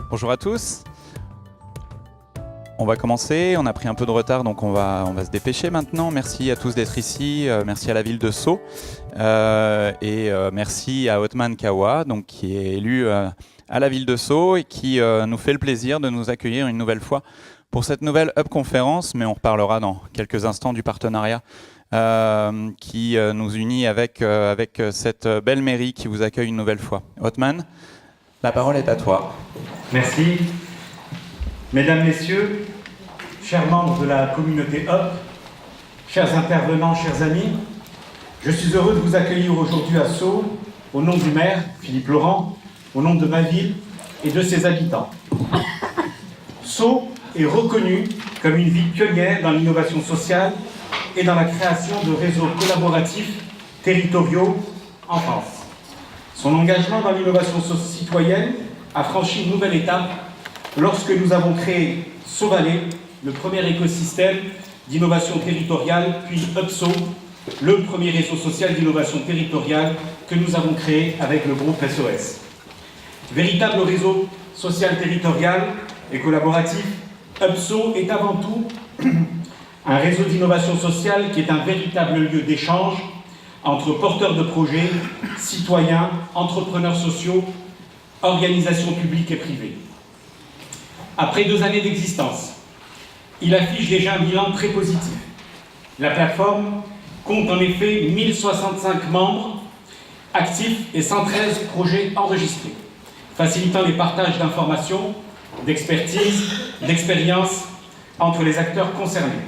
Bonjour à tous. On va commencer, on a pris un peu de retard donc on va se dépêcher maintenant. Merci à tous d'être ici, merci à la ville de Sceaux et merci à Othman Kawa donc, qui est élu à la ville de Sceaux et qui nous fait le plaisir de nous accueillir une nouvelle fois pour cette nouvelle Hub Conférence, mais on reparlera dans quelques instants du partenariat qui nous unit avec cette belle mairie qui vous accueille une nouvelle fois. Othman, la parole est à toi. Merci. Mesdames, Messieurs, chers membres de la communauté Hub, chers intervenants, chers amis, je suis heureux de vous accueillir aujourd'hui à Sceaux, au nom du maire, Philippe Laurent, au nom de ma ville et de ses habitants. Sceaux est reconnue comme une ville pionnière dans l'innovation sociale et dans la création de réseaux collaboratifs territoriaux en France. Son engagement dans l'innovation citoyenne a franchi une nouvelle étape lorsque nous avons créé Sceaux Vallée, le premier écosystème d'innovation territoriale, puis UpSo, le premier réseau social d'innovation territoriale que nous avons créé avec le groupe SOS. Véritable réseau social territorial et collaboratif, UpSo est avant tout un réseau d'innovation sociale qui est un véritable lieu d'échange entre porteurs de projets, citoyens, entrepreneurs sociaux, organisations publiques et privées. Après 2 années d'existence, il affiche déjà un bilan très positif. La plateforme compte en effet 1065 membres actifs et 113 projets enregistrés, facilitant les partages d'informations, d'expertise, d'expériences entre les acteurs concernés.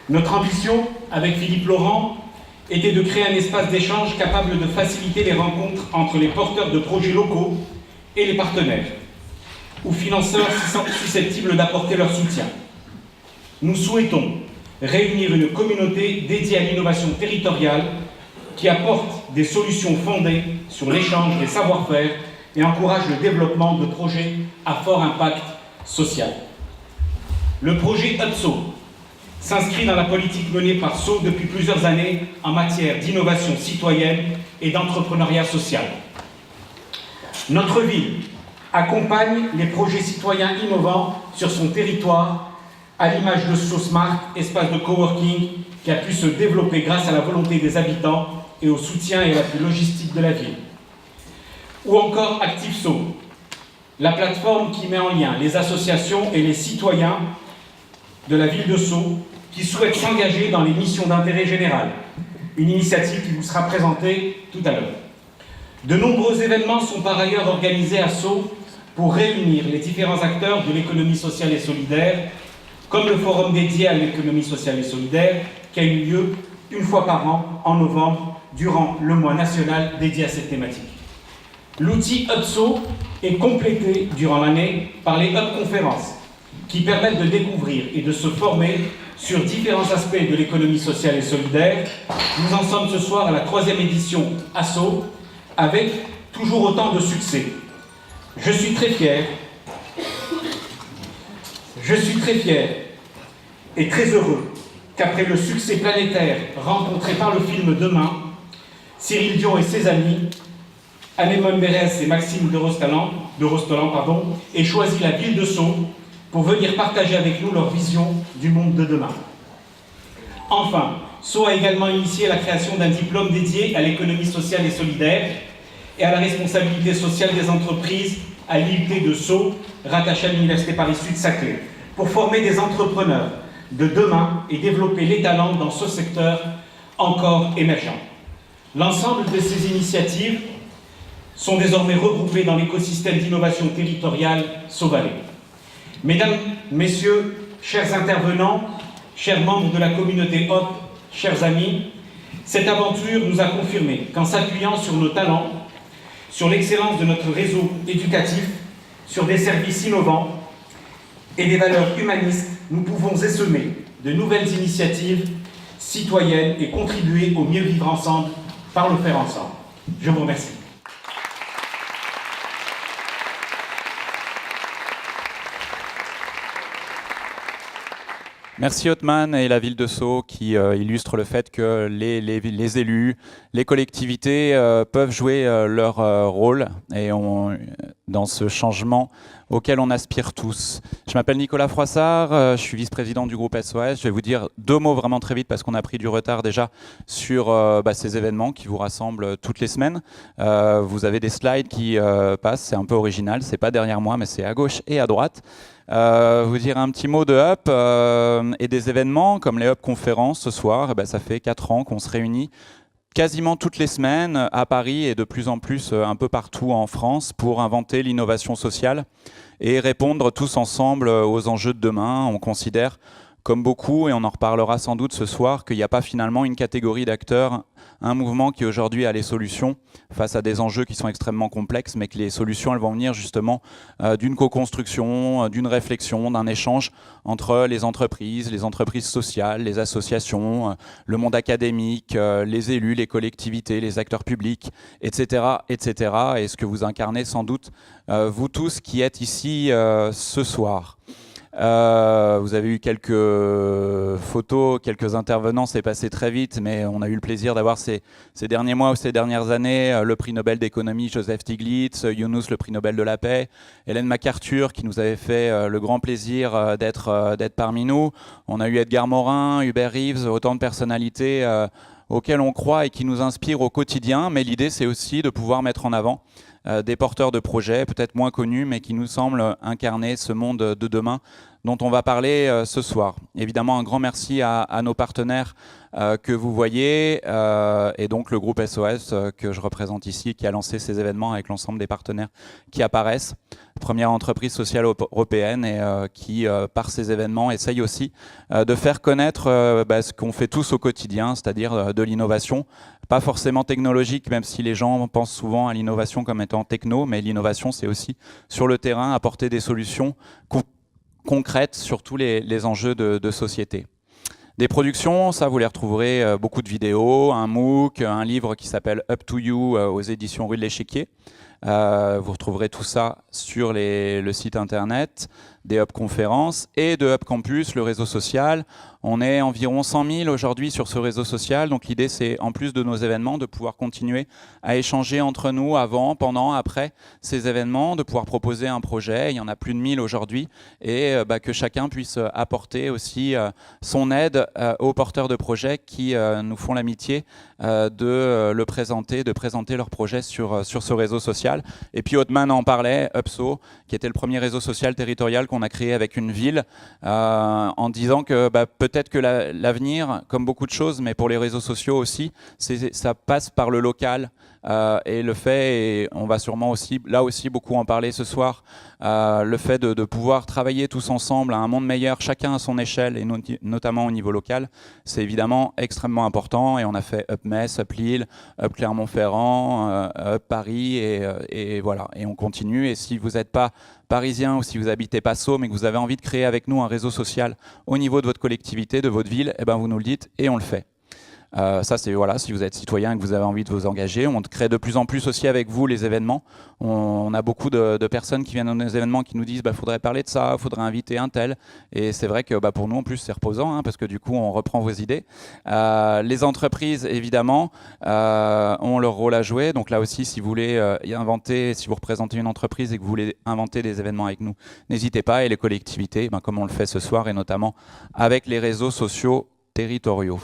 Notre ambition, avec Philippe Laurent, était de créer un espace d'échange capable de faciliter les rencontres entre les porteurs de projets locaux et les partenaires, ou financeurs susceptibles d'apporter leur soutien. Nous souhaitons réunir une communauté dédiée à l'innovation territoriale qui apporte des solutions fondées sur l'échange des savoir-faire et encourage le développement de projets à fort impact social. Le projet UpSo s'inscrit dans la politique menée par Sceaux depuis plusieurs années en matière d'innovation citoyenne et d'entrepreneuriat social. Notre ville accompagne les projets citoyens innovants sur son territoire, à l'image de Sceaux Smart, espace de coworking qui a pu se développer grâce à la volonté des habitants et au soutien et à l'appui logistique de la ville. Ou encore ActiveSo, la plateforme qui met en lien les associations et les citoyens de la ville de Sceaux qui souhaitent s'engager dans les missions d'intérêt général, une initiative qui vous sera présentée tout à l'heure. De nombreux événements sont par ailleurs organisés à Sceaux pour réunir les différents acteurs de l'économie sociale et solidaire, comme le forum dédié à l'économie sociale et solidaire, qui a eu lieu une fois par an, en novembre, durant le mois national dédié à cette thématique. L'outil UpSo est complété durant l'année par les Hub Conférences, qui permettent de découvrir et de se former sur différents aspects de l'économie sociale et solidaire. Nous en sommes ce soir à la 3e édition à Sceaux, avec toujours autant de succès. Je suis très fier et très heureux qu'après le succès planétaire rencontré par le film Demain, Cyril Dion et ses amis, Anémone Mérès et Maxime de Rostolan, aient choisi la ville de Sceaux pour venir partager avec nous leur vision du monde de demain. Enfin, Sceaux a également initié la création d'un diplôme dédié à l'économie sociale et solidaire et à la responsabilité sociale des entreprises à l'IUT de Sceaux, rattaché à l'Université Paris-Sud-Saclay, pour former des entrepreneurs de demain et développer les talents dans ce secteur encore émergent. L'ensemble de ces initiatives sont désormais regroupées dans l'écosystème d'innovation territoriale Sceaux Vallée. Mesdames, Messieurs, chers intervenants, chers membres de la communauté Hub, chers amis, cette aventure nous a confirmé qu'en s'appuyant sur nos talents, sur l'excellence de notre réseau éducatif, sur des services innovants et des valeurs humanistes, nous pouvons essaimer de nouvelles initiatives citoyennes et contribuer au mieux vivre ensemble par le faire ensemble. Je vous remercie. Merci Othman et la ville de Sceaux qui illustre le fait que les élus, les collectivités peuvent jouer leur rôle et ont dans ce changement auquel on aspire tous. Je m'appelle Nicolas Froissart, je suis vice-président du groupe SOS. Je vais vous dire 2 mots vraiment très vite parce qu'on a pris du retard déjà sur ces événements qui vous rassemblent toutes les semaines. Vous avez des slides qui passent, c'est un peu original, c'est pas derrière moi mais c'est à gauche et à droite. Vous dire un petit mot de Up et des événements comme les Up conférences ce soir. Ça fait 4 ans qu'on se réunit quasiment toutes les semaines à Paris et de plus en plus un peu partout en France pour inventer l'innovation sociale et répondre tous ensemble aux enjeux de demain. On considère, comme beaucoup, et on en reparlera sans doute ce soir, qu'il n'y a pas finalement une catégorie d'acteurs, un mouvement qui aujourd'hui a les solutions face à des enjeux qui sont extrêmement complexes, mais que les solutions elles vont venir justement d'une co-construction, d'une réflexion, d'un échange entre les entreprises sociales, les associations, le monde académique, les élus, les collectivités, les acteurs publics, etc., etc. Et ce que vous incarnez sans doute, vous tous qui êtes ici ce soir. Vous avez eu quelques photos, quelques intervenants, c'est passé très vite, mais on a eu le plaisir d'avoir ces derniers mois ou ces dernières années le prix Nobel d'économie Joseph Stiglitz, Younous le prix Nobel de la paix, Hélène MacArthur qui nous avait fait le grand plaisir d'être parmi nous. On a eu Edgar Morin, Hubert Reeves, autant de personnalités auxquelles on croit et qui nous inspirent au quotidien, mais l'idée c'est aussi de pouvoir mettre en avant des porteurs de projets, peut-être moins connus, mais qui nous semblent incarner ce monde de demain dont on va parler ce soir. Évidemment, un grand merci à nos partenaires que vous voyez, et donc le groupe SOS que je représente ici, qui a lancé ces événements avec l'ensemble des partenaires qui apparaissent. Première entreprise sociale européenne et qui, par ces événements, essaye aussi de faire connaître ce qu'on fait tous au quotidien, c'est-à-dire de l'innovation. Pas forcément technologique, même si les gens pensent souvent à l'innovation comme étant techno, mais l'innovation, c'est aussi sur le terrain apporter des solutions concrètes sur tous les enjeux de société. Des productions, ça vous les retrouverez, beaucoup de vidéos, un MOOC, un livre qui s'appelle Up to You aux éditions Rue de l'Échiquier. Vous retrouverez tout ça sur le site internet des Up Conférences et de Up Campus, le réseau social. On est environ 100 000 aujourd'hui sur ce réseau social, donc l'idée c'est, en plus de nos événements, de pouvoir continuer à échanger entre nous avant, pendant, après ces événements, de pouvoir proposer un projet. Il y en a plus de 1000 aujourd'hui, et que chacun puisse apporter aussi son aide aux porteurs de projets qui nous font l'amitié de le présenter, de présenter leur projet sur ce réseau social. Et puis Othman en parlait, UPSO, qui était le premier réseau social territorial qu'on a créé avec une ville, en disant que peut-être que l'avenir, comme beaucoup de choses, mais pour les réseaux sociaux aussi, ça passe par le local. Et le fait, et on va sûrement aussi, là aussi beaucoup en parler ce soir, le fait de pouvoir travailler tous ensemble à un monde meilleur, chacun à son échelle, et notamment au niveau local, c'est évidemment extrêmement important. Et on a fait Up Metz, Up Lille, Up Clermont-Ferrand, Up Paris, et voilà. Et on continue. Et si vous n'êtes pas parisien ou si vous habitez pas Sceaux, mais que vous avez envie de créer avec nous un réseau social au niveau de votre collectivité, de votre ville, eh ben vous nous le dites et on le fait. Ça c'est voilà, si vous êtes citoyen et que vous avez envie de vous engager. On crée de plus en plus aussi avec vous les événements. On a beaucoup de personnes qui viennent dans nos événements qui nous disent faudrait parler de ça, faudrait inviter un tel. Et c'est vrai que pour nous en plus c'est reposant, parce que du coup on reprend vos idées. Les entreprises évidemment ont leur rôle à jouer. Donc là aussi, si vous voulez inventer, si vous représentez une entreprise et que vous voulez inventer des événements avec nous, n'hésitez pas. Et les collectivités, comme on le fait ce soir, et notamment avec les réseaux sociaux territoriaux.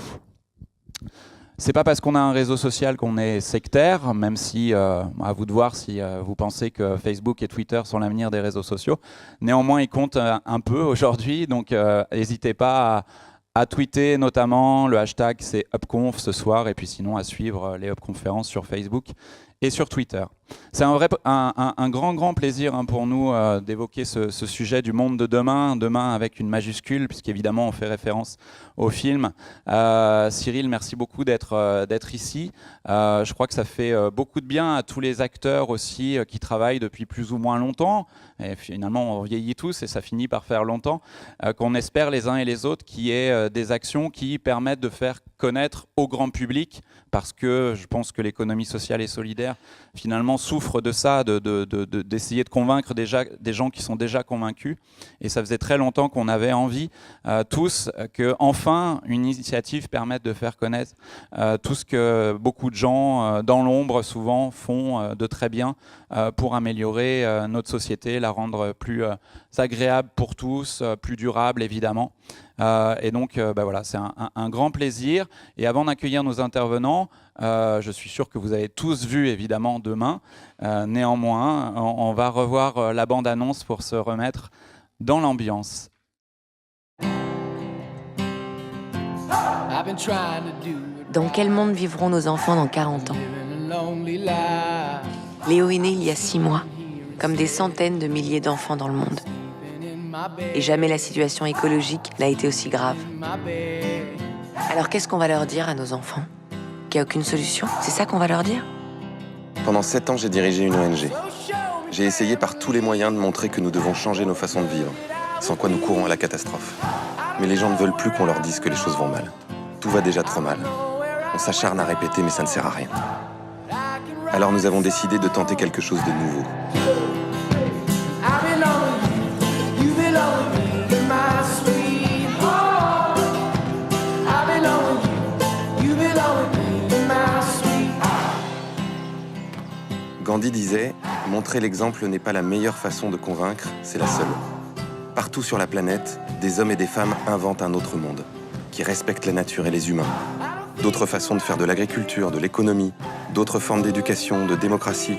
C'est pas parce qu'on a un réseau social qu'on est sectaire, même si, à vous de voir si vous pensez que Facebook et Twitter sont l'avenir des réseaux sociaux. Néanmoins, ils comptent un peu aujourd'hui, donc n'hésitez pas à tweeter notamment. Le hashtag c'est UpConf ce soir, et puis sinon à suivre les UpConférences sur Facebook et sur Twitter. C'est un grand plaisir pour nous d'évoquer ce sujet du monde de demain, demain avec une majuscule, puisqu'évidemment on fait référence au film. Cyril, merci beaucoup d'être ici. Je crois que ça fait beaucoup de bien à tous les acteurs aussi qui travaillent depuis plus ou moins longtemps. Et finalement on vieillit tous et ça finit par faire longtemps, qu'on espère les uns et les autres qu'il y ait des actions qui permettent de faire connaître au grand public, parce que je pense que l'économie sociale et solidaire finalement gens souffrent de ça, d'essayer de convaincre déjà des gens qui sont déjà convaincus. Et ça faisait très longtemps qu'on avait envie tous que enfin une initiative permette de faire connaître tout ce que beaucoup de gens dans l'ombre souvent font de très bien pour améliorer notre société, la rendre plus agréable pour tous, plus durable évidemment. Et donc voilà, c'est un grand plaisir. Et avant d'accueillir nos intervenants, je suis sûr que vous avez tous vu évidemment demain. Néanmoins, on va revoir la bande-annonce pour se remettre dans l'ambiance. Dans quel monde vivront nos enfants dans 40 ans? Léo est né il y a 6 mois, comme des centaines de milliers d'enfants dans le monde. Et jamais la situation écologique n'a été aussi grave. Alors qu'est-ce qu'on va leur dire à nos enfants? Qu'il n'y a aucune solution? C'est ça qu'on va leur dire? Pendant 7 ans, j'ai dirigé une ONG. J'ai essayé par tous les moyens de montrer que nous devons changer nos façons de vivre, sans quoi nous courons à la catastrophe. Mais les gens ne veulent plus qu'on leur dise que les choses vont mal. Tout va déjà trop mal. On s'acharne à répéter, mais ça ne sert à rien. Alors nous avons décidé de tenter quelque chose de nouveau. Gandhi disait « Montrer l'exemple n'est pas la meilleure façon de convaincre, c'est la seule. » Partout sur la planète, des hommes et des femmes inventent un autre monde, qui respecte la nature et les humains. D'autres façons de faire de l'agriculture, de l'économie, d'autres formes d'éducation, de démocratie.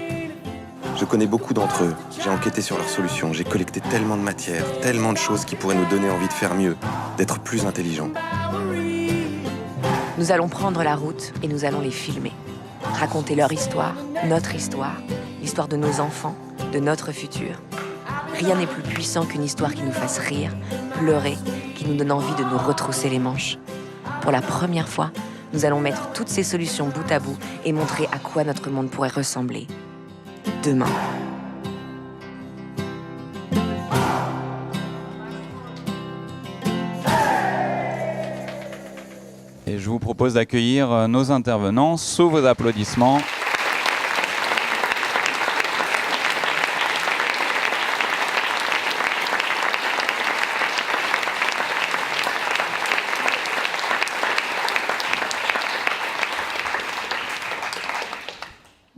Je connais beaucoup d'entre eux, j'ai enquêté sur leurs solutions, j'ai collecté tellement de matière, tellement de choses qui pourraient nous donner envie de faire mieux, d'être plus intelligents. Nous allons prendre la route et nous allons les filmer. Raconter leur histoire, notre histoire, l'histoire de nos enfants, de notre futur. Rien n'est plus puissant qu'une histoire qui nous fasse rire, pleurer, qui nous donne envie de nous retrousser les manches. Pour la première fois, nous allons mettre toutes ces solutions bout à bout et montrer à quoi notre monde pourrait ressembler. Demain. Et je vous propose d'accueillir nos intervenants sous vos applaudissements.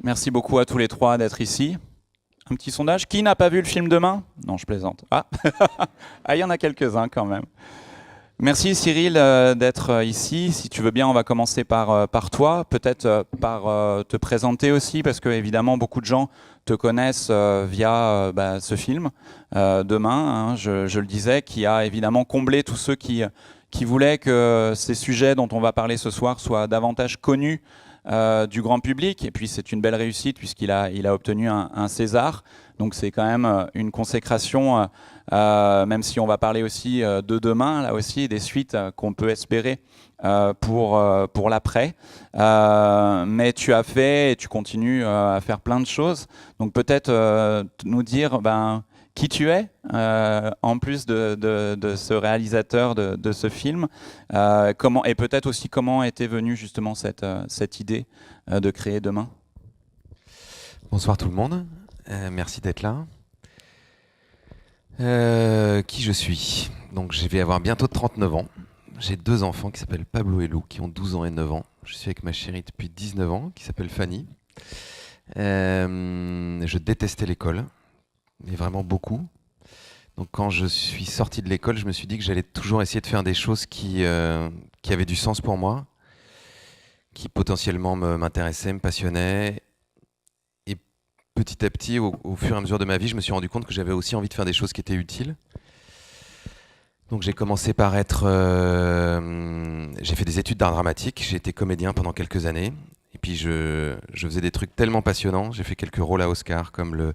Merci beaucoup à tous les trois d'être ici. Un petit sondage. Qui n'a pas vu le film Demain? Non, je plaisante. Ah, il y en a quelques-uns quand même. Merci Cyril d'être ici. Si tu veux bien, on va commencer par toi. Peut-être par te présenter aussi, parce que évidemment beaucoup de gens te connaissent via ce film Demain, hein, je le disais, qui a évidemment comblé tous ceux qui voulaient que ces sujets dont on va parler ce soir soient davantage connus du grand public. Et puis c'est une belle réussite puisqu'il a obtenu un César. Donc c'est quand même une consécration, même si on va parler aussi de demain, là aussi, des suites qu'on peut espérer pour l'après. Mais tu as fait et tu continues à faire plein de choses. Donc peut-être nous dire qui tu es, en plus de ce réalisateur de ce film, et peut-être aussi comment était venue justement cette idée de créer Demain. Bonsoir tout le monde. Merci d'être là. Qui je suis? Donc je vais avoir bientôt 39 ans. J'ai 2 enfants qui s'appellent Pablo et Lou, qui ont 12 ans et 9 ans. Je suis avec ma chérie depuis 19 ans, qui s'appelle Fanny. Je détestais l'école, mais vraiment beaucoup. Donc quand je suis sorti de l'école, je me suis dit que j'allais toujours essayer de faire des choses qui avaient du sens pour moi, qui potentiellement m'intéressaient, me passionnaient. Petit à petit, au fur et à mesure de ma vie, je me suis rendu compte que j'avais aussi envie de faire des choses qui étaient utiles. Donc j'ai commencé par j'ai fait des études d'art dramatique, j'ai été comédien pendant quelques années. Et puis je faisais des trucs tellement passionnants. J'ai fait quelques rôles à Oscar, comme le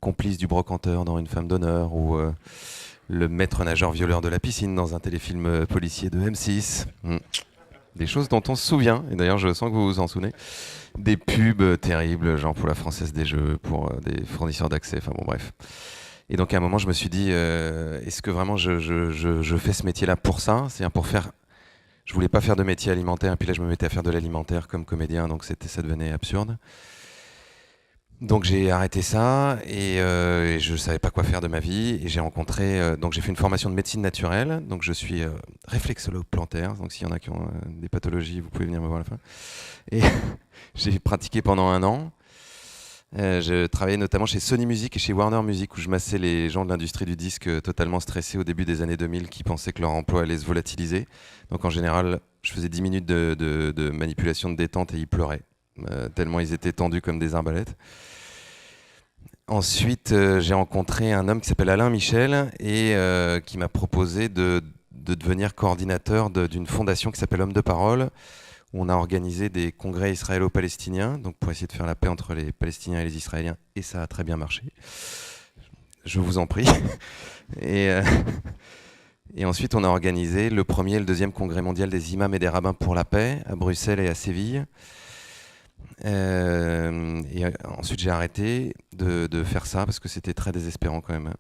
complice du brocanteur dans Une femme d'honneur, ou le maître nageur violeur de la piscine dans un téléfilm policier de M6. Des choses dont on se souvient, et d'ailleurs je sens que vous vous en souvenez. Des pubs terribles, genre pour la Française des Jeux, pour des fournisseurs d'accès, enfin bon bref. Et donc à un moment je me suis dit, est-ce que vraiment je fais ce métier-là pour ça? C'est-à-dire pour faire... Je voulais pas faire de métier alimentaire, et puis là je me mettais à faire de l'alimentaire comme comédien, donc ça devenait absurde. Donc j'ai arrêté ça et je savais pas quoi faire de ma vie et j'ai rencontré donc j'ai fait une formation de médecine naturelle, donc je suis réflexologue plantaire, donc s'il y en a qui ont des pathologies vous pouvez venir me voir à la fin. Et j'ai pratiqué pendant 1 an. Je travaillais notamment chez Sony Music et chez Warner Music où je massais les gens de l'industrie du disque totalement stressés au début des années 2000 qui pensaient que leur emploi allait se volatiliser. Donc en général je faisais 10 minutes de manipulation de détente et ils pleuraient. Tellement ils étaient tendus comme des arbalètes. Ensuite, j'ai rencontré un homme qui s'appelle Alain Michel et qui m'a proposé de devenir coordinateur d'une fondation qui s'appelle Homme de Parole, où on a organisé des congrès israélo-palestiniens, donc pour essayer de faire la paix entre les Palestiniens et les Israéliens, et ça a très bien marché. Je vous en prie. Et, et ensuite, on a organisé le premier et le deuxième congrès mondial des imams et des rabbins pour la paix à Bruxelles et à Séville. Et ensuite j'ai arrêté de faire ça parce que c'était très désespérant quand même.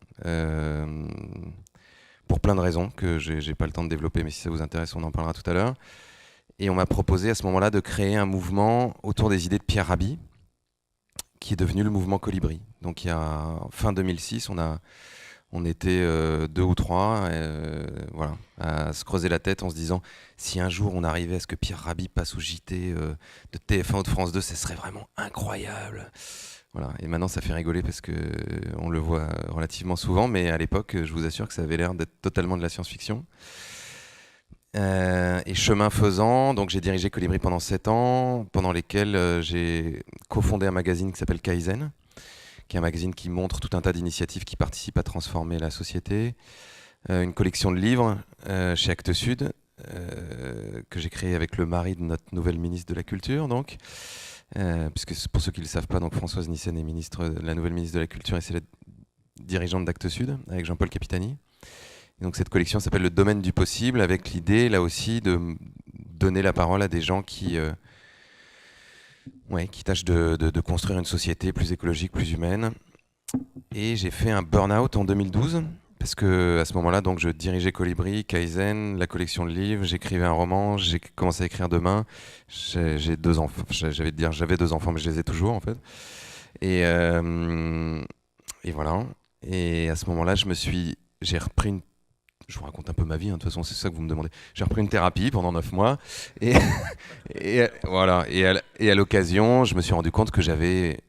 Pour plein de raisons que j'ai pas le temps de développer, mais si ça vous intéresse on en parlera tout à l'heure. Et on m'a proposé à ce moment-là de créer un mouvement autour des idées de Pierre Rabhi qui est devenu le mouvement Colibri. Donc il y a fin 2006 on était 2 ou 3 voilà, à se creuser la tête en se disant si un jour on arrivait à ce que Pierre Rabhi passe au JT de TF1 ou de France 2, ce serait vraiment incroyable. Voilà. Et maintenant ça fait rigoler parce qu'on le voit relativement souvent, mais à l'époque je vous assure que ça avait l'air d'être totalement de la science-fiction. Et chemin faisant, donc j'ai dirigé Colibri pendant 7 ans, pendant lesquels j'ai cofondé un magazine qui s'appelle Kaizen, qui est un magazine qui montre tout un tas d'initiatives qui participent à transformer la société. Une collection de livres chez Actes Sud, que j'ai créé avec le mari de notre nouvelle ministre de la Culture, donc, puisque pour ceux qui ne le savent pas, donc Françoise Nyssen est la nouvelle ministre de la Culture et c'est la dirigeante d'Actes Sud, avec Jean-Paul Capitani. Et donc cette collection s'appelle Le Domaine du Possible, avec l'idée, là aussi, de donner la parole à des gens qui tâchent de construire une société plus écologique, plus humaine. Et j'ai fait un burn-out en 2012, parce que à ce moment-là, donc, je dirigeais Colibri, Kaizen, la collection de livres, j'écrivais un roman, j'ai commencé à écrire demain. J'ai 2 enfants, j'avais 2 enfants, mais je les ai toujours en fait. Et voilà. Et à ce moment-là, j'ai repris une. Je vous raconte un peu ma vie, hein, de toute façon, c'est ça que vous me demandez. J'ai repris une thérapie pendant 9 mois. Et voilà. Et à l'occasion, je me suis rendu compte que j'avais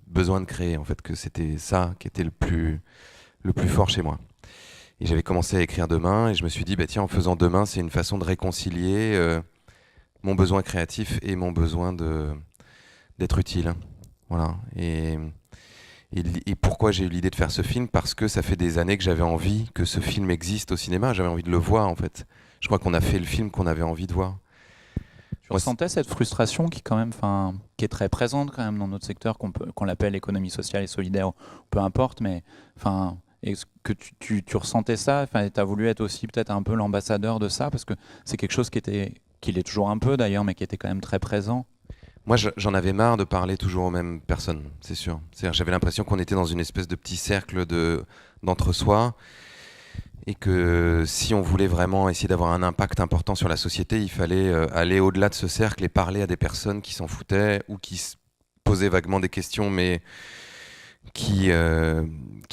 besoin de créer, en fait, que c'était ça qui était le plus fort chez moi. Et j'avais commencé à écrire Demain, et je me suis dit, bah, tiens, en faisant Demain, c'est une façon de réconcilier mon besoin créatif et mon besoin d'être utile. Voilà. Et pourquoi j'ai eu l'idée de faire ce film? Parce que ça fait des années que j'avais envie que ce film existe au cinéma, j'avais envie de le voir en fait. Je crois qu'on a fait le film qu'on avait envie de voir. Tu ressentais cette frustration qui quand même, qui est très présente quand même dans notre secteur, qu'on l'appelle économie sociale et solidaire, peu importe, mais est-ce que tu ressentais ça? Tu as voulu être aussi peut-être un peu l'ambassadeur de ça, parce que c'est quelque chose qu'il est toujours un peu d'ailleurs, mais qui était quand même très présent. Moi, j'en avais marre de parler toujours aux mêmes personnes, c'est sûr. C'est-à-dire, j'avais l'impression qu'on était dans une espèce de petit cercle d'entre-soi et que si on voulait vraiment essayer d'avoir un impact important sur la société, il fallait aller au-delà de ce cercle et parler à des personnes qui s'en foutaient ou qui se posaient vaguement des questions, mais qui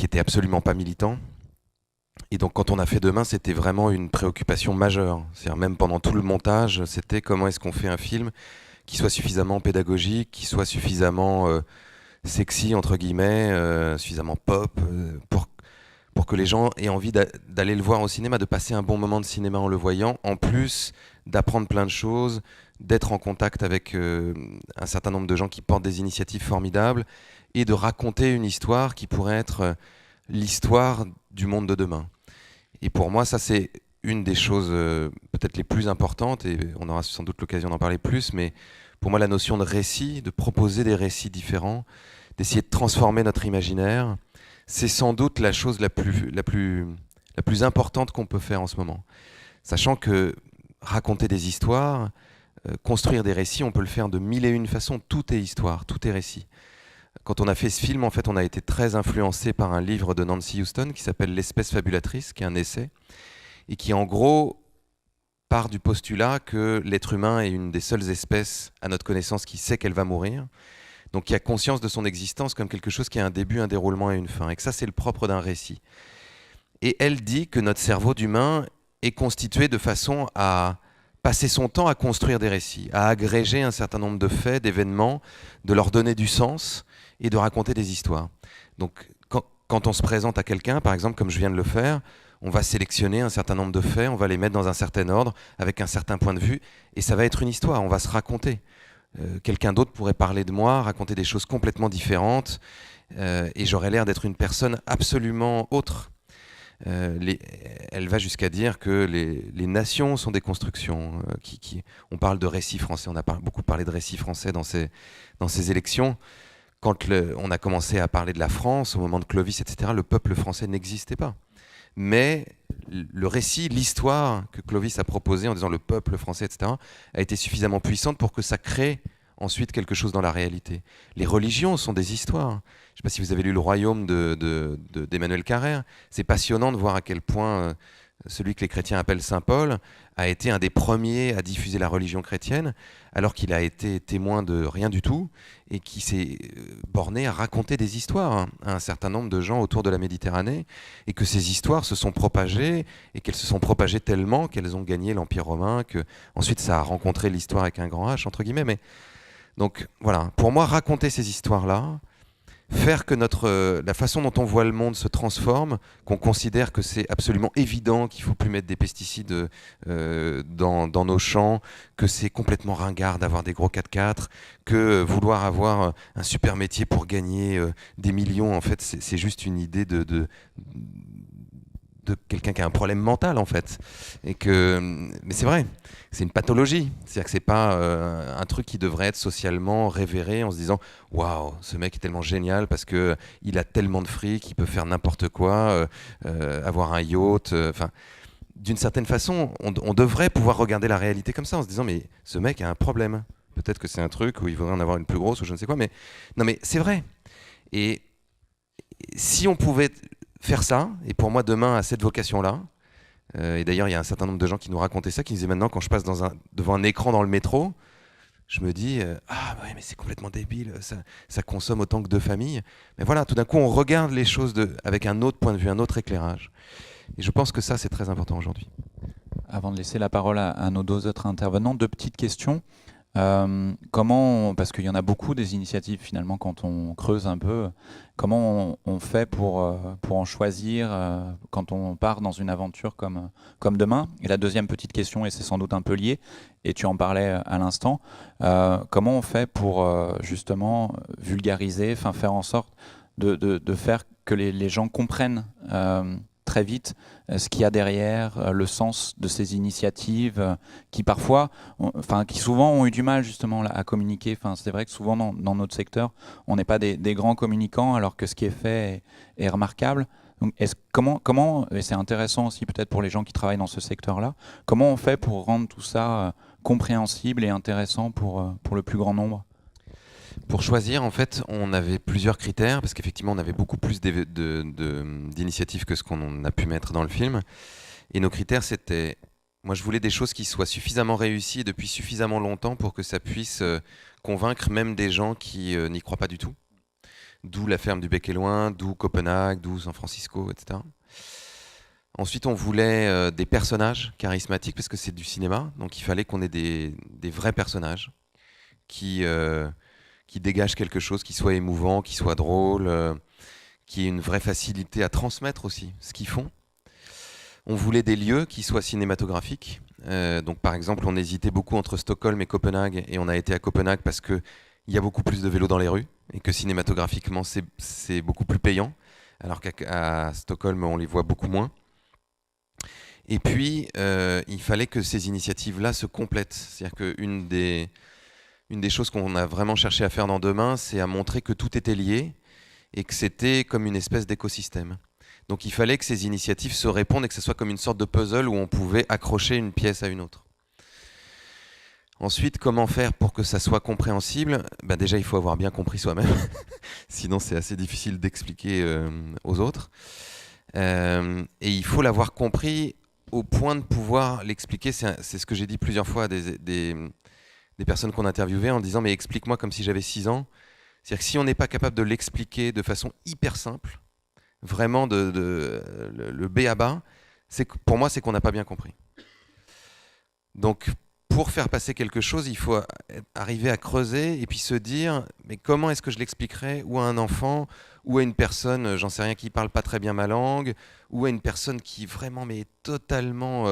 étaient absolument pas militants. Et donc, quand on a fait Demain, c'était vraiment une préoccupation majeure. C'est-à-dire, même pendant tout le montage, c'était comment est-ce qu'on fait un film qui soit suffisamment pédagogique, qui soit suffisamment sexy, entre guillemets, suffisamment pop, pour que les gens aient envie d'aller le voir au cinéma, de passer un bon moment de cinéma en le voyant, en plus d'apprendre plein de choses, d'être en contact avec un certain nombre de gens qui portent des initiatives formidables, et de raconter une histoire qui pourrait être l'histoire du monde de demain. Et pour moi, ça c'est une des choses peut-être les plus importantes, et on aura sans doute l'occasion d'en parler plus, mais pour moi la notion de récit, de proposer des récits différents, d'essayer de transformer notre imaginaire, c'est sans doute la chose la plus importante qu'on peut faire en ce moment. Sachant que raconter des histoires, construire des récits, on peut le faire de 1001 façons, tout est histoire, tout est récit. Quand on a fait ce film, en fait, on a été très influencé par un livre de Nancy Houston qui s'appelle L'espèce fabulatrice, qui est un essai, et qui en gros part du postulat que l'être humain est une des seules espèces à notre connaissance qui sait qu'elle va mourir. Donc qui a conscience de son existence comme quelque chose qui a un début, un déroulement et une fin. Et que ça, c'est le propre d'un récit. Et elle dit que notre cerveau d'humain est constitué de façon à passer son temps à construire des récits, à agréger un certain nombre de faits, d'événements, de leur donner du sens et de raconter des histoires. Donc quand on se présente à quelqu'un, par exemple, comme je viens de le faire, on va sélectionner un certain nombre de faits, on va les mettre dans un certain ordre, avec un certain point de vue, et ça va être une histoire, on va se raconter. Quelqu'un d'autre pourrait parler de moi, raconter des choses complètement différentes, et j'aurais l'air d'être une personne absolument autre. Elle va jusqu'à dire que les nations sont des constructions. On parle de récits français, on a beaucoup parlé de récits français dans ces élections. Quand on a commencé à parler de la France, au moment de Clovis, etc., le peuple français n'existait pas. Mais le récit, l'histoire que Clovis a proposée en disant le peuple français, etc., a été suffisamment puissante pour que ça crée ensuite quelque chose dans la réalité. Les religions sont des histoires. Je ne sais pas si vous avez lu Le Royaume d'Emmanuel Carrère. C'est passionnant de voir à quel point celui que les chrétiens appellent Saint Paul a été un des premiers à diffuser la religion chrétienne, alors qu'il a été témoin de rien du tout et qui s'est borné à raconter des histoires à un certain nombre de gens autour de la Méditerranée, et que ces histoires se sont propagées et qu'elles se sont propagées tellement qu'elles ont gagné l'Empire romain, que ensuite ça a rencontré l'histoire avec un grand H, entre guillemets. Mais donc voilà, pour moi, raconter ces histoires-là, faire que la façon dont on voit le monde se transforme, qu'on considère que c'est absolument évident qu'il ne faut plus mettre des pesticides dans nos champs, que c'est complètement ringard d'avoir des gros 4x4, que vouloir avoir un super métier pour gagner des millions, en fait, c'est juste une idée de quelqu'un qui a un problème mental, en fait. Mais c'est vrai, c'est une pathologie. C'est-à-dire que c'est pas un truc qui devrait être socialement révéré en se disant « Waouh, ce mec est tellement génial parce qu'il a tellement de fric, il peut faire n'importe quoi, avoir un yacht. » Enfin, d'une certaine façon, on devrait pouvoir regarder la réalité comme ça en se disant « Mais ce mec a un problème. Peut-être que c'est un truc où il faudrait en avoir une plus grosse ou je ne sais quoi. » Mais non, mais c'est vrai. Et si on pouvait faire ça, et pour moi demain à cette vocation-là, et d'ailleurs il y a un certain nombre de gens qui nous racontaient ça, qui disaient maintenant quand je passe devant un écran dans le métro, je me dis ah ouais mais c'est complètement débile, ça consomme autant que deux familles. Mais voilà, tout d'un coup on regarde les choses avec un autre point de vue, un autre éclairage. Et je pense que ça c'est très important aujourd'hui. Avant de laisser la parole à nos deux autres intervenants, deux petites questions. Parce qu'il y en a beaucoup des initiatives finalement quand on creuse un peu, comment on fait pour en choisir quand on part dans une aventure comme demain? Et la deuxième petite question, et c'est sans doute un peu lié, et tu en parlais à l'instant, comment on fait pour justement vulgariser, faire en sorte de faire que les gens comprennent très vite ce qu'il y a derrière, le sens de ces initiatives qui parfois, qui souvent ont eu du mal justement à communiquer. C'est vrai que souvent dans notre secteur, on n'est pas des grands communicants alors que ce qui est fait est remarquable. Donc comment, et c'est intéressant aussi peut-être pour les gens qui travaillent dans ce secteur-là, comment on fait pour rendre tout ça compréhensible et intéressant pour le plus grand nombre? Pour choisir, en fait, on avait plusieurs critères, parce qu'effectivement, on avait beaucoup plus d'initiatives que ce qu'on a pu mettre dans le film. Et nos critères, c'était... Moi, je voulais des choses qui soient suffisamment réussies depuis suffisamment longtemps pour que ça puisse convaincre même des gens qui n'y croient pas du tout. D'où La Ferme du Bec et Loin, d'où Copenhague, d'où San Francisco, etc. Ensuite, on voulait des personnages charismatiques, parce que c'est du cinéma, donc il fallait qu'on ait des vrais personnages qui dégage quelque chose, qui soit émouvant, qui soit drôle, qui ait une vraie facilité à transmettre aussi ce qu'ils font. On voulait des lieux qui soient cinématographiques. Donc par exemple, on hésitait beaucoup entre Stockholm et Copenhague, et on a été à Copenhague parce qu'il y a beaucoup plus de vélos dans les rues, et que cinématographiquement, c'est beaucoup plus payant, alors qu'à Stockholm, on les voit beaucoup moins. Et puis, il fallait que ces initiatives-là se complètent. C'est-à-dire qu'une des choses qu'on a vraiment cherché à faire dans Demain, c'est à montrer que tout était lié et que c'était comme une espèce d'écosystème. Donc il fallait que ces initiatives se répondent et que ce soit comme une sorte de puzzle où on pouvait accrocher une pièce à une autre. Ensuite, comment faire pour que ça soit compréhensible? Déjà, il faut avoir bien compris soi-même. Sinon, c'est assez difficile d'expliquer aux autres. Et il faut l'avoir compris au point de pouvoir l'expliquer. C'est ce que j'ai dit plusieurs fois à des personnes qu'on interviewait en disant « mais explique-moi comme si j'avais 6 ans C'est-à-dire que si on n'est pas capable de l'expliquer de façon hyper simple, vraiment le B à bas, pour moi, c'est qu'on n'a pas bien compris. Donc, pour faire passer quelque chose, il faut arriver à creuser et puis se dire, mais comment est-ce que je l'expliquerai ou à un enfant, ou à une personne, j'en sais rien, qui parle pas très bien ma langue, ou à une personne qui vraiment mais est totalement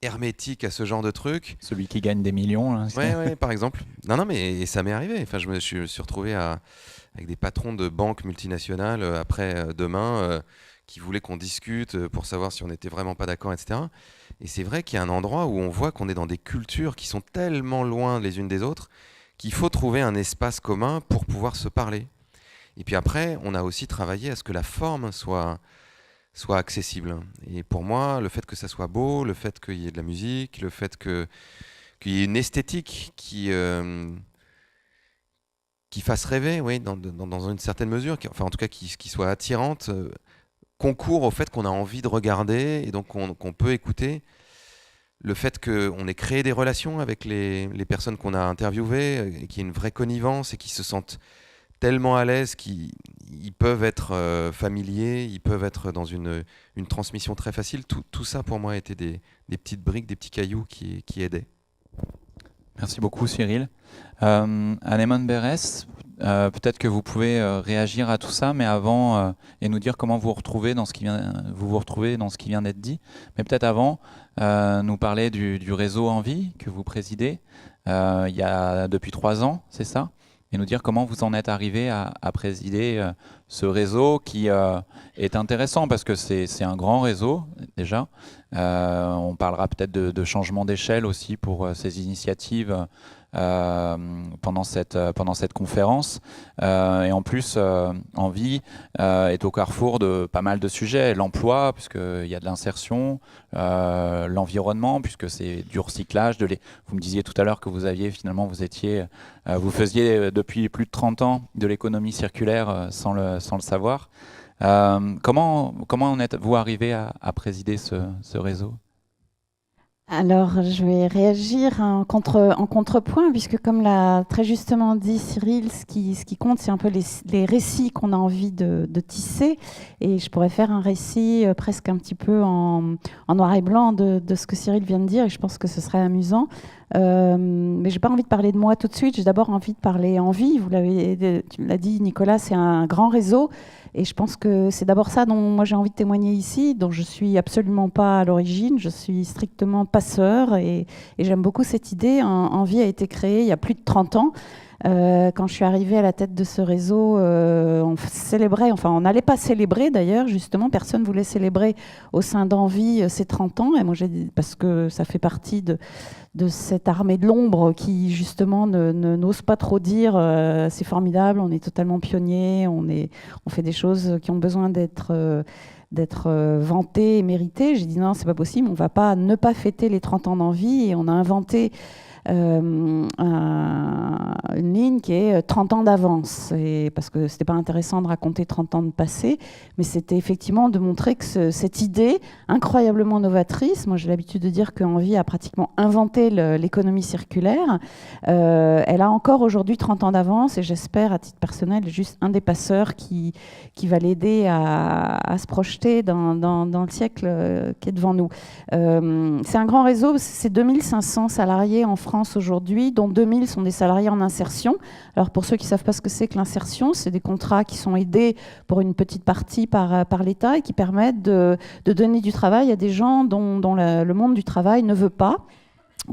hermétique à ce genre de truc. Celui qui gagne des millions. Là, ouais, par exemple. Non, mais ça m'est arrivé. Enfin, je me suis retrouvé avec des patrons de banques multinationales après-demain qui voulaient qu'on discute pour savoir si on n'était vraiment pas d'accord, etc. Et c'est vrai qu'il y a un endroit où on voit qu'on est dans des cultures qui sont tellement loin les unes des autres qu'il faut trouver un espace commun pour pouvoir se parler. Et puis après, on a aussi travaillé à ce que la forme soit accessible. Et pour moi, le fait que ça soit beau, le fait qu'il y ait de la musique, le fait qu'il y ait une esthétique qui fasse rêver, oui, dans une certaine mesure, enfin en tout cas qui soit attirante, concourt au fait qu'on a envie de regarder et donc qu'on peut écouter. Le fait qu'on ait créé des relations avec les personnes qu'on a interviewées, et qu'il y ait une vraie connivence et qu'ils se sentent tellement à l'aise qu'ils peuvent être familiers, ils peuvent être dans une transmission très facile. Tout ça, pour moi, était des petites briques, des petits cailloux qui aidaient. Merci beaucoup, Cyril. Anémone Berès, peut-être que vous pouvez réagir à tout ça, mais avant, et nous dire comment vous vous retrouvez dans ce qui vient d'être dit. Mais peut-être avant, nous parler du réseau Envie que vous présidez il y a depuis 3 ans, c'est ça ? Et nous dire comment vous en êtes arrivé à présider ce réseau qui est intéressant parce que c'est un grand réseau déjà. On parlera peut-être de changement d'échelle aussi pour ces initiatives pendant cette conférence. Et en plus, Envie est au carrefour de pas mal de sujets. L'emploi, puisqu'il y a de l'insertion, l'environnement, puisque c'est du recyclage. Vous me disiez tout à l'heure que vous faisiez depuis plus de 30 ans de l'économie circulaire sans le savoir. Comment en êtes-vous arrivé à présider ce réseau ? Alors, je vais réagir en contrepoint, puisque comme l'a très justement dit Cyril, ce qui compte, c'est un peu les récits qu'on a envie de tisser. Et je pourrais faire un récit presque un petit peu en noir et blanc de ce que Cyril vient de dire, et je pense que ce serait amusant. Mais j'ai pas envie de parler de moi tout de suite, j'ai d'abord envie de parler Envie. Tu l'as dit, Nicolas, c'est un grand réseau. Et je pense que c'est d'abord ça dont moi j'ai envie de témoigner ici, dont je suis absolument pas à l'origine, je suis strictement passeur et j'aime beaucoup cette idée. Envie a été créée il y a plus de 30 ans. Quand je suis arrivée à la tête de ce réseau, on célébrait, enfin on n'allait pas célébrer d'ailleurs, justement, personne ne voulait célébrer au sein d'Envie ces 30 ans, et moi parce que ça fait partie de cette armée de l'ombre qui justement n'ose pas trop dire c'est formidable, on est totalement pionniers, on fait des choses qui ont besoin d'être vantées et méritées. J'ai dit non, c'est pas possible, on va pas ne pas fêter les 30 ans d'Envie, et on a inventé une ligne qui est 30 ans d'avance, parce que c'était pas intéressant de raconter 30 ans de passé, mais c'était effectivement de montrer que cette idée incroyablement novatrice, moi j'ai l'habitude de dire qu'Envie a pratiquement inventé l'économie circulaire, elle a encore aujourd'hui 30 ans d'avance, et j'espère à titre personnel juste un des passeurs qui va l'aider à se projeter dans le siècle qui est devant nous. C'est un grand réseau, c'est 2500 salariés en France aujourd'hui, dont 2000 sont des salariés en insertion. Alors pour ceux qui ne savent pas ce que c'est que l'insertion, c'est des contrats qui sont aidés pour une petite partie par l'État et qui permettent de donner du travail à des gens dont le monde du travail ne veut pas,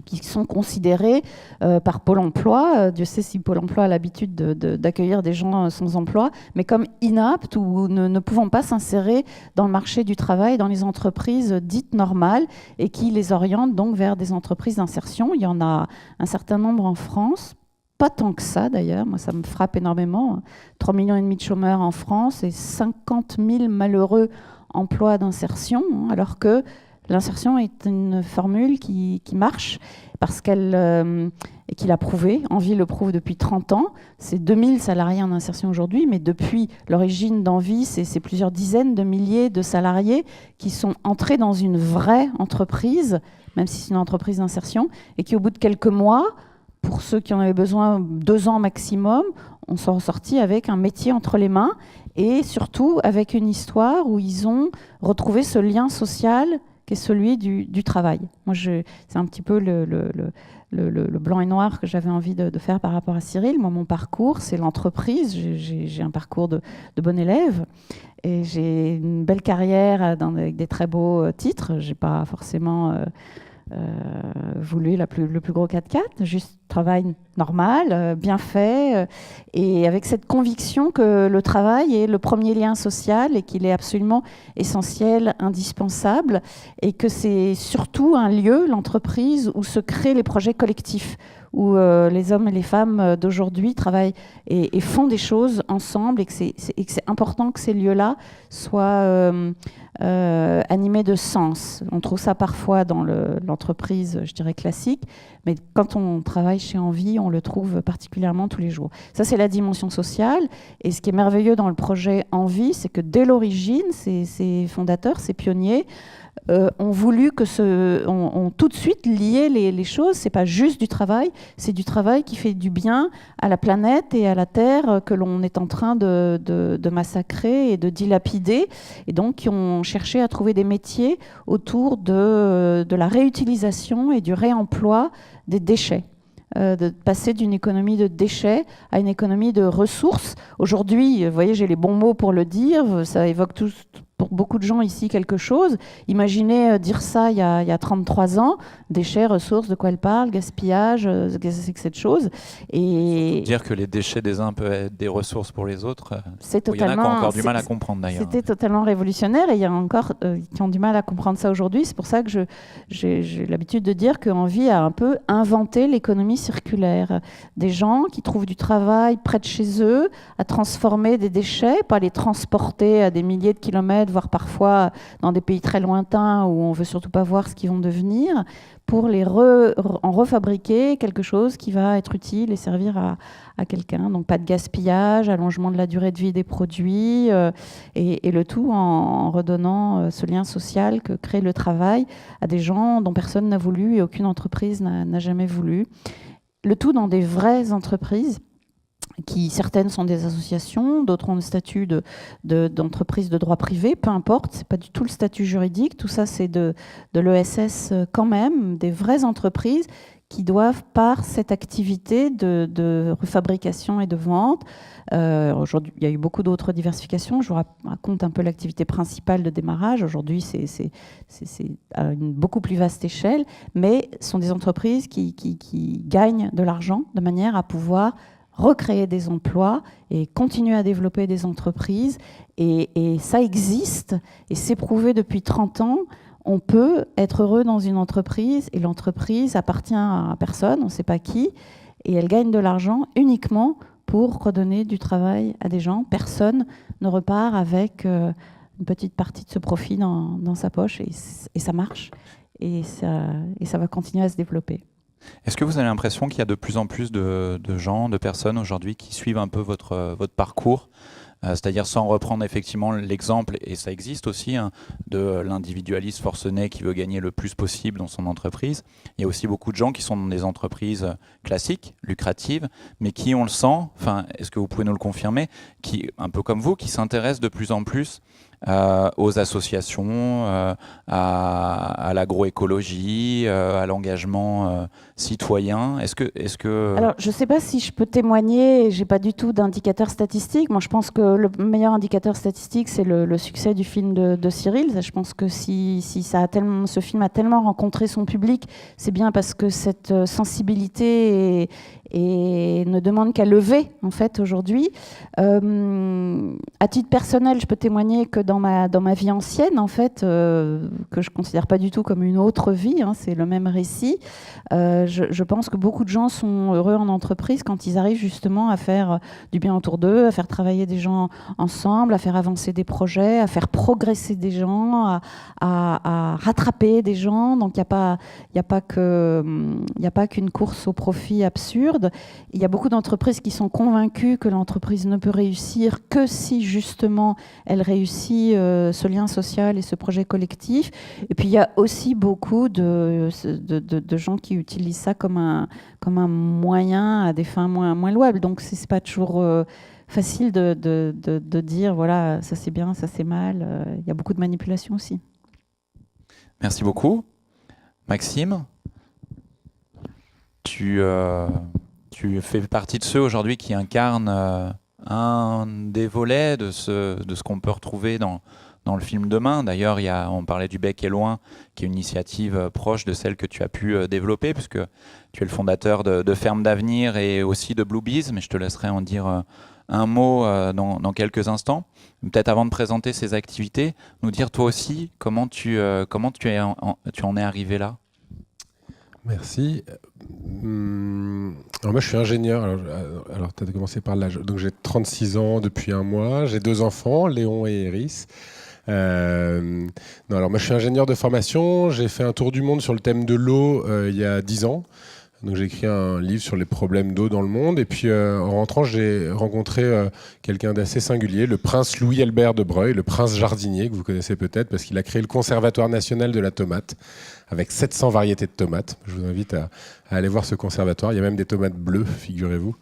qui sont considérés par Pôle emploi, Dieu sait si Pôle emploi a l'habitude d'accueillir des gens sans emploi, mais comme inaptes ou ne pouvant pas s'insérer dans le marché du travail, dans les entreprises dites normales, et qui les orientent donc vers des entreprises d'insertion. Il y en a un certain nombre en France, pas tant que ça d'ailleurs, moi ça me frappe énormément, 3,5 millions de chômeurs en France et 50 000 malheureux emplois d'insertion, alors que l'insertion est une formule qui marche parce et qu'il a prouvé. Envie le prouve depuis 30 ans. C'est 2000 salariés en insertion aujourd'hui, mais depuis l'origine d'Envie, c'est plusieurs dizaines de milliers de salariés qui sont entrés dans une vraie entreprise, même si c'est une entreprise d'insertion, et qui au bout de quelques mois pour ceux qui en avaient besoin 2 ans maximum, on s'en sortit avec un métier entre les mains et surtout avec une histoire où ils ont retrouvé ce lien social qui est celui du travail. Moi, c'est un petit peu le blanc et noir que j'avais envie de faire par rapport à Cyril. Moi, mon parcours, c'est l'entreprise. J'ai un parcours de bon élève et j'ai une belle carrière avec des très beaux titres. Je n'ai pas forcément voulu le plus gros 4x4, juste travail normal, bien fait, et avec cette conviction que le travail est le premier lien social et qu'il est absolument essentiel, indispensable, et que c'est surtout un lieu, l'entreprise, où se créent les projets collectifs, où les hommes et les femmes d'aujourd'hui travaillent et font des choses ensemble, et que c'est important que ces lieux-là soient animés de sens. On trouve ça parfois dans l'entreprise, je dirais, classique, mais quand on travaille chez Envie, on le trouve particulièrement tous les jours. Ça, c'est la dimension sociale. Et ce qui est merveilleux dans le projet Envie, c'est que dès l'origine, ces fondateurs, ces pionniers, ont voulu ont tout de suite lié les choses. C'est pas juste du travail, c'est du travail qui fait du bien à la planète et à la Terre que l'on est en train de massacrer et de dilapider. Et donc, qui ont cherché à trouver des métiers autour de la réutilisation et du réemploi des déchets. De passer d'une économie de déchets à une économie de ressources. Aujourd'hui, vous voyez, j'ai les bons mots pour le dire, ça évoque pour beaucoup de gens ici quelque chose. Imaginez dire ça il y a 33 ans, déchets, ressources, de quoi elle parle, gaspillage, qu'est-ce que c'est que cette chose. Et dire que les déchets des uns peuvent être des ressources pour les autres, il y en a qui ont encore du mal à comprendre d'ailleurs. C'était totalement révolutionnaire et il y a encore qui ont du mal à comprendre ça aujourd'hui. C'est pour ça que j'ai l'habitude de dire qu'Envie a un peu inventé l'économie circulaire. Des gens qui trouvent du travail près de chez eux, à transformer des déchets, pas les transporter à des milliers de kilomètres, voire parfois dans des pays très lointains où on veut surtout pas voir ce qu'ils vont devenir, pour en refabriquer quelque chose qui va être utile et servir à quelqu'un. Donc pas de gaspillage, allongement de la durée de vie des produits, et le tout en redonnant ce lien social que crée le travail à des gens dont personne n'a voulu et aucune entreprise n'a jamais voulu. Le tout dans des vraies entreprises, qui certaines sont des associations, d'autres ont le statut d'entreprise de droit privé, peu importe, c'est pas du tout le statut juridique, tout ça c'est de l'ESS quand même, des vraies entreprises qui doivent, par cette activité de refabrication et de vente, aujourd'hui il y a eu beaucoup d'autres diversifications, je vous raconte un peu l'activité principale de démarrage, aujourd'hui c'est à une beaucoup plus vaste échelle, mais ce sont des entreprises qui gagnent de l'argent de manière à pouvoir recréer des emplois et continuer à développer des entreprises. Et ça existe, et c'est prouvé depuis 30 ans. On peut être heureux dans une entreprise, et l'entreprise appartient à personne, on ne sait pas qui, et elle gagne de l'argent uniquement pour redonner du travail à des gens. Personne ne repart avec une petite partie de ce profit dans sa poche, et ça marche, et ça va continuer à se développer. Est-ce que vous avez l'impression qu'il y a de plus en plus de gens, de personnes aujourd'hui qui suivent un peu votre parcours, c'est-à-dire sans reprendre effectivement l'exemple, et ça existe aussi, hein, de l'individualiste forcené qui veut gagner le plus possible dans son entreprise. Il y a aussi beaucoup de gens qui sont dans des entreprises classiques, lucratives, mais qui, on le sent, enfin, est-ce que vous pouvez nous le confirmer, qui, un peu comme vous, qui s'intéressent de plus en plus aux associations, à l'agroécologie, à l'engagement citoyen. Est-ce que... Alors, je ne sais pas si je peux témoigner, je n'ai pas du tout d'indicateur statistique. Moi, je pense que le meilleur indicateur statistique, c'est le succès du film de Cyril. Je pense que si ce film a tellement rencontré son public, c'est bien parce que cette sensibilité ne demande qu'à lever, en fait, aujourd'hui. À titre personnel, je peux témoigner que dans ma vie ancienne, en fait, que je ne considère pas du tout comme une autre vie, hein, c'est le même récit, je pense que beaucoup de gens sont heureux en entreprise quand ils arrivent justement à faire du bien autour d'eux, à faire travailler des gens ensemble, à faire avancer des projets, à faire progresser des gens, à rattraper des gens. Donc il n'y a pas qu'une course au profit absurde. absurde. Il y a beaucoup d'entreprises qui sont convaincues que l'entreprise ne peut réussir que si justement elle réussit ce lien social et ce projet collectif. Et puis il y a aussi beaucoup de gens qui utilisent ça comme un moyen à des fins moins louables. Donc c'est pas toujours facile de dire voilà, ça c'est bien, ça c'est mal. Il y a beaucoup de manipulation aussi. Merci beaucoup. Maxime, tu fais partie de ceux aujourd'hui qui incarnent un des volets de ce qu'on peut retrouver dans le film Demain. D'ailleurs, on parlait du Bec est loin, qui est une initiative proche de celle que tu as pu développer, puisque tu es le fondateur de Ferme d'Avenir et aussi de Blue Bees, mais je te laisserai en dire un mot dans quelques instants. Peut-être avant de présenter ces activités, nous dire toi aussi comment tu en es arrivé là. Merci. Alors moi je suis ingénieur, alors tu as commencé par l'âge, donc j'ai 36 ans depuis un mois, j'ai 2 enfants, Léon et Eris. Alors moi je suis ingénieur de formation, j'ai fait un tour du monde sur le thème de l'eau il y a 10 ans. Donc j'ai écrit un livre sur les problèmes d'eau dans le monde. Et puis en rentrant, j'ai rencontré quelqu'un d'assez singulier, le prince Louis-Albert de Broglie, le prince jardinier, que vous connaissez peut-être, parce qu'il a créé le Conservatoire national de la tomate, avec 700 variétés de tomates. Je vous invite à aller voir ce conservatoire. Il y a même des tomates bleues, figurez-vous.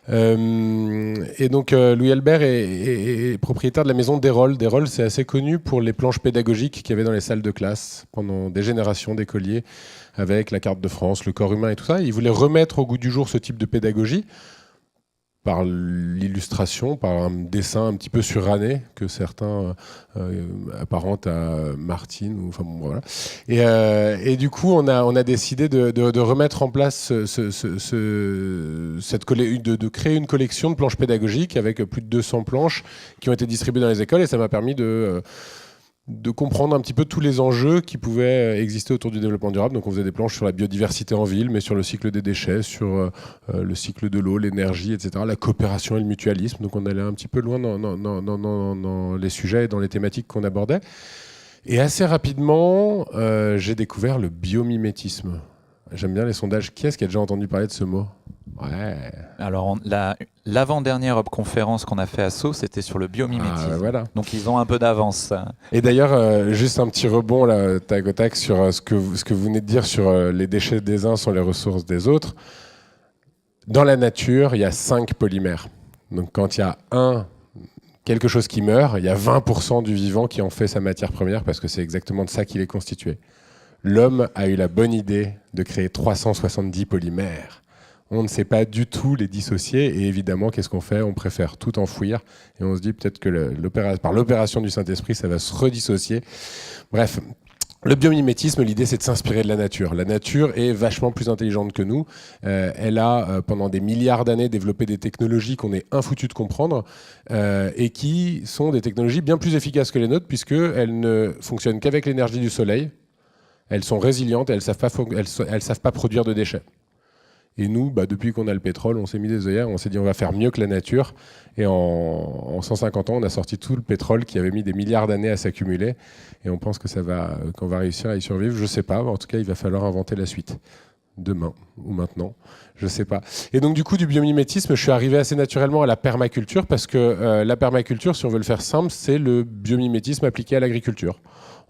Et donc Louis-Albert est propriétaire de la maison d'Hérold. D'Hérold, c'est assez connu pour les planches pédagogiques qu'il y avait dans les salles de classe pendant des générations d'écoliers, avec la carte de France, le corps humain et tout ça. Il voulait remettre au goût du jour ce type de pédagogie par l'illustration, par un dessin un petit peu suranné que certains apparentent à Martine. Enfin, bon, voilà. Et du coup, on a décidé de remettre en place de créer une collection de planches pédagogiques avec plus de 200 planches qui ont été distribuées dans les écoles, et ça m'a permis de comprendre un petit peu tous les enjeux qui pouvaient exister autour du développement durable. Donc on faisait des planches sur la biodiversité en ville, mais sur le cycle des déchets, sur le cycle de l'eau, l'énergie, etc., la coopération et le mutualisme. Donc on allait un petit peu loin dans les sujets et dans les thématiques qu'on abordait. Et assez rapidement, j'ai découvert le biomimétisme. J'aime bien les sondages. Qui est-ce qui a déjà entendu parler de ce mot ? Ouais. Alors, l'avant-dernière conférence qu'on a fait à Sceaux, c'était sur le biomimétisme. Voilà. Donc, ils ont un peu d'avance. Et d'ailleurs, juste un petit rebond, là, tac au tac, sur ce que vous venez de dire sur les déchets des uns sont les ressources des autres. Dans la nature, il y a 5 polymères. Donc, quand il y a quelque chose qui meurt, il y a 20% du vivant qui en fait sa matière première, parce que c'est exactement de ça qu'il est constitué. L'homme a eu la bonne idée de créer 370 polymères. On ne sait pas du tout les dissocier, et évidemment, qu'est-ce qu'on fait ? On préfère tout enfouir, et on se dit peut-être que par l'opération du Saint-Esprit, ça va se redissocier. Bref, le biomimétisme, l'idée, c'est de s'inspirer de la nature. La nature est vachement plus intelligente que nous. Elle a, pendant des milliards d'années, développé des technologies qu'on est infoutu de comprendre, et qui sont des technologies bien plus efficaces que les nôtres, puisqu'elles ne fonctionnent qu'avec l'énergie du soleil. Elles sont résilientes et elles savent pas produire de déchets. Et nous, depuis qu'on a le pétrole, on s'est mis des œillères, on s'est dit on va faire mieux que la nature. Et en 150 ans, on a sorti tout le pétrole qui avait mis des milliards d'années à s'accumuler. Et on pense qu'on va réussir à y survivre. Je sais pas, en tout cas, il va falloir inventer la suite. Demain ou maintenant, je sais pas. Et donc du coup, du biomimétisme, je suis arrivé assez naturellement à la permaculture, parce que la permaculture, si on veut le faire simple, c'est le biomimétisme appliqué à l'agriculture.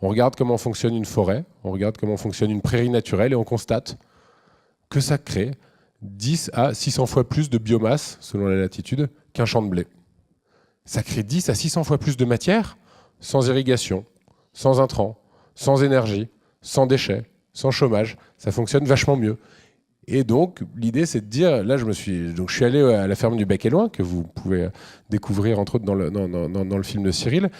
On regarde comment fonctionne une forêt, on regarde comment fonctionne une prairie naturelle, et on constate que ça crée 10 à 600 fois plus de biomasse, selon la latitude, qu'un champ de blé. Ça crée 10 à 600 fois plus de matière, sans irrigation, sans intrants, sans énergie, sans déchets, sans chômage. Ça fonctionne vachement mieux. Et donc, l'idée, c'est de dire, là, je suis allé à la ferme du Bec et Loin, que vous pouvez découvrir, entre autres, dans le film de Cyril.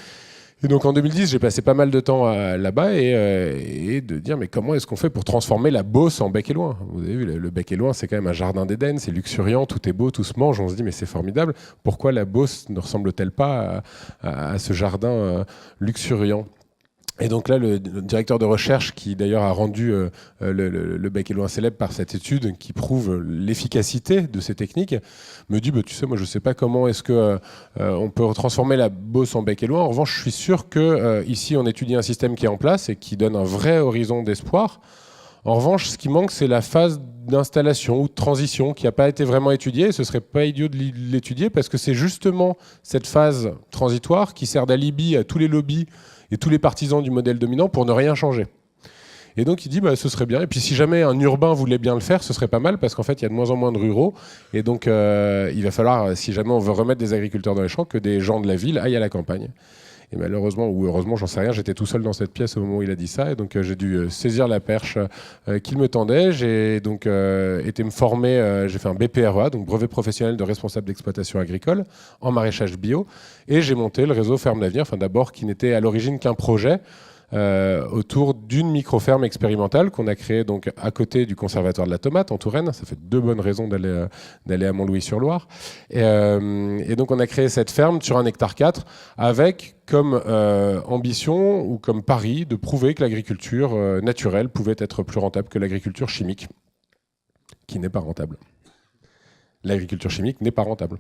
Et donc en 2010, j'ai passé pas mal de temps là-bas, et de dire mais comment est-ce qu'on fait pour transformer la Beauce en Bec et Loin ? Vous avez vu, le Bec et Loin, c'est quand même un jardin d'Éden, c'est luxuriant, tout est beau, tout se mange. On se dit mais c'est formidable. Pourquoi la Beauce ne ressemble-t-elle pas à ce jardin luxuriant ? Et donc là, le directeur de recherche, qui d'ailleurs a rendu le Bec et Loin célèbre par cette étude qui prouve l'efficacité de ces techniques, me dit tu sais, moi je ne sais pas comment est-ce que on peut transformer la Beauce en Bec et Loin. En revanche, je suis sûr que ici on étudie un système qui est en place et qui donne un vrai horizon d'espoir. En revanche, ce qui manque, c'est la phase d'installation ou de transition qui n'a pas été vraiment étudiée. Et ce ne serait pas idiot de l'étudier parce que c'est justement cette phase transitoire qui sert d'alibi à tous les lobbies et tous les partisans du modèle dominant pour ne rien changer. Et donc il dit ce serait bien. Et puis si jamais un urbain voulait bien le faire, ce serait pas mal parce qu'en fait il y a de moins en moins de ruraux. Et donc il va falloir, si jamais on veut remettre des agriculteurs dans les champs, que des gens de la ville aillent à la campagne. Et malheureusement, ou heureusement, j'en sais rien, j'étais tout seul dans cette pièce au moment où il a dit ça. Et donc j'ai dû saisir la perche qu'il me tendait. J'ai donc été me former, j'ai fait un BPREA, donc brevet professionnel de responsable d'exploitation agricole, en maraîchage bio. Et j'ai monté le réseau Ferme d'Avenir, d'abord qui n'était à l'origine qu'un projet, autour d'une micro-ferme expérimentale qu'on a créée donc à côté du Conservatoire de la Tomate en Touraine. Ça fait 2 bonnes raisons d'aller à Montlouis-sur-Loire. Et donc on a créé cette ferme sur 1,4 hectare avec comme ambition ou comme pari de prouver que l'agriculture naturelle pouvait être plus rentable que l'agriculture chimique, qui n'est pas rentable. L'agriculture chimique n'est pas rentable.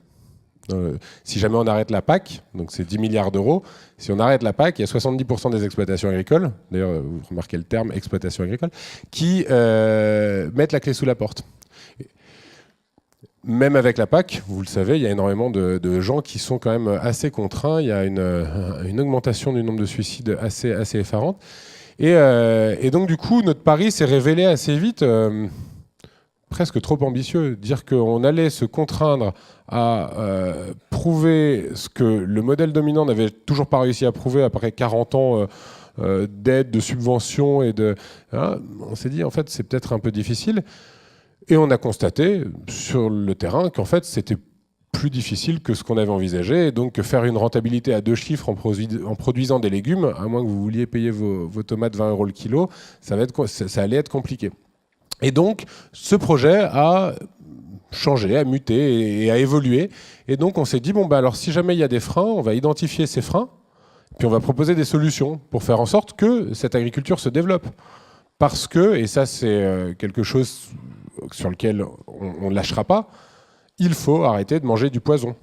Si jamais on arrête la PAC, donc c'est 10 milliards d'euros, si on arrête la PAC, il y a 70% des exploitations agricoles, d'ailleurs vous remarquez le terme exploitation agricole, qui mettent la clé sous la porte. Même avec la PAC, vous le savez, il y a énormément de gens qui sont quand même assez contraints, il y a une augmentation du nombre de suicides assez effarante. Et donc du coup, notre pari s'est révélé assez vite presque trop ambitieux. Dire qu'on allait se contraindre à prouver ce que le modèle dominant n'avait toujours pas réussi à prouver après 40 ans d'aide, de subventions et de... Hein, on s'est dit, en fait, c'est peut-être un peu difficile. Et on a constaté sur le terrain qu'en fait, c'était plus difficile que ce qu'on avait envisagé. Et donc, faire une rentabilité à 2 chiffres en produisant des légumes, à moins que vous vouliez payer vos tomates 20 € le kilo, ça allait être compliqué. Et donc, ce projet a changé, a muté et a évolué. Et donc, on s'est dit, alors si jamais il y a des freins, on va identifier ces freins, puis on va proposer des solutions pour faire en sorte que cette agriculture se développe. Parce que, et ça c'est quelque chose sur lequel on ne lâchera pas, il faut arrêter de manger du poison.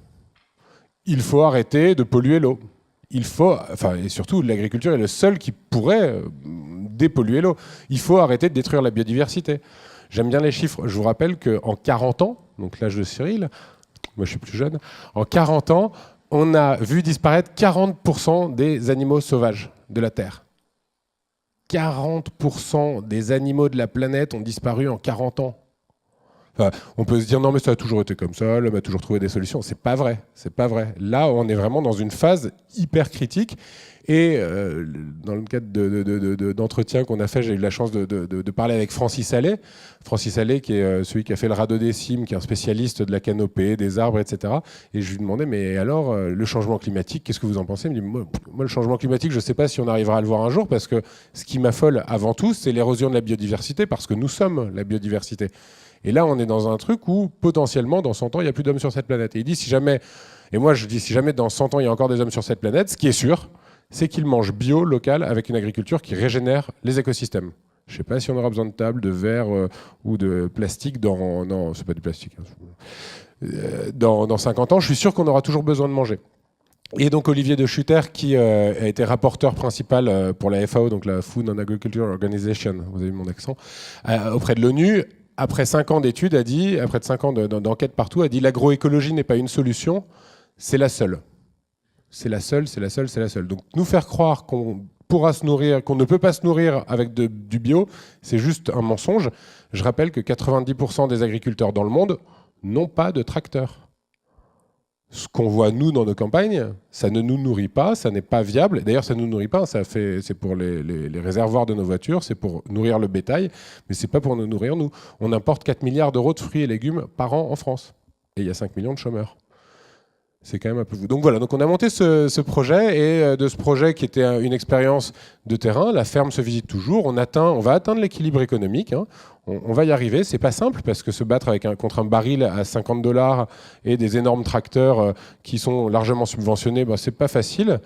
Il faut arrêter de polluer l'eau. Et surtout, l'agriculture est le seul qui pourrait dépolluer l'eau. Il faut arrêter de détruire la biodiversité. J'aime bien les chiffres. Je vous rappelle qu'en 40 ans, donc l'âge de Cyril, moi je suis plus jeune, en 40 ans, on a vu disparaître 40% des animaux sauvages de la Terre. 40% des animaux de la planète ont disparu en 40 ans. Enfin, on peut se dire non mais ça a toujours été comme ça, l'homme a toujours trouvé des solutions. C'est pas vrai, c'est pas vrai. Là, on est vraiment dans une phase hyper critique. Et dans le cadre d'entretiens qu'on a fait, j'ai eu la chance de parler avec Francis Allais. Francis Allais, qui est celui qui a fait le radeau des cimes, qui est un spécialiste de la canopée, des arbres, etc. Et je lui demandais, mais alors, le changement climatique, qu'est-ce que vous en pensez? Il me dit, moi, le changement climatique, je ne sais pas si on arrivera à le voir un jour, parce que ce qui m'affole avant tout, c'est l'érosion de la biodiversité, parce que nous sommes la biodiversité. Et là, on est dans un truc où, potentiellement, dans 100 ans, il n'y a plus d'hommes sur cette planète. Et il dit, si jamais dans 100 ans, il y a encore des hommes sur cette planète, ce qui est sûr, c'est qu'ils mangent bio, local, avec une agriculture qui régénère les écosystèmes. Je ne sais pas si on aura besoin de table, de verre ou de plastique non, c'est pas du plastique. Dans 50 ans, je suis sûr qu'on aura toujours besoin de manger. Et donc Olivier de Schutter, qui a été rapporteur principal pour la FAO, donc la Food and Agriculture Organization, vous avez vu mon accent, auprès de l'ONU, après 5 ans d'études, après 5 ans d'enquête partout, a dit l'agroécologie n'est pas une solution, c'est la seule. C'est la seule. Donc nous faire croire qu'on pourra se nourrir, qu'on ne peut pas se nourrir avec du bio, c'est juste un mensonge. Je rappelle que 90% des agriculteurs dans le monde n'ont pas de tracteur. Ce qu'on voit nous dans nos campagnes, ça ne nous nourrit pas, ça n'est pas viable. D'ailleurs, ça ne nous nourrit pas, c'est pour les réservoirs de nos voitures, c'est pour nourrir le bétail, mais c'est pas pour nous nourrir nous. On importe 4 milliards d'euros de fruits et légumes par an en France. Et il y a 5 millions de chômeurs. C'est quand même un peu vous. Donc voilà, donc on a monté ce projet, et de ce projet qui était une expérience de terrain, la ferme se visite toujours, on va atteindre l'équilibre économique, hein. On va y arriver, c'est pas simple parce que se battre contre un baril à $50 et des énormes tracteurs qui sont largement subventionnés, c'est pas facile.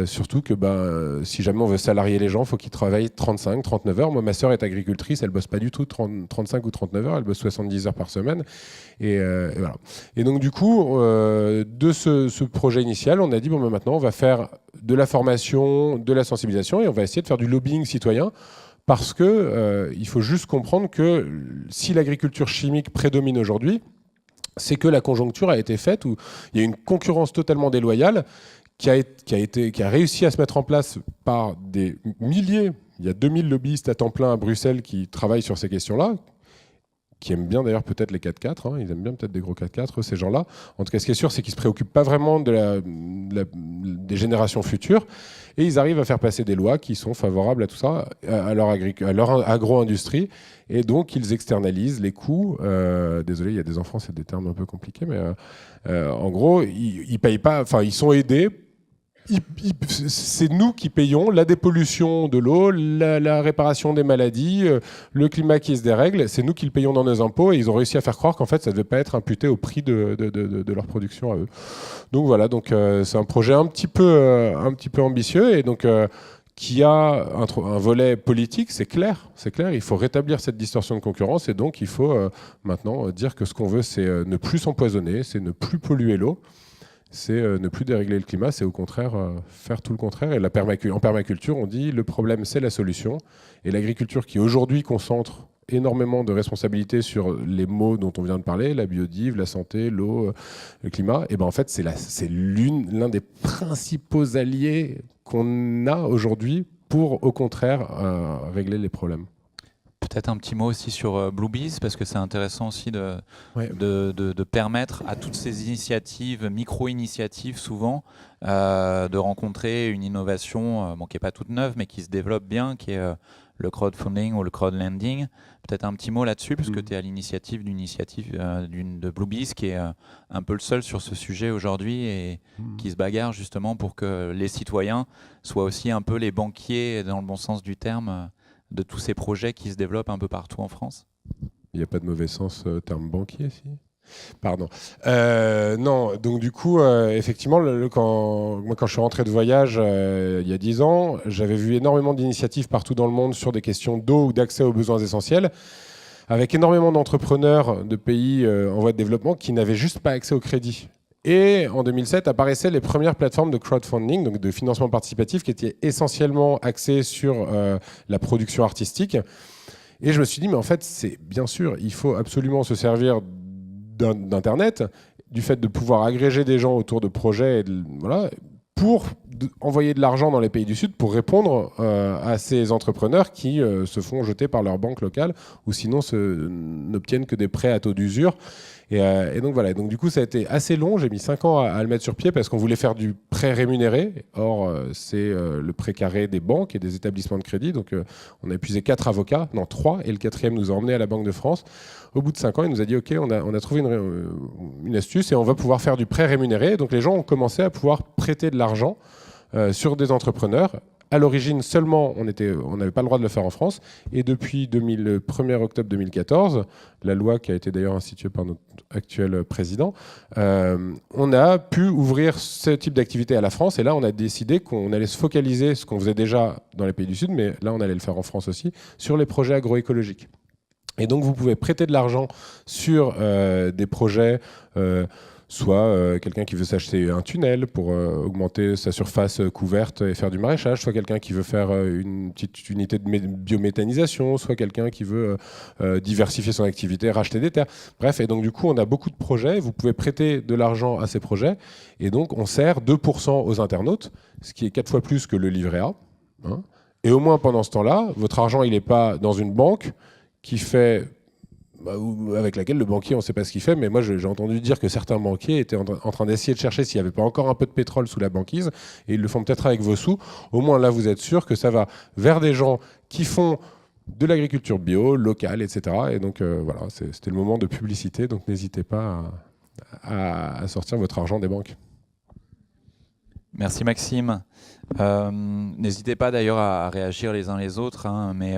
Surtout que si jamais on veut salarier les gens, il faut qu'ils travaillent 35, 39 heures. Moi, ma sœur est agricultrice, elle bosse pas du tout 35 ou 39 heures, elle bosse 70 heures par semaine. Et voilà. Et donc du coup, de ce projet initial, on a dit maintenant on va faire de la formation, de la sensibilisation, et on va essayer de faire du lobbying citoyen parce que il faut juste comprendre que si l'agriculture chimique prédomine aujourd'hui, c'est que la conjoncture a été faite où il y a une concurrence totalement déloyale qui a réussi à se mettre en place par des milliers. Il y a 2000 lobbyistes à temps plein à Bruxelles qui travaillent sur ces questions-là, qui aiment bien d'ailleurs peut-être les 4x4, hein, ils aiment bien peut-être des gros 4x4, ces gens-là. En tout cas, ce qui est sûr, c'est qu'ils ne se préoccupent pas vraiment des générations futures, et ils arrivent à faire passer des lois qui sont favorables à tout ça, à leur agro-industrie, et donc ils externalisent les coûts. Désolé, il y a des enfants, c'est des termes un peu compliqués, mais en gros, ils payent pas, enfin, ils sont aidés. C'est nous qui payons la dépollution de l'eau, la réparation des maladies, le climat qui se dérègle. C'est nous qui le payons dans nos impôts, et ils ont réussi à faire croire qu'en fait ça ne devait pas être imputé au prix de leur production à eux. Donc voilà, donc c'est un projet un petit peu ambitieux, et donc qui a un volet politique, c'est clair, il faut rétablir cette distorsion de concurrence, et donc il faut maintenant dire que ce qu'on veut, c'est ne plus s'empoisonner, c'est ne plus polluer l'eau. C'est ne plus dérégler le climat, c'est au contraire faire tout le contraire. Et en permaculture, on dit le problème, c'est la solution. Et l'agriculture qui aujourd'hui concentre énormément de responsabilités sur les mots dont on vient de parler, la biodive, la santé, l'eau, le climat, et ben en fait, c'est l'un des principaux alliés qu'on a aujourd'hui pour, au contraire, régler les problèmes. Peut-être un petit mot aussi sur Bluebees, parce que c'est intéressant aussi de permettre à toutes ces initiatives, micro-initiatives souvent, de rencontrer une innovation qui n'est pas toute neuve, mais qui se développe bien, qui est le crowdfunding ou le crowdlending. Peut-être un petit mot là-dessus, parce que tu es à l'initiative de Bluebees, qui est un peu le seul sur ce sujet aujourd'hui, et qui se bagarre justement pour que les citoyens soient aussi un peu les banquiers, dans le bon sens du terme, de tous ces projets qui se développent un peu partout en France. Il n'y a pas de mauvais sens terme banquier, si. Pardon. Non, donc du coup, effectivement, quand je suis rentré de voyage il y a 10 ans, j'avais vu énormément d'initiatives partout dans le monde sur des questions d'eau ou d'accès aux besoins essentiels, avec énormément d'entrepreneurs de pays en voie de développement qui n'avaient juste pas accès au crédit. Et en 2007 apparaissaient les premières plateformes de crowdfunding, donc de financement participatif, qui étaient essentiellement axées sur la production artistique. Et je me suis dit, mais en fait, c'est bien sûr, il faut absolument se servir d'Internet, du fait de pouvoir agréger des gens autour de projets, voilà, pour envoyer de l'argent dans les pays du Sud pour répondre à ces entrepreneurs qui se font jeter par leur banque locale, ou sinon n'obtiennent que des prêts à taux d'usure. Et donc voilà, donc du coup ça a été assez long, j'ai mis 5 ans à le mettre sur pied parce qu'on voulait faire du prêt rémunéré. Or c'est le prêt carré des banques et des établissements de crédit, donc on a épuisé 4 avocats, non 3, et le 4e nous a emmenés à la Banque de France. Au bout de 5 ans, il nous a dit ok, on a trouvé une astuce et on va pouvoir faire du prêt rémunéré. Donc les gens ont commencé à pouvoir prêter de l'argent sur des entrepreneurs. À l'origine, seulement, on n'avait pas le droit de le faire en France. Et depuis le 1er octobre 2014, la loi qui a été d'ailleurs instituée par notre actuel président, on a pu ouvrir ce type d'activité à la France. Et là, on a décidé qu'on allait se focaliser, ce qu'on faisait déjà dans les pays du Sud, mais là, on allait le faire en France aussi, sur les projets agroécologiques. Et donc, vous pouvez prêter de l'argent sur des projets... soit quelqu'un qui veut s'acheter un tunnel pour augmenter sa surface couverte et faire du maraîchage, soit quelqu'un qui veut faire une petite unité de biométhanisation, soit quelqu'un qui veut diversifier son activité, racheter des terres. Bref, et donc du coup, on a beaucoup de projets. Vous pouvez prêter de l'argent à ces projets. Et donc, on sert 2% aux internautes, ce qui est 4 fois plus que le livret A. Hein. Et au moins, pendant ce temps-là, votre argent, il n'est pas dans une banque qui fait... avec laquelle le banquier, on ne sait pas ce qu'il fait, mais moi j'ai entendu dire que certains banquiers étaient en train d'essayer de chercher s'il n'y avait pas encore un peu de pétrole sous la banquise, et ils le font peut-être avec vos sous. Au moins là, vous êtes sûr que ça va vers des gens qui font de l'agriculture bio, locale, etc. Et donc voilà, c'était le moment de publicité, donc n'hésitez pas à sortir votre argent des banques. Merci Maxime. N'hésitez pas d'ailleurs à réagir les uns les autres, hein, mais...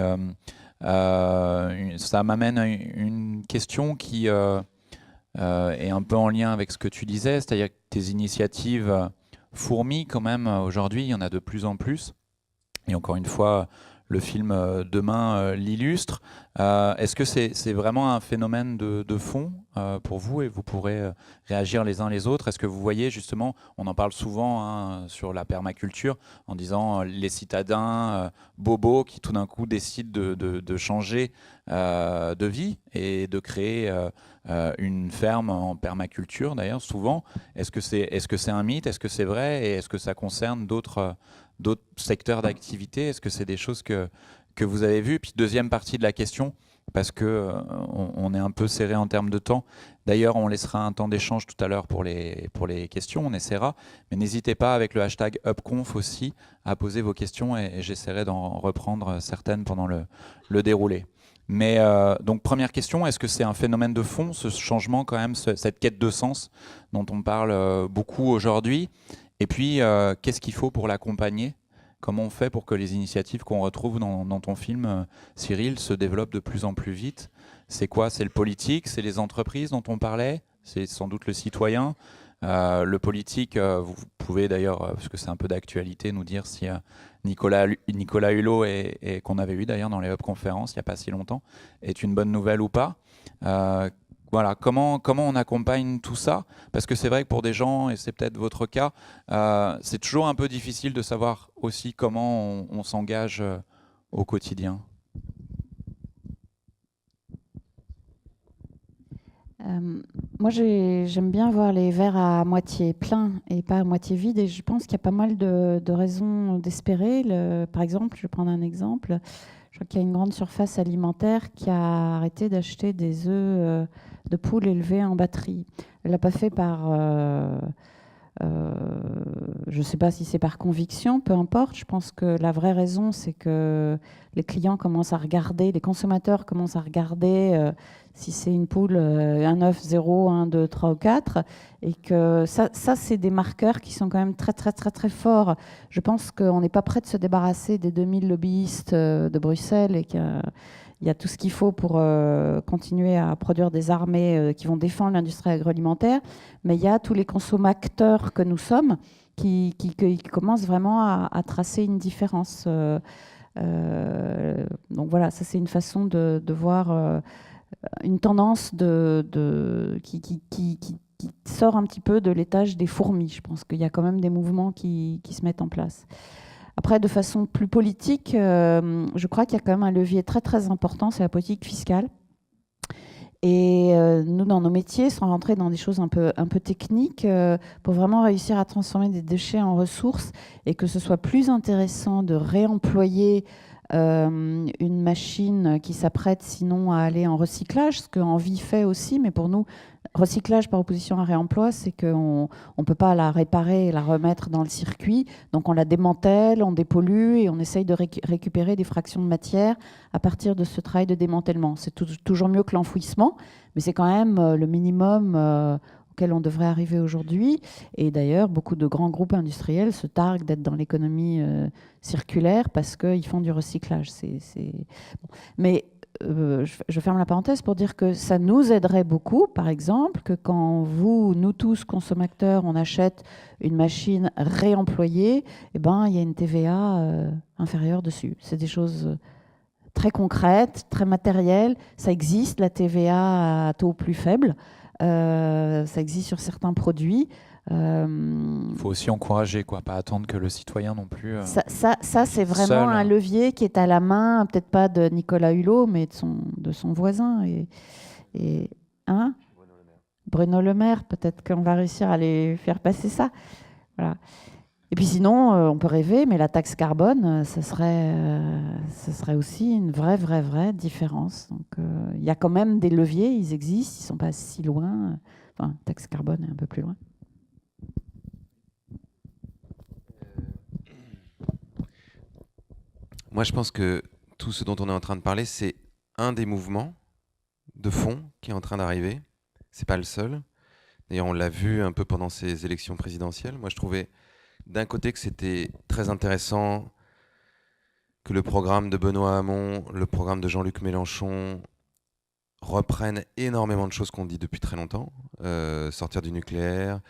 ça m'amène à une question qui est un peu en lien avec ce que tu disais, c'est-à-dire que tes initiatives fourmillent quand même aujourd'hui, il y en a de plus en plus. Et encore une fois, le film Demain l'illustre. Est-ce que c'est vraiment un phénomène de fond pour vous, et vous pourrez réagir les uns les autres? Est-ce que vous voyez justement, on en parle souvent hein, sur la permaculture, en disant les citadins bobos qui tout d'un coup décident de changer de vie et de créer une ferme en permaculture d'ailleurs souvent. Est-ce que c'est un mythe? Est-ce que c'est vrai? Et est-ce que ça concerne d'autres secteurs d'activité? Est-ce que c'est des choses que vous avez vues? Puis deuxième partie de la question, parce que on est un peu serré en termes de temps. D'ailleurs, on laissera un temps d'échange tout à l'heure pour les questions, on essaiera. Mais n'hésitez pas avec le hashtag UpConf aussi à poser vos questions, et j'essaierai d'en reprendre certaines pendant le déroulé. Mais donc première question, est-ce que c'est un phénomène de fond, ce changement quand même, cette quête de sens dont on parle beaucoup aujourd'hui? Et puis, qu'est-ce qu'il faut pour l'accompagner? Comment on fait pour que les initiatives qu'on retrouve dans ton film, Cyril, se développent de plus en plus vite? C'est quoi? C'est le politique? C'est les entreprises dont on parlait? C'est sans doute le citoyen? Le politique, vous pouvez d'ailleurs, parce que c'est un peu d'actualité, nous dire si Nicolas Hulot, qu'on avait eu d'ailleurs dans les Hub conférences il n'y a pas si longtemps, est une bonne nouvelle ou pas. Voilà, comment on accompagne tout ça? Parce que c'est vrai que pour des gens, et c'est peut-être votre cas, c'est toujours un peu difficile de savoir aussi comment on s'engage au quotidien. Moi, j'aime bien voir les verres à moitié pleins et pas à moitié vides. Et je pense qu'il y a pas mal de raisons d'espérer. Par exemple, je vais prendre un exemple. Je crois qu'il y a une grande surface alimentaire qui a arrêté d'acheter des œufs de poules élevés en batterie. Elle l'a pas fait par... je ne sais pas si c'est par conviction, peu importe. Je pense que la vraie raison, c'est que les clients commencent à regarder, les consommateurs commencent à regarder si c'est une poule, un œuf 0, 1, 2, 3 ou 4. Et que ça c'est des marqueurs qui sont quand même très, très, très, très forts. Je pense qu'on n'est pas prêt de se débarrasser des 2000 lobbyistes de Bruxelles, et qu'il y a tout ce qu'il faut pour continuer à produire des armées qui vont défendre l'industrie agroalimentaire. Mais il y a tous les consommateurs que nous sommes qui commencent vraiment à tracer une différence. Donc voilà, ça c'est une façon de voir une tendance qui sort un petit peu de l'étage des fourmis. Je pense qu'il y a quand même des mouvements qui se mettent en place. Après, de façon plus politique, je crois qu'il y a quand même un levier très très important, c'est la politique fiscale. Et nous, dans nos métiers, sans rentrer dans des choses un peu techniques, pour vraiment réussir à transformer des déchets en ressources, et que ce soit plus intéressant de réemployer une machine qui s'apprête sinon à aller en recyclage, ce que Envie fait aussi, mais pour nous, recyclage par opposition à réemploi, c'est qu'on ne peut pas la réparer et la remettre dans le circuit, donc on la démantèle, on dépollue et on essaye de récupérer des fractions de matière à partir de ce travail de démantèlement. C'est toujours mieux que l'enfouissement, mais c'est quand même le minimum auquel on devrait arriver aujourd'hui. Et d'ailleurs, beaucoup de grands groupes industriels se targuent d'être dans l'économie circulaire parce qu'ils font du recyclage. Bon. Mais je ferme la parenthèse pour dire que ça nous aiderait beaucoup, par exemple, que quand nous tous, consommateurs, on achète une machine réemployée, eh ben, il y a une TVA inférieure dessus. C'est des choses très concrètes, très matérielles. Ça existe, la TVA à taux plus faible. Ça existe sur certains produits. Il faut aussi encourager, quoi, pas attendre que le citoyen non plus. Ça c'est vraiment seul. Un levier qui est à la main, peut-être pas de Nicolas Hulot, mais de son voisin. Hein, Bruno Le Maire, peut-être qu'on va réussir à les faire passer ça. Voilà. Et puis sinon, on peut rêver, mais la taxe carbone, ce serait aussi une vraie différence. Donc, il y a quand même des leviers, ils existent, ils ne sont pas si loin. Enfin, taxe carbone est un peu plus loin. Moi, je pense que tout ce dont on est en train de parler, c'est un des mouvements de fond qui est en train d'arriver. C'est pas le seul. D'ailleurs, on l'a vu un peu pendant ces élections présidentielles. Moi, je trouvais d'un côté que c'était très intéressant que le programme de Benoît Hamon, le programme de Jean-Luc Mélenchon reprennent énormément de choses qu'on dit depuis très longtemps. Sortir du nucléaire,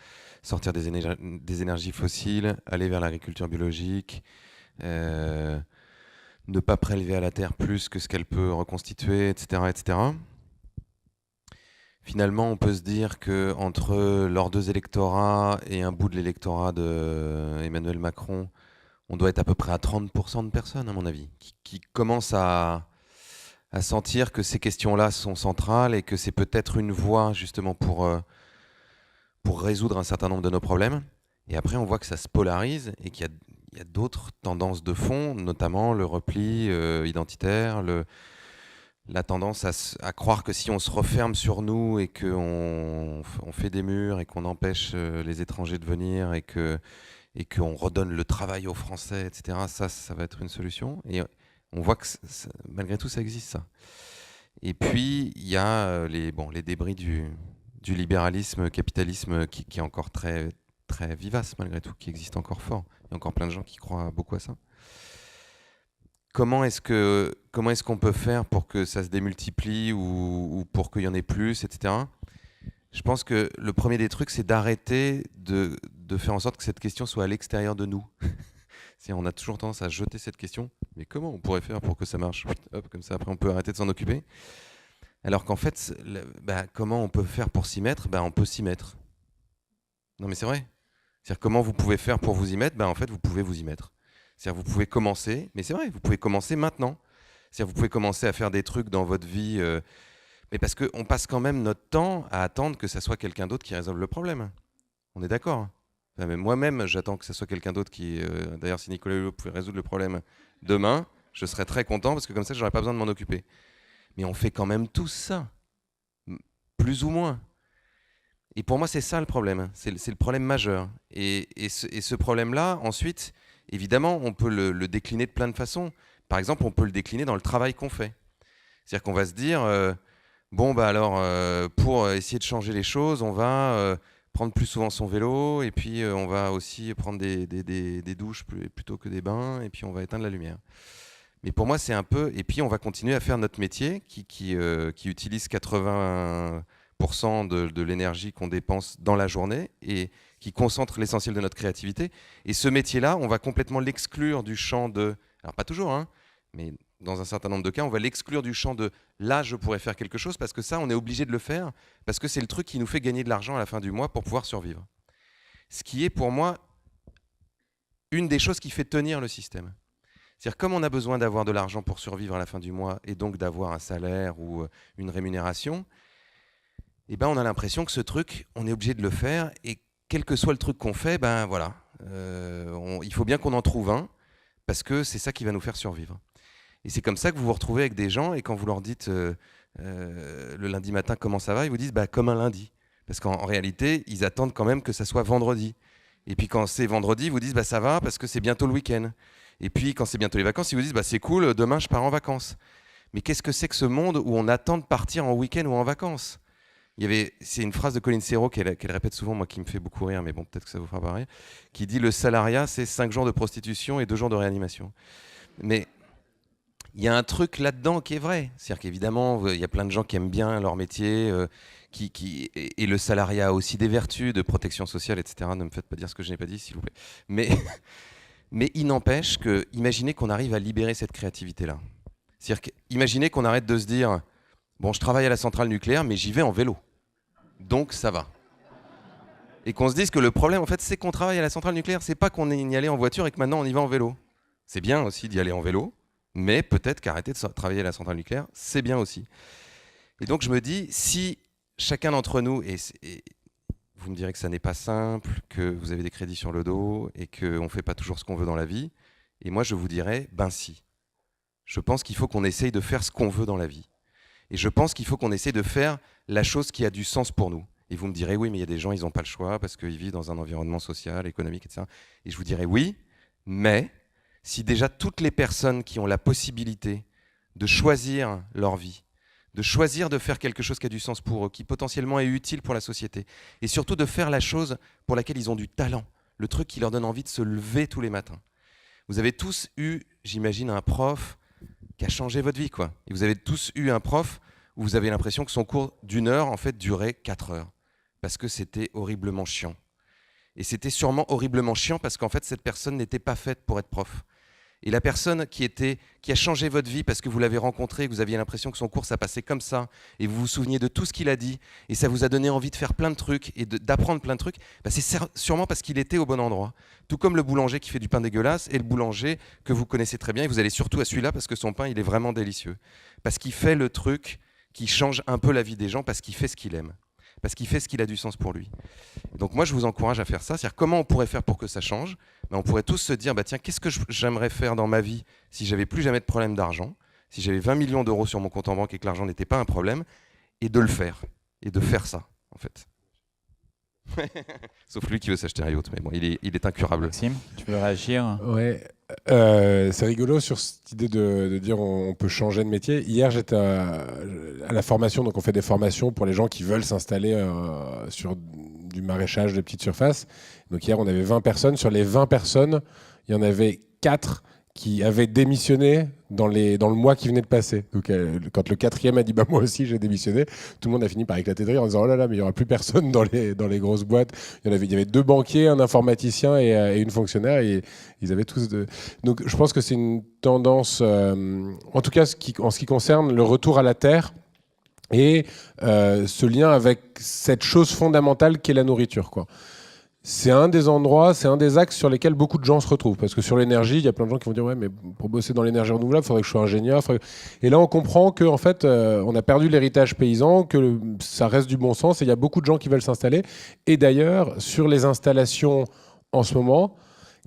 sortir des énergies fossiles, aller vers l'agriculture biologique, ne pas prélever à la terre plus que ce qu'elle peut reconstituer, etc., etc. Finalement, on peut se dire qu'entre leurs 2 électorats et un bout de l'électorat d'Emmanuel Macron, on doit être à peu près à 30% de personnes, à mon avis, qui commencent à sentir que ces questions-là sont centrales et que c'est peut-être une voie justement pour résoudre un certain nombre de nos problèmes. Et après, on voit que ça se polarise et qu'il y a d'autres tendances de fond, notamment le repli identitaire, la tendance à croire que si on se referme sur nous et qu'on fait des murs et qu'on empêche les étrangers de venir et qu'on redonne le travail aux Français, etc., ça va être une solution. Et on voit que malgré tout, ça existe, ça. Et puis, il y a les débris du libéralisme, capitalisme qui est encore très, très vivace, malgré tout, qui existe encore fort. Il y a encore plein de gens qui croient beaucoup à ça. Comment est-ce qu'on peut faire pour que ça se démultiplie ou pour qu'il y en ait plus, etc. Je pense que le premier des trucs, c'est d'arrêter de faire en sorte que cette question soit à l'extérieur de nous. On a toujours tendance à jeter cette question, mais comment on pourrait faire pour que ça marche ? Hop, comme ça, après on peut arrêter de s'en occuper. Alors qu'en fait, comment on peut faire pour s'y mettre ? On peut s'y mettre. Non mais c'est vrai. C'est-à-dire comment vous pouvez faire pour vous y mettre ? En fait, vous pouvez vous y mettre. C'est-à-dire vous pouvez commencer, mais c'est vrai, vous pouvez commencer maintenant. C'est-à-dire vous pouvez commencer à faire des trucs dans votre vie, mais parce qu'on passe quand même notre temps à attendre que ça soit quelqu'un d'autre qui résolve le problème. On est d'accord ? Enfin, même moi-même, j'attends que ça soit quelqu'un d'autre qui... D'ailleurs, si Nicolas Hulot pouvait résoudre le problème demain, je serais très content, parce que comme ça, j'aurais pas besoin de m'en occuper. Mais on fait quand même tous ça, plus ou moins. Et pour moi, c'est ça le problème, c'est le problème majeur. Et ce problème-là, ensuite... Évidemment, on peut le décliner de plein de façons. Par exemple, on peut le décliner dans le travail qu'on fait. C'est-à-dire qu'on va se dire, pour essayer de changer les choses, on va prendre plus souvent son vélo, et puis on va aussi prendre des douches plutôt que des bains, et puis on va éteindre la lumière. Mais pour moi, c'est un peu... Et puis on va continuer à faire notre métier qui utilise 80% de l'énergie qu'on dépense dans la journée, et qui concentre l'essentiel de notre créativité. Et ce métier-là, on va complètement l'exclure du champ de... Alors pas toujours, hein, mais dans un certain nombre de cas, on va l'exclure du champ de « là, je pourrais faire quelque chose », parce que ça, on est obligé de le faire, parce que c'est le truc qui nous fait gagner de l'argent à la fin du mois pour pouvoir survivre. Ce qui est pour moi une des choses qui fait tenir le système. C'est-à-dire, comme on a besoin d'avoir de l'argent pour survivre à la fin du mois, et donc d'avoir un salaire ou une rémunération, on a l'impression que ce truc, on est obligé de le faire, et quel que soit le truc qu'on fait, il faut bien qu'on en trouve un, parce que c'est ça qui va nous faire survivre. Et c'est comme ça que vous vous retrouvez avec des gens, et quand vous leur dites le lundi matin comment ça va, ils vous disent comme un lundi. Parce qu'en réalité, ils attendent quand même que ça soit vendredi. Et puis quand c'est vendredi, ils vous disent ça va parce que c'est bientôt le week-end. Et puis quand c'est bientôt les vacances, ils vous disent c'est cool, demain je pars en vacances. Mais qu'est-ce que c'est que ce monde où on attend de partir en week-end ou en vacances ? C'est une phrase de Colin Serrault qu'elle répète souvent, moi qui me fait beaucoup rire, mais bon, peut-être que ça vous fera pas rire, qui dit le salariat, c'est 5 jours de prostitution et 2 jours de réanimation. Mais il y a un truc là-dedans qui est vrai. C'est-à-dire qu'évidemment, il y a plein de gens qui aiment bien leur métier, et le salariat a aussi des vertus de protection sociale, etc. Ne me faites pas dire ce que je n'ai pas dit, s'il vous plaît. Mais il n'empêche que, imaginez qu'on arrive à libérer cette créativité-là. C'est-à-dire imaginez qu'on arrête de se dire, je travaille à la centrale nucléaire, mais j'y vais en vélo. Donc ça va. Et qu'on se dise que le problème, en fait, c'est qu'on travaille à la centrale nucléaire. C'est pas qu'on y allait en voiture et que maintenant on y va en vélo. C'est bien aussi d'y aller en vélo, mais peut-être qu'arrêter de travailler à la centrale nucléaire, c'est bien aussi. Et donc je me dis, si chacun d'entre nous, et vous me direz que ça n'est pas simple, que vous avez des crédits sur le dos et qu'on ne fait pas toujours ce qu'on veut dans la vie, et moi je vous dirais, si. Je pense qu'il faut qu'on essaye de faire ce qu'on veut dans la vie. Et je pense qu'il faut qu'on essaie de faire la chose qui a du sens pour nous. Et vous me direz, oui, mais il y a des gens, ils n'ont pas le choix parce qu'ils vivent dans un environnement social, économique, etc. Et je vous dirais, oui, mais si déjà toutes les personnes qui ont la possibilité de choisir leur vie, de choisir de faire quelque chose qui a du sens pour eux, qui potentiellement est utile pour la société, et surtout de faire la chose pour laquelle ils ont du talent, le truc qui leur donne envie de se lever tous les matins. Vous avez tous eu, j'imagine, un prof qui a changé votre vie, quoi. Et vous avez tous eu un prof où vous avez l'impression que son cours d'1 heure, en fait, durait 4 heures. Parce que c'était horriblement chiant. Et c'était sûrement horriblement chiant parce qu'en fait, cette personne n'était pas faite pour être prof. Et la personne qui a changé votre vie parce que vous l'avez rencontré, que vous aviez l'impression que son cours, ça passait comme ça, et vous vous souveniez de tout ce qu'il a dit, et ça vous a donné envie de faire plein de trucs et d'apprendre plein de trucs, bah c'est sûrement parce qu'il était au bon endroit. Tout comme le boulanger qui fait du pain dégueulasse, et le boulanger que vous connaissez très bien, et vous allez surtout à celui-là parce que son pain, il est vraiment délicieux. Parce qu'il fait le truc qui change un peu la vie des gens, parce qu'il fait ce qu'il aime. Parce qu'il fait ce qu'il a du sens pour lui. Donc moi, je vous encourage à faire ça. C'est-à-dire comment on pourrait faire pour que ça change. On pourrait tous se dire, tiens, qu'est-ce que j'aimerais faire dans ma vie si j'avais plus jamais de problème d'argent, si j'avais 20 millions d'euros sur mon compte en banque et que l'argent n'était pas un problème, et de le faire. Et de faire ça, en fait. Sauf lui qui veut s'acheter un yacht, mais bon, il est incurable. Maxime, tu veux réagir? Ouais, c'est rigolo sur cette idée de dire on peut changer de métier. Hier, j'étais à la formation, donc on fait des formations pour les gens qui veulent s'installer sur du maraîchage de petite surface. Donc hier, on avait 20 personnes. Sur les 20 personnes, il y en avait 4 qui avaient démissionné dans le mois qui venait de passer. Donc, quand le 4e a dit moi aussi j'ai démissionné, tout le monde a fini par éclater de rire en disant oh là là, mais il n'y aura plus personne dans les grosses boîtes. Il y avait 2 banquiers, un informaticien et une fonctionnaire, et ils avaient tous Donc je pense que c'est une tendance, en tout cas en ce qui concerne le retour à la terre et ce lien avec cette chose fondamentale qu'est la nourriture, quoi. C'est un des endroits, c'est un des axes sur lesquels beaucoup de gens se retrouvent. Parce que sur l'énergie, il y a plein de gens qui vont dire ouais, mais pour bosser dans l'énergie renouvelable, il faudrait que je sois ingénieur. Et là, on comprend qu'en fait, on a perdu l'héritage paysan, que ça reste du bon sens, et il y a beaucoup de gens qui veulent s'installer. Et d'ailleurs, sur les installations en ce moment,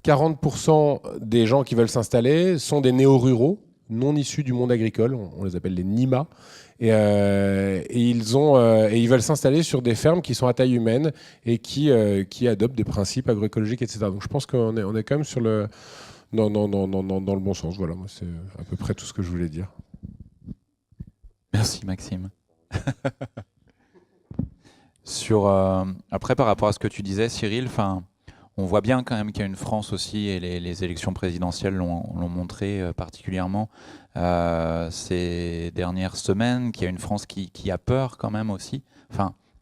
40% des gens qui veulent s'installer sont des néo-ruraux, non issus du monde agricole. On les appelle les NIMA. Et ils veulent s'installer sur des fermes qui sont à taille humaine et qui adoptent des principes agroécologiques, etc. Donc je pense qu'on est quand même dans le bon sens. Voilà, moi, c'est à peu près tout ce que je voulais dire. Merci Maxime. Après, par rapport à ce que tu disais, Cyril, on voit bien quand même qu'il y a une France aussi, et les élections présidentielles l'ont montré particulièrement ces dernières semaines, qu'il y a une France qui a peur quand même aussi,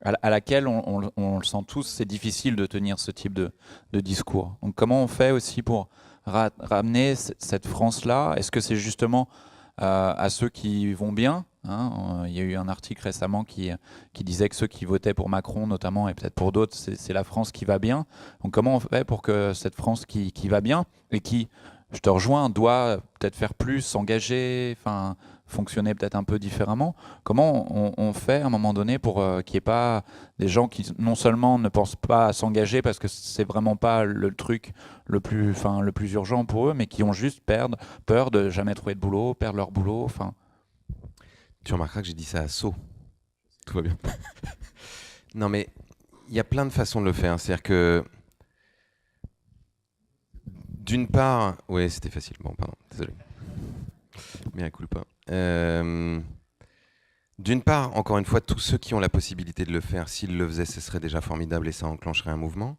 à laquelle on le sent tous, c'est difficile de tenir ce type de discours. Donc comment on fait aussi pour ramener cette France-là? Est-ce que c'est justement à ceux qui vont bien, hein? Il y a eu un article récemment qui disait que ceux qui votaient pour Macron notamment, et peut-être pour d'autres, c'est la France qui va bien. Donc comment on fait pour que cette France qui va bien, et qui, je te rejoins, doit peut-être faire plus, s'engager, fonctionner peut-être un peu différemment, comment on fait à un moment donné pour qu'il n'y ait pas des gens qui non seulement ne pensent pas à s'engager parce que c'est vraiment pas le truc le plus urgent pour eux, mais qui ont juste peur de jamais trouver de boulot, perdre leur boulot. Tu remarqueras que j'ai dit ça à Sceaux. Tout va bien. Non, mais il y a plein de façons de le faire. C'est-à-dire que, d'une part... Oui, c'était facile. Bon, pardon, désolé. Bien, cool pas. D'une part, encore une fois, tous ceux qui ont la possibilité de le faire, s'ils le faisaient, ce serait déjà formidable et ça enclencherait un mouvement.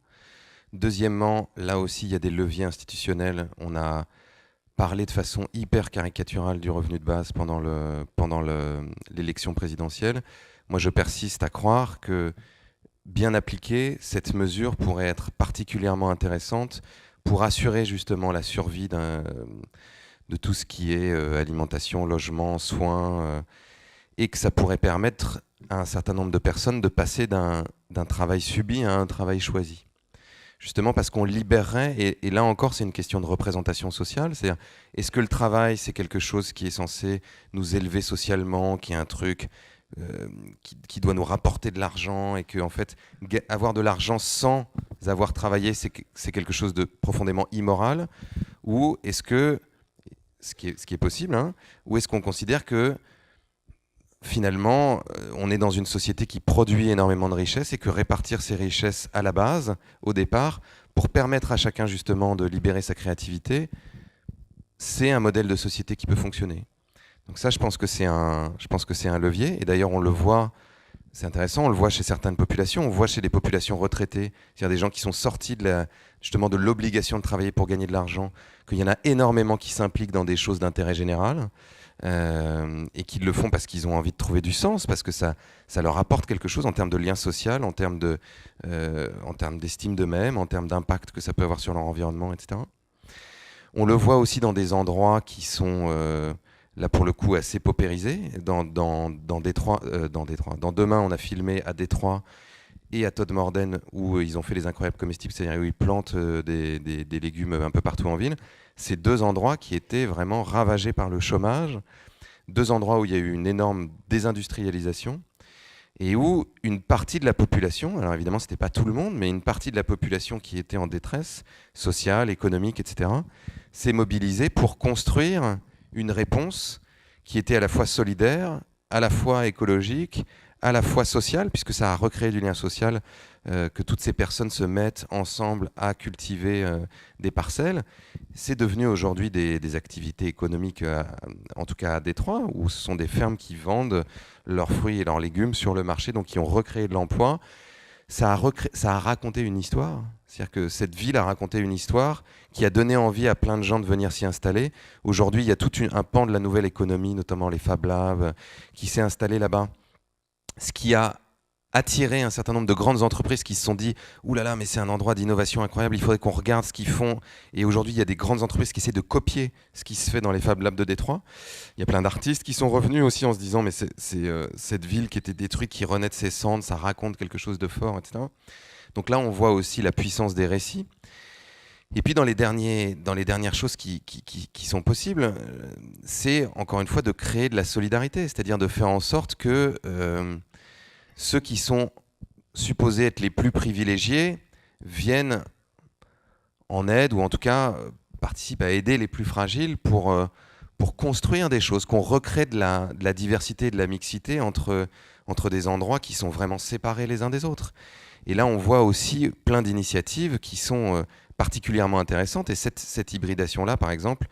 Deuxièmement, là aussi, il y a des leviers institutionnels. On a parlé de façon hyper caricaturale du revenu de base pendant l'élection présidentielle. Moi, je persiste à croire que, bien appliquée, cette mesure pourrait être particulièrement intéressante pour assurer justement la survie de tout ce qui est alimentation, logement, soins, et que ça pourrait permettre à un certain nombre de personnes de passer d'un travail subi à un travail choisi. Justement parce qu'on libérerait, et là encore c'est une question de représentation sociale, c'est-à-dire est-ce que le travail c'est quelque chose qui est censé nous élever socialement, qui est un truc qui doit nous rapporter de l'argent, et que en fait avoir de l'argent sans avoir travaillé c'est quelque chose de profondément immoral, ou est-ce que, ce qui est possible, hein, ou est-ce qu'on considère que finalement, on est dans une société qui produit énormément de richesses et que répartir ces richesses à la base, au départ, pour permettre à chacun justement de libérer sa créativité, c'est un modèle de société qui peut fonctionner. Donc ça, je pense que c'est un levier. Et d'ailleurs, on le voit, c'est intéressant, on le voit chez certaines populations, on voit chez les populations retraitées, c'est-à-dire des gens qui sont sortis justement de l'obligation de travailler pour gagner de l'argent, qu'il y en a énormément qui s'impliquent dans des choses d'intérêt général. Et qu'ils le font parce qu'ils ont envie de trouver du sens, parce que ça leur apporte quelque chose en termes de lien social, en termes d'estime d'eux-mêmes, en termes d'impact que ça peut avoir sur leur environnement, etc. On le voit aussi dans des endroits qui sont, là pour le coup, assez paupérisés. Dans Détroit, dans Demain, on a filmé à Détroit et à Todmorden, où ils ont fait les incroyables comestibles, c'est-à-dire où ils plantent des légumes un peu partout en ville. C'est 2 endroits qui étaient vraiment ravagés par le chômage, 2 endroits où il y a eu une énorme désindustrialisation, et où une partie de la population, alors évidemment c'était pas tout le monde, mais une partie de la population qui était en détresse sociale, économique, etc., s'est mobilisée pour construire une réponse qui était à la fois solidaire, à la fois écologique, à la fois sociale, puisque ça a recréé du lien social, que toutes ces personnes se mettent ensemble à cultiver des parcelles. C'est devenu aujourd'hui des activités économiques, en tout cas à Détroit, où ce sont des fermes qui vendent leurs fruits et leurs légumes sur le marché, donc qui ont recréé de l'emploi. Ça a raconté une histoire. C'est-à-dire que cette ville a raconté une histoire qui a donné envie à plein de gens de venir s'y installer. Aujourd'hui, il y a tout un pan de la nouvelle économie, notamment les Fab Labs, qui s'est installé là-bas. Ce qui a attiré un certain nombre de grandes entreprises qui se sont dit « Ouh là là, mais c'est un endroit d'innovation incroyable, il faudrait qu'on regarde ce qu'ils font ». Et aujourd'hui, il y a des grandes entreprises qui essaient de copier ce qui se fait dans les Fab Labs de Détroit. Il y a plein d'artistes qui sont revenus aussi en se disant « Mais c'est cette ville qui était détruite, qui renaît de ses cendres, ça raconte quelque chose de fort, etc. » Donc là, on voit aussi la puissance des récits. Et puis dans les dernières choses qui sont possibles, c'est encore une fois de créer de la solidarité, c'est-à-dire de faire en sorte que ceux qui sont supposés être les plus privilégiés viennent en aide, ou en tout cas participent à aider les plus fragiles pour construire des choses, qu'on recrée de la diversité et de la mixité entre des endroits qui sont vraiment séparés les uns des autres. Et là, on voit aussi plein d'initiatives qui sont particulièrement intéressantes. Et cette hybridation-là, par exemple,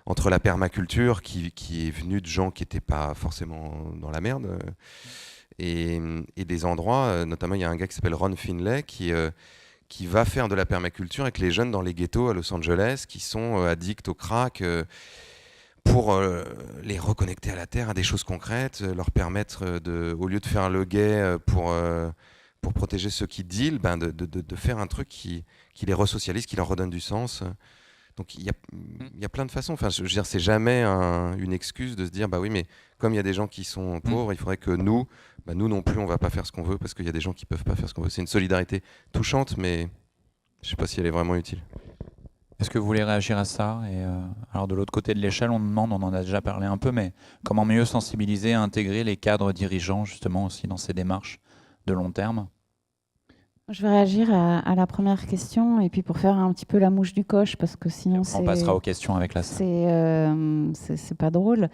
entre la permaculture qui est venue de gens qui n'étaient pas forcément dans la merde, et des endroits, notamment il y a un gars qui s'appelle Ron Finlay qui va faire de la permaculture avec les jeunes dans les ghettos à Los Angeles qui sont addicts au crack, pour les reconnecter à la terre, à des choses concrètes, leur permettre, au lieu de faire le guet pour protéger ceux qui deal, de faire un truc qui les resocialise, qui leur redonne du sens. Donc il y a plein de façons. Enfin, je veux dire, c'est jamais une excuse de se dire, bah oui, mais comme il y a des gens qui sont pauvres, il faudrait que nous non plus, on va pas faire ce qu'on veut parce qu'il y a des gens qui peuvent pas faire ce qu'on veut. C'est une solidarité touchante, mais je sais pas si elle est vraiment utile. Est-ce que vous voulez réagir à ça? Et alors de l'autre côté de l'échelle, on demande, on en a déjà parlé un peu, mais comment mieux sensibiliser, intégrer les cadres dirigeants justement aussi dans ces démarches de long terme? Je vais réagir à la première question et puis pour faire un petit peu la mouche du coche parce que sinon on passera aux questions avec la salle. C'est pas drôle.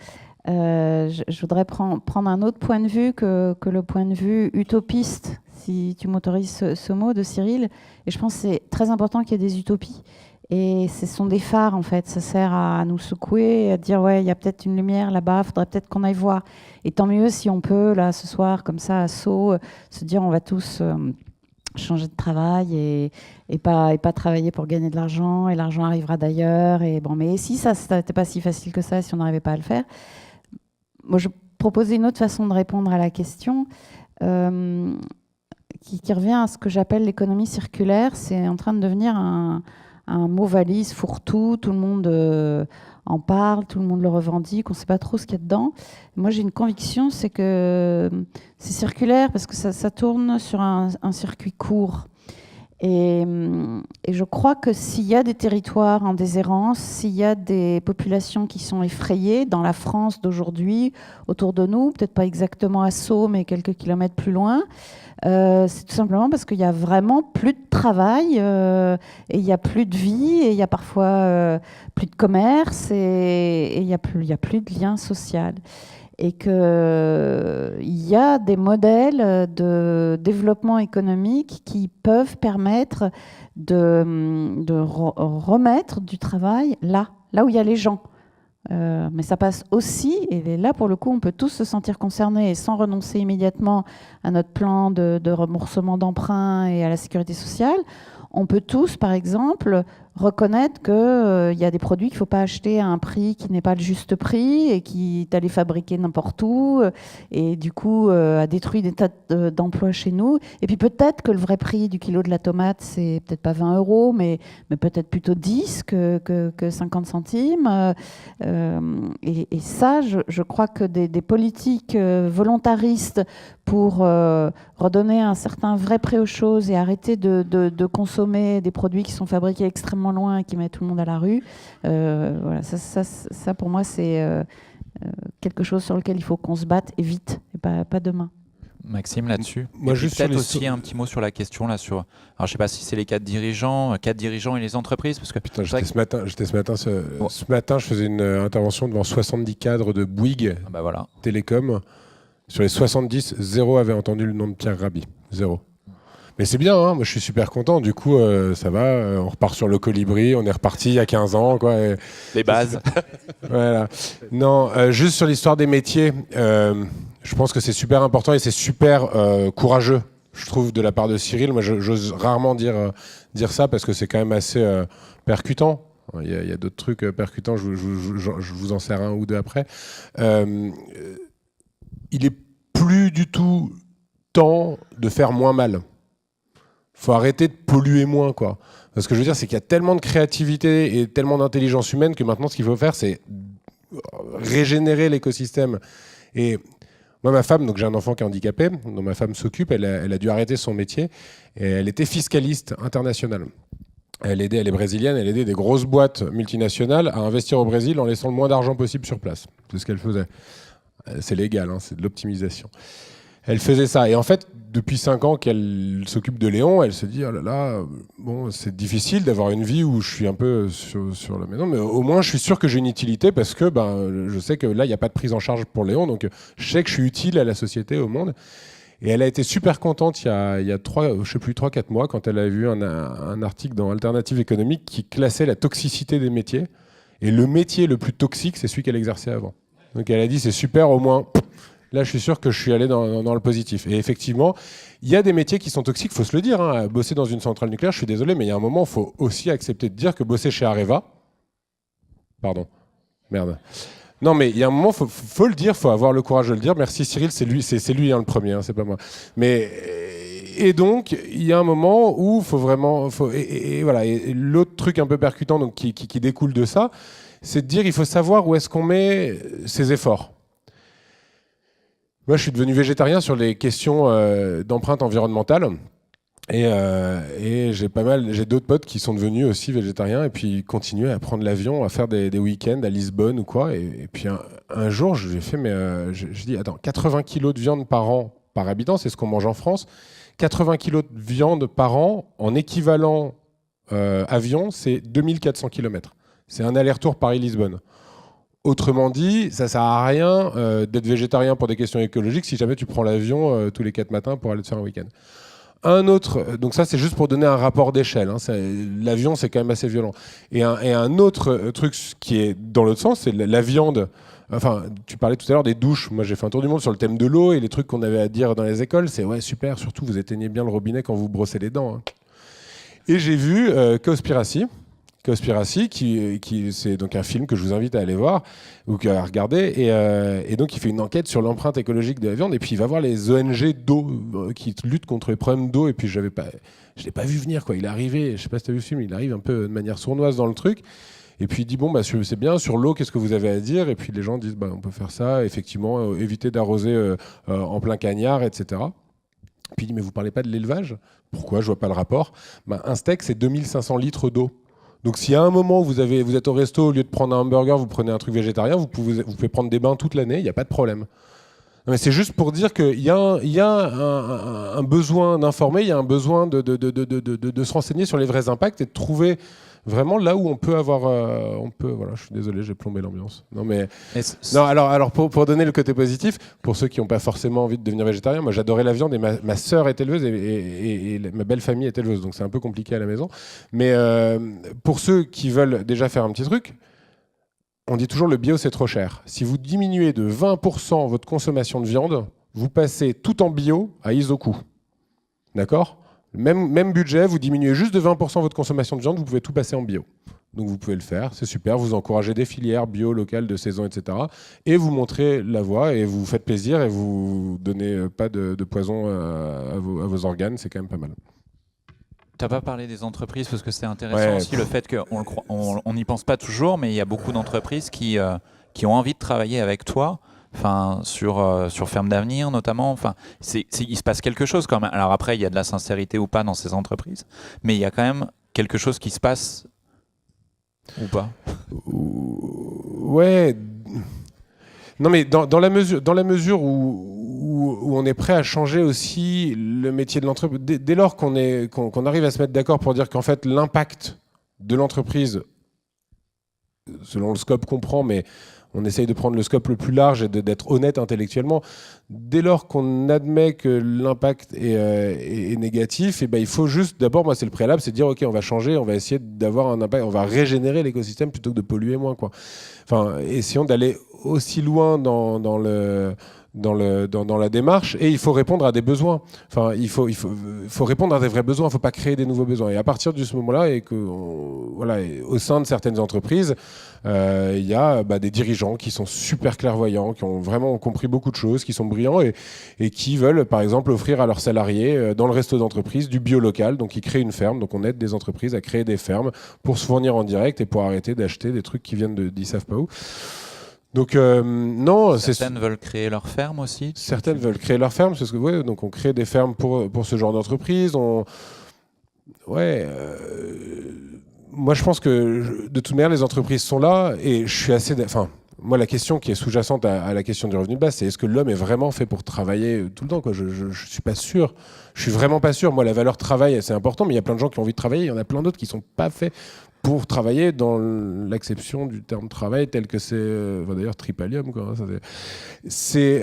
Je voudrais prendre un autre point de vue que le point de vue utopiste, si tu m'autorises ce mot de Cyril. Et je pense que c'est très important qu'il y ait des utopies. Et ce sont des phares, en fait. Ça sert à nous secouer, à dire, ouais, il y a peut-être une lumière là-bas, il faudrait peut-être qu'on aille voir. Et tant mieux si on peut, là, ce soir, comme ça, à Sceaux, se dire, on va tous changer de travail et pas travailler pour gagner de l'argent, et l'argent arrivera d'ailleurs. Et bon, mais si ça, c'était pas si facile que ça, si on n'arrivait pas à le faire. Moi, je proposais une autre façon de répondre à la question, qui revient à ce que j'appelle l'économie circulaire. C'est en train de devenir un mot valise, fourre-tout, tout le monde en parle, tout le monde le revendique, on ne sait pas trop ce qu'il y a dedans. Moi, j'ai une conviction, c'est que c'est circulaire parce que ça tourne sur un circuit court. Et je crois que s'il y a des territoires en déshérence, s'il y a des populations qui sont effrayées dans la France d'aujourd'hui, autour de nous, peut-être pas exactement à Sceaux, mais quelques kilomètres plus loin, c'est tout simplement parce qu'il y a vraiment plus de travail, et il y a plus de vie, et il y a parfois plus de commerce, et il y a plus de lien social. Et qu'il y a des modèles de développement économique qui peuvent permettre de remettre du travail là où il y a les gens. Mais ça passe aussi, et là pour le coup on peut tous se sentir concernés et sans renoncer immédiatement à notre plan de remboursement d'emprunt et à la sécurité sociale, on peut tous par exemple reconnaître qu'il y a des produits qu'il ne faut pas acheter à un prix qui n'est pas le juste prix et qui est allé fabriquer n'importe où et du coup a détruit des tas d'emplois chez nous. Et puis peut-être que le vrai prix du kilo de la tomate, c'est peut-être pas 20 €, mais peut-être plutôt 10 que 50 centimes. Et ça, je crois que des politiques volontaristes pour redonner un certain vrai prix aux choses et arrêter de consommer des produits qui sont fabriqués extrêmement loin et qui mettent tout le monde à la rue. Voilà, ça pour moi, c'est quelque chose sur lequel il faut qu'on se batte et vite, et pas demain. Maxime, là-dessus. Moi, juste peut-être sur aussi un petit mot sur la question là sur. Alors, je sais pas si c'est les 4 dirigeants et les entreprises, parce que. Putain, j'étais ce matin, je faisais une intervention devant 70 cadres de Bouygues Ah bah voilà. Télécom. Sur les 70, 0 avait entendu le nom de Pierre Rabhi. 0. Mais c'est bien, hein, moi je suis super content. Du coup, ça va, on repart sur le colibri, on est reparti il y a 15 ans. Quoi, et... Les bases. Voilà. Non, juste sur l'histoire des métiers, je pense que c'est super important et c'est super courageux, je trouve, de la part de Cyril. Moi, j'ose rarement dire ça parce que c'est quand même assez percutant. Il y a d'autres trucs percutants, je vous en sers un ou deux après. Il est plus du tout temps de faire moins mal. Faut arrêter de polluer moins, quoi. Ce que je veux dire, c'est qu'il y a tellement de créativité et tellement d'intelligence humaine que maintenant, ce qu'il faut faire, c'est régénérer l'écosystème. Et moi, ma femme, donc j'ai un enfant qui est handicapé, dont ma femme s'occupe, elle a dû arrêter son métier, et elle était fiscaliste internationale. Elle est brésilienne, elle aidait des grosses boîtes multinationales à investir au Brésil en laissant le moins d'argent possible sur place. C'est ce qu'elle faisait. C'est légal, hein, c'est de l'optimisation. Elle faisait ça. Et en fait, depuis 5 ans qu'elle s'occupe de Léon, elle se dit, oh là là, bon, c'est difficile d'avoir une vie où je suis un peu sur la maison, mais au moins je suis sûr que j'ai une utilité parce que je sais que là, il n'y a pas de prise en charge pour Léon, donc je sais que je suis utile à la société, au monde. Et elle a été super contente il y a 3-4 mois, quand elle a vu un article dans Alternative économique qui classait la toxicité des métiers. Et le métier le plus toxique, c'est celui qu'elle exerçait avant. Donc elle a dit, c'est super, au moins, là je suis sûr que je suis allé dans le positif. Et effectivement, il y a des métiers qui sont toxiques, il faut se le dire. Hein. Bosser dans une centrale nucléaire, je suis désolé, mais il y a un moment, il faut aussi accepter de dire que bosser chez Areva... Pardon, merde. Non, mais il y a un moment, faut le dire, faut avoir le courage de le dire. Merci Cyril, c'est lui hein, le premier, hein, c'est pas moi. Mais... Et donc, il y a un moment où il faut vraiment... Et voilà. Et l'autre truc un peu percutant donc, qui découle de ça, c'est de dire qu'il faut savoir où est-ce qu'on met ses efforts. Moi, je suis devenu végétarien sur les questions d'empreinte environnementale. Et j'ai d'autres potes qui sont devenus aussi végétariens et puis continuent à prendre l'avion, à faire des week-ends à Lisbonne ou quoi. Et puis un jour, je lui ai fait, mais je dis, attends, 80 kilos de viande par an, par habitant, c'est ce qu'on mange en France. 80 kilos de viande par an, en équivalent avion, c'est 2400 km. C'est un aller-retour Paris-Lisbonne. Autrement dit, ça sert à rien d'être végétarien pour des questions écologiques si jamais tu prends l'avion tous les 4 matins pour aller te faire un week-end. Un autre, donc ça c'est juste pour donner un rapport d'échelle, hein, l'avion c'est quand même assez violent. Et un autre truc qui est dans l'autre sens, c'est la viande. Enfin, tu parlais tout à l'heure des douches. Moi j'ai fait un tour du monde sur le thème de l'eau et les trucs qu'on avait à dire dans les écoles, c'est ouais super, surtout vous éteignez bien le robinet quand vous brossez les dents. Hein. Et j'ai vu Cowspiracy, qui c'est donc un film que je vous invite à aller voir ou à regarder. Et donc, il fait une enquête sur l'empreinte écologique de la viande. Et puis, il va voir les ONG d'eau qui luttent contre les problèmes d'eau. Et puis, je l'ai pas vu venir, quoi. Il est arrivé, je sais pas si tu as vu le film, il arrive un peu de manière sournoise dans le truc. Et puis, il dit, bon, c'est bien, sur l'eau, qu'est-ce que vous avez à dire? Et puis, les gens disent, on peut faire ça, effectivement, éviter d'arroser en plein cagnard, etc. Puis, il dit, mais vous parlez pas de l'élevage? Pourquoi? Je vois pas le rapport. Un steak, c'est 2500 litres d'eau. Donc, si à un moment vous êtes au resto, au lieu de prendre un hamburger, vous prenez un truc végétarien, vous pouvez prendre des bains toute l'année, il n'y a pas de problème. Non, mais c'est juste pour dire qu'il y a un besoin d'informer, il y a un besoin de se renseigner sur les vrais impacts et de trouver vraiment là où on peut avoir... voilà, je suis désolé, j'ai plombé l'ambiance. Non, alors pour donner le côté positif, pour ceux qui n'ont pas forcément envie de devenir végétarien, moi j'adorais la viande et ma sœur est éleveuse et ma belle famille est éleveuse, donc c'est un peu compliqué à la maison. Mais pour ceux qui veulent déjà faire un petit truc, on dit toujours le bio c'est trop cher. Si vous diminuez de 20% votre consommation de viande, vous passez tout en bio à Isoku. D'accord ? Même budget, vous diminuez juste de 20% votre consommation de viande, vous pouvez tout passer en bio. Donc vous pouvez le faire, c'est super, vous encouragez des filières bio, locales, de saison, etc. Et vous montrez la voie et vous faites plaisir et vous donnez pas de poison à vos organes, c'est quand même pas mal. Tu n'as pas parlé des entreprises parce que c'est intéressant aussi le fait qu'on n'y pense pas toujours, mais il y a beaucoup d'entreprises qui ont envie de travailler avec toi. Enfin, sur Ferme d'Avenir notamment, enfin, il se passe quelque chose quand même. Alors après, il y a de la sincérité ou pas dans ces entreprises, mais il y a quand même quelque chose qui se passe ou pas. Ouais. Non, mais dans la mesure où on est prêt à changer aussi le métier de l'entreprise, dès lors qu'on arrive à se mettre d'accord pour dire qu'en fait l'impact de l'entreprise, selon le scope qu'on prend, mais on essaye de prendre le scope le plus large et d'être honnête intellectuellement. Dès lors qu'on admet que l'impact est négatif, et ben il faut juste, d'abord, moi c'est le préalable, c'est de dire ok, on va changer, on va essayer d'avoir un impact, on va régénérer l'écosystème plutôt que de polluer moins, quoi. Enfin, essayons d'aller aussi loin dans la démarche, et il faut répondre à des besoins. Enfin, il faut répondre à des vrais besoins. Il ne faut pas créer des nouveaux besoins. Et à partir de ce moment-là, et au sein de certaines entreprises, il y a des dirigeants qui sont super clairvoyants, qui ont vraiment compris beaucoup de choses, qui sont brillants et qui veulent, par exemple, offrir à leurs salariés dans le resto d'entreprise du bio local. Donc, ils créent une ferme. Donc, on aide des entreprises à créer des fermes pour se fournir en direct et pour arrêter d'acheter des trucs qui viennent d'ils savent pas où. Donc non, certaines veulent créer leur ferme aussi. Certaines veulent créer leur ferme, parce que ouais, donc on crée des fermes pour ce genre d'entreprise. Moi je pense que de toute manière les entreprises sont là et je suis assez. Enfin, moi la question qui est sous-jacente à la question du revenu de base, c'est est-ce que l'homme est vraiment fait pour travailler tout le temps, quoi. Je suis pas sûr. Je suis vraiment pas sûr. Moi la valeur travail c'est important, mais il y a plein de gens qui ont envie de travailler. Il y en a plein d'autres qui sont pas faits pour travailler dans l'acception du terme travail tel que c'est d'ailleurs tripalium, quoi. Et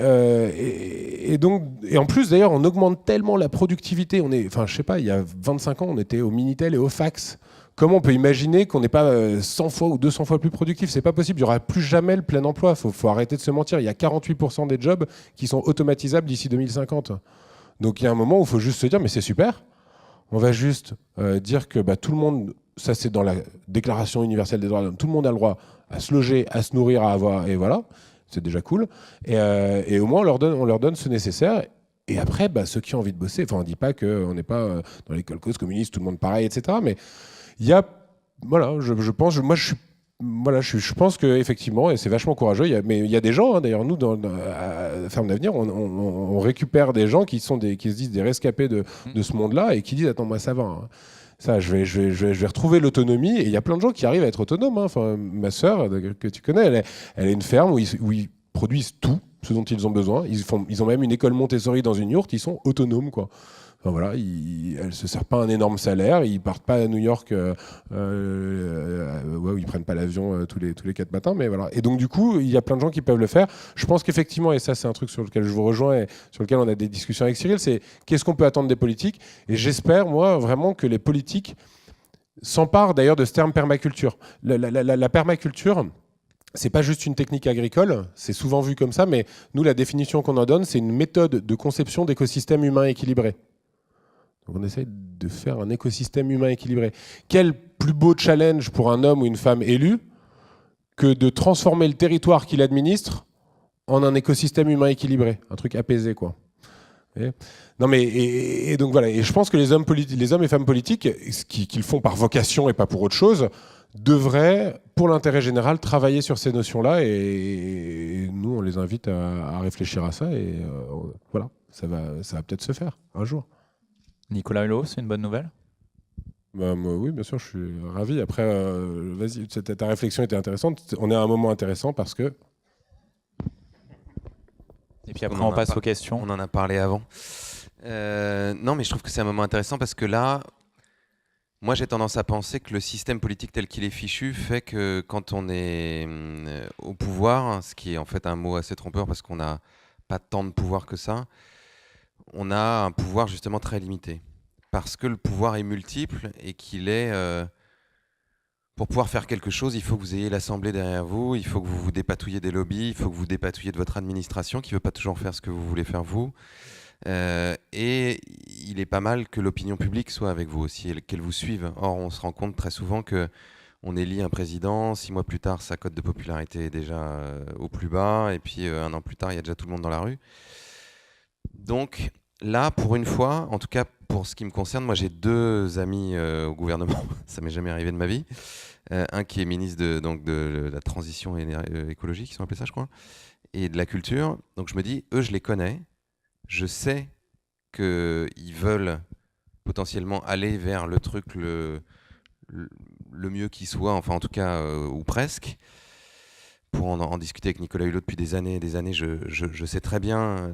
en plus d'ailleurs on augmente tellement la productivité, je sais pas, il y a 25 ans on était au Minitel et au fax. Comment on peut imaginer qu'on n'est pas 100 fois ou 200 fois plus productif? C'est pas possible, il n'y aura plus jamais le plein emploi, faut arrêter de se mentir. Il y a 48% des jobs qui sont automatisables d'ici 2050. Donc il y a un moment où il faut juste se dire mais c'est super, on va juste dire que tout le monde, ça c'est dans la Déclaration universelle des droits de l'homme, tout le monde a le droit à se loger, à se nourrir, à avoir, et voilà, c'est déjà cool. Et au moins on leur donne ce nécessaire. Et après, ceux qui ont envie de bosser, enfin on ne dit pas qu'on n'est pas dans les colcos communistes, tout le monde pareil, etc. Mais il y a, voilà, je pense, je pense qu'effectivement, et c'est vachement courageux, mais il y a des gens, d'ailleurs nous, à Ferme d'Avenir, on récupère des gens qui se disent des rescapés de ce monde-là et qui disent, attends, moi ça va, hein. Ça, je vais retrouver l'autonomie. Et il y a plein de gens qui arrivent à être autonomes, hein. Enfin, ma sœur, que tu connais, elle a une ferme où ils produisent tout ce dont ils ont besoin. Ils ont même une école Montessori dans une yourte. Ils sont autonomes, quoi. Enfin, voilà, elle ne se sert pas un énorme salaire. Ils partent pas à New York où ils prennent pas l'avion tous les 4 matins. Mais voilà. Et donc, du coup, il y a plein de gens qui peuvent le faire. Je pense qu'effectivement, et ça, c'est un truc sur lequel je vous rejoins et sur lequel on a des discussions avec Cyril, c'est qu'est-ce qu'on peut attendre des politiques? Et j'espère, moi, vraiment que les politiques s'emparent d'ailleurs de ce terme permaculture. La permaculture, c'est pas juste une technique agricole, c'est souvent vu comme ça, mais nous, la définition qu'on en donne, c'est une méthode de conception d'écosystèmes humains équilibrés. Donc on essaie de faire un écosystème humain équilibré. Quel plus beau challenge pour un homme ou une femme élu que de transformer le territoire qu'il administre en un écosystème humain équilibré, un truc apaisé, quoi. Non mais et donc voilà. Et je pense que les hommes et femmes politiques, qui le font par vocation et pas pour autre chose, devraient, pour l'intérêt général, travailler sur ces notions-là. Et nous, on les invite à réfléchir à ça. Et voilà, ça va peut-être se faire un jour. Nicolas Hulot, c'est une bonne nouvelle? Moi, oui, bien sûr, je suis ravi. Après, vas-y, ta réflexion était intéressante. On est à un moment intéressant parce que... Et puis après, on passe aux questions. On en a parlé avant. Non, mais je trouve que c'est un moment intéressant parce que là, moi, j'ai tendance à penser que le système politique tel qu'il est fichu fait que quand on est au pouvoir, ce qui est en fait un mot assez trompeur parce qu'on n'a pas tant de pouvoir que ça, on a un pouvoir justement très limité. Parce que le pouvoir est multiple et qu'il est... pour pouvoir faire quelque chose, il faut que vous ayez l'Assemblée derrière vous, il faut que vous vous dépatouillez des lobbies, il faut que vous dépatouillez de votre administration qui ne veut pas toujours faire ce que vous voulez faire vous. Et il est pas mal que l'opinion publique soit avec vous aussi, et qu'elle vous suive. Or, on se rend compte très souvent que on élit un président, 6 mois plus tard, sa cote de popularité est déjà au plus bas, et puis 1 an plus tard, il y a déjà tout le monde dans la rue. Donc là, pour une fois, en tout cas pour ce qui me concerne, moi j'ai 2 amis au gouvernement, ça m'est jamais arrivé de ma vie. Un qui est ministre de la transition écologique, ils ont appelé ça, je crois, et de la culture. Donc je me dis, eux, je les connais, je sais qu'ils veulent potentiellement aller vers le truc le mieux qui soit, enfin en tout cas, ou presque. Pour en discuter avec Nicolas Hulot depuis des années et des années, je sais très bien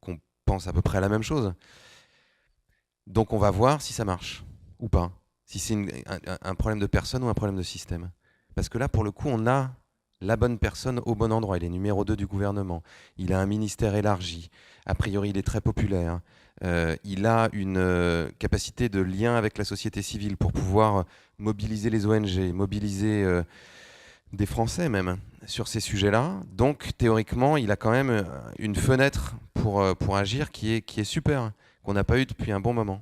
qu'on pense à peu près à la même chose. Donc on va voir si ça marche ou pas. Si c'est un problème de personne ou un problème de système. Parce que là, pour le coup, on a la bonne personne au bon endroit. Il est numéro 2 du gouvernement. Il a un ministère élargi. A priori, il est très populaire. Il a une capacité de lien avec la société civile pour pouvoir mobiliser les ONG, mobiliser des Français même sur ces sujets-là. Donc, théoriquement, il a quand même une fenêtre pour agir qui est super, qu'on n'a pas eu depuis un bon moment.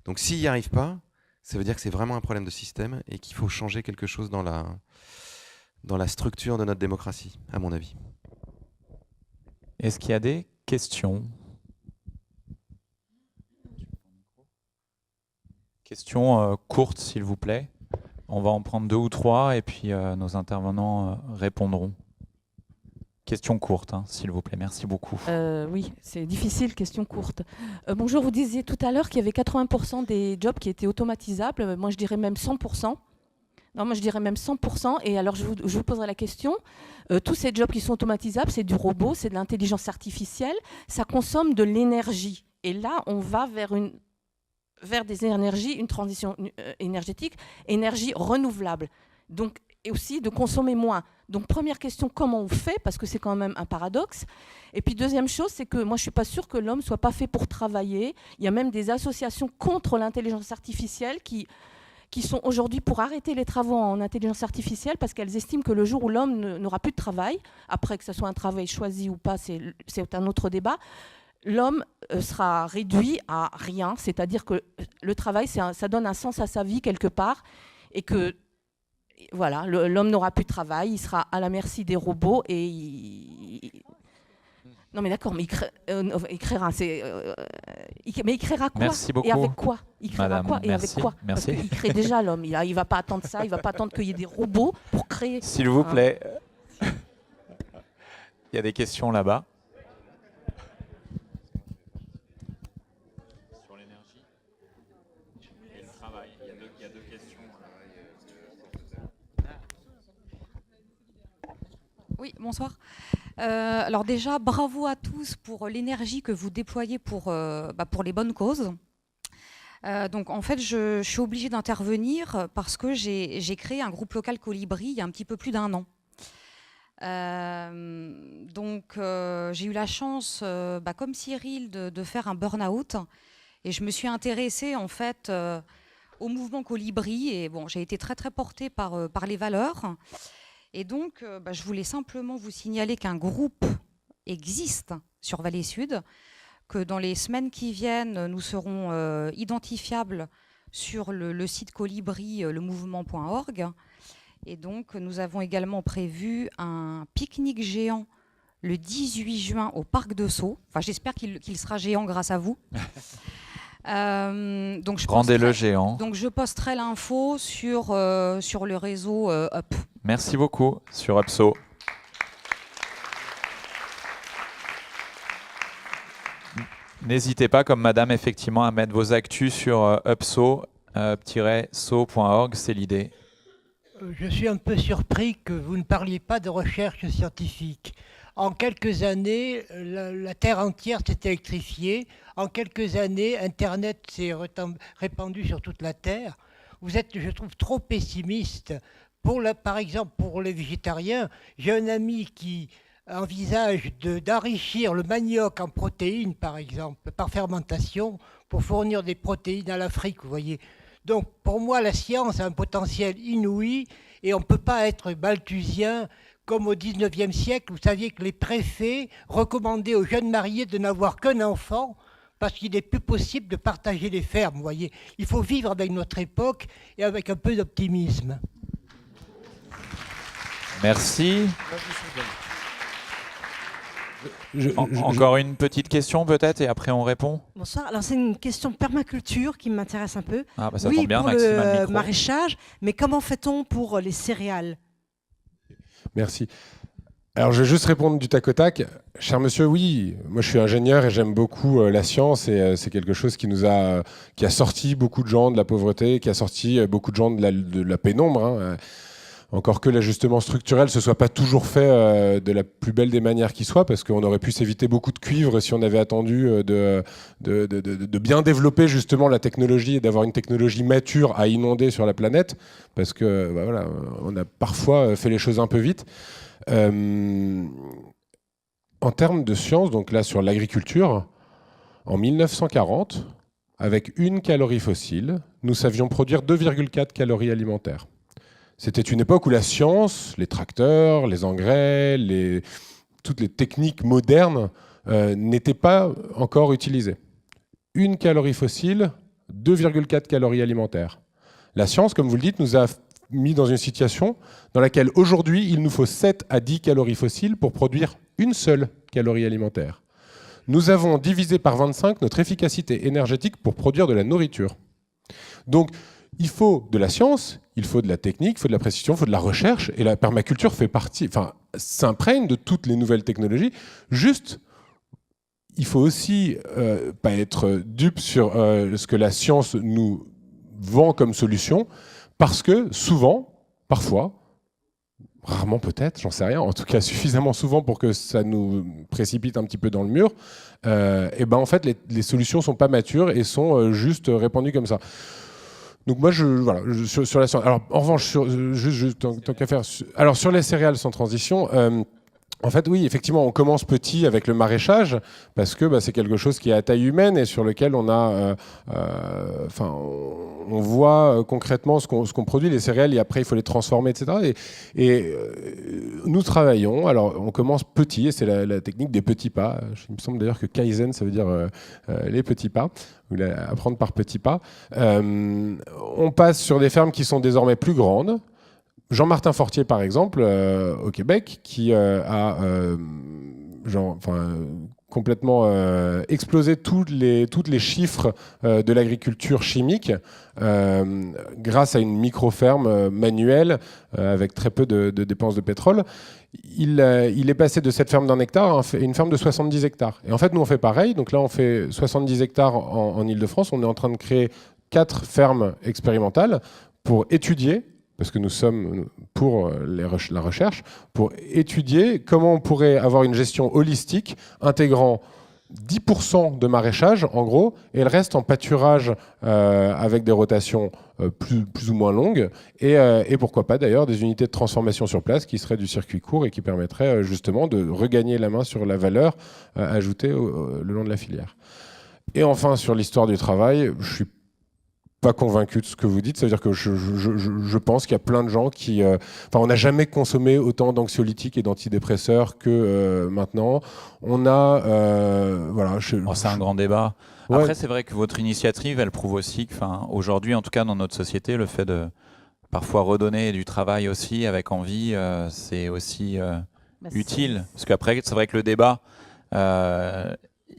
Donc, s'il n'y arrive pas, ça veut dire que c'est vraiment un problème de système et qu'il faut changer quelque chose dans la structure de notre démocratie, à mon avis. Est-ce qu'il y a des questions? Questions courtes, s'il vous plaît. On va en prendre 2 ou 3 et puis nos intervenants répondront. Question courte, hein, s'il vous plaît. Merci beaucoup. Oui, c'est difficile, question courte. Bonjour, vous disiez tout à l'heure qu'il y avait 80% des jobs qui étaient automatisables. Moi, je dirais même 100%. Non, moi, je dirais même 100%. Et alors, je vous poserai la question. Tous ces jobs qui sont automatisables, c'est du robot, c'est de l'intelligence artificielle. Ça consomme de l'énergie. Et là, on va vers des énergies, une transition énergétique, énergie renouvelable. Donc, et aussi de consommer moins. Donc, première question, comment on fait? Parce que c'est quand même un paradoxe. Et puis, deuxième chose, c'est que moi, je ne suis pas sûre que l'homme ne soit pas fait pour travailler. Il y a même des associations contre l'intelligence artificielle qui sont aujourd'hui pour arrêter les travaux en intelligence artificielle parce qu'elles estiment que le jour où l'homme n'aura plus de travail, après que ce soit un travail choisi ou pas, c'est un autre débat, l'homme sera réduit à rien. C'est-à-dire que le travail, ça donne un sens à sa vie quelque part et que voilà, l'homme n'aura plus de travail, il sera à la merci des robots et non mais d'accord, mais il créera, mais il créera quoi? Merci beaucoup. Et avec quoi? Il créera Madame, quoi et merci, avec quoi? merci. Parce qu'il crée déjà l'homme. Il va pas attendre ça, il va pas attendre qu'il y ait des robots pour créer. S'il vous plaît. Il y a des questions là-bas. Sur l'énergie et le travail. Il y a deux questions. Oui, bonsoir. Alors déjà, bravo à tous pour l'énergie que vous déployez pour les bonnes causes. Donc en fait, je suis obligée d'intervenir parce que j'ai créé un groupe local Colibri il y a un petit peu plus d'1 an. J'ai eu la chance, comme Cyril, de faire un burn-out et je me suis intéressée en fait au mouvement Colibri et bon, j'ai été très très portée par les valeurs. Et donc, je voulais simplement vous signaler qu'un groupe existe sur Vallée Sud, que dans les semaines qui viennent, nous serons identifiables sur le site Colibri, lemouvement.org. Et donc, nous avons également prévu un pique-nique géant le 18 juin au Parc de Sceaux. Enfin, j'espère qu'il sera géant grâce à vous. Rendez-le géant. Donc, je posterai l'info sur le réseau Up. Merci beaucoup sur Upso. N'hésitez pas, comme madame, effectivement, à mettre vos actus sur upso-so.org, c'est l'idée. Je suis un peu surpris que vous ne parliez pas de recherche scientifique. En quelques années, la Terre entière s'est électrifiée. En quelques années, Internet s'est répandu sur toute la Terre. Vous êtes, je trouve, trop pessimiste. Par exemple, pour les végétariens, j'ai un ami qui envisage d'enrichir le manioc en protéines, par exemple, par fermentation, pour fournir des protéines à l'Afrique, vous voyez. Donc, pour moi, la science a un potentiel inouï et on ne peut pas être malthusien comme au XIXe siècle, vous saviez que les préfets recommandaient aux jeunes mariés de n'avoir qu'un enfant parce qu'il n'est plus possible de partager les fermes, vous voyez. Il faut vivre avec notre époque et avec un peu d'optimisme. Merci. Encore une petite question peut-être et après on répond. Bonsoir. Alors c'est une question de permaculture qui m'intéresse un peu. Ah bah ça oui, tombe bien, pour Maxime a le le micro. maraîchage, mais comment fait-on pour les céréales? Merci. Alors, je vais juste répondre du tac au tac. Cher monsieur, oui, moi je suis ingénieur et j'aime beaucoup la science et c'est quelque chose qui a sorti beaucoup de gens de la pauvreté, qui a sorti beaucoup de gens de la pénombre. Hein. Encore que l'ajustement structurel ne se soit pas toujours fait de la plus belle des manières qui soit, parce qu'on aurait pu s'éviter beaucoup de cuivre si on avait attendu de bien développer justement la technologie et d'avoir une technologie mature à inonder sur la planète, parce que bah voilà, on a parfois fait les choses un peu vite. En termes de science, donc là sur l'agriculture, en 1940, avec 1 calorie fossile, nous savions produire 2,4 calories alimentaires. C'était une époque où la science, les tracteurs, les engrais, toutes les techniques modernes n'étaient pas encore utilisées. 1 calorie fossile, 2,4 calories alimentaires. La science, comme vous le dites, nous a mis dans une situation dans laquelle aujourd'hui, il nous faut 7 à 10 calories fossiles pour produire une seule calorie alimentaire. Nous avons divisé par 25 notre efficacité énergétique pour produire de la nourriture. Donc, il faut de la science, il faut de la technique, il faut de la précision, il faut de la recherche, et la permaculture fait partie, enfin, s'imprègne de toutes les nouvelles technologies. Juste, il faut aussi pas être dupe sur ce que la science nous vend comme solution, parce que souvent, parfois, rarement peut-être, j'en sais rien, en tout cas suffisamment souvent pour que ça nous précipite un petit peu dans le mur, et ben en fait les solutions sont pas matures et sont juste répandues comme ça. Donc moi, sur la science. Alors en revanche, tant qu'à faire, alors sur les céréales sans transition. En fait, oui, effectivement, on commence petit avec le maraîchage parce que c'est quelque chose qui est à taille humaine et sur lequel on a, on voit concrètement ce qu'on produit, les céréales, et après il faut les transformer, etc. Et nous travaillons. Alors, on commence petit et c'est la technique des petits pas. Il me semble d'ailleurs que Kaizen, ça veut dire les petits pas, ou apprendre par petits pas. On passe sur des fermes qui sont désormais plus grandes. Jean-Martin Fortier, par exemple, au Québec, qui a complètement explosé tous les chiffres de l'agriculture chimique grâce à une micro-ferme manuelle avec très peu de dépenses de pétrole. Il est passé de cette ferme d'1 hectare à une ferme de 70 hectares. Et en fait, nous, on fait pareil. Donc là, on fait 70 hectares en Île-de-France. On est en train de créer 4 fermes expérimentales pour étudier, parce que nous sommes pour la recherche, pour étudier comment on pourrait avoir une gestion holistique intégrant 10% de maraîchage, en gros, et le reste en pâturage avec des rotations plus ou moins longues, et pourquoi pas d'ailleurs des unités de transformation sur place qui seraient du circuit court et qui permettraient justement de regagner la main sur la valeur ajoutée le long de la filière. Et enfin, sur l'histoire du travail, je suis pas convaincu de ce que vous dites. Ça veut dire que je pense qu'il y a plein de gens qui... on n'a jamais consommé autant d'anxiolytiques et d'antidépresseurs que maintenant. On a... c'est un grand débat. Ouais. Après, c'est vrai que votre initiative, elle prouve aussi que, aujourd'hui, en tout cas dans notre société, le fait de parfois redonner du travail aussi avec envie, c'est aussi utile. Parce qu'après, c'est vrai que le débat...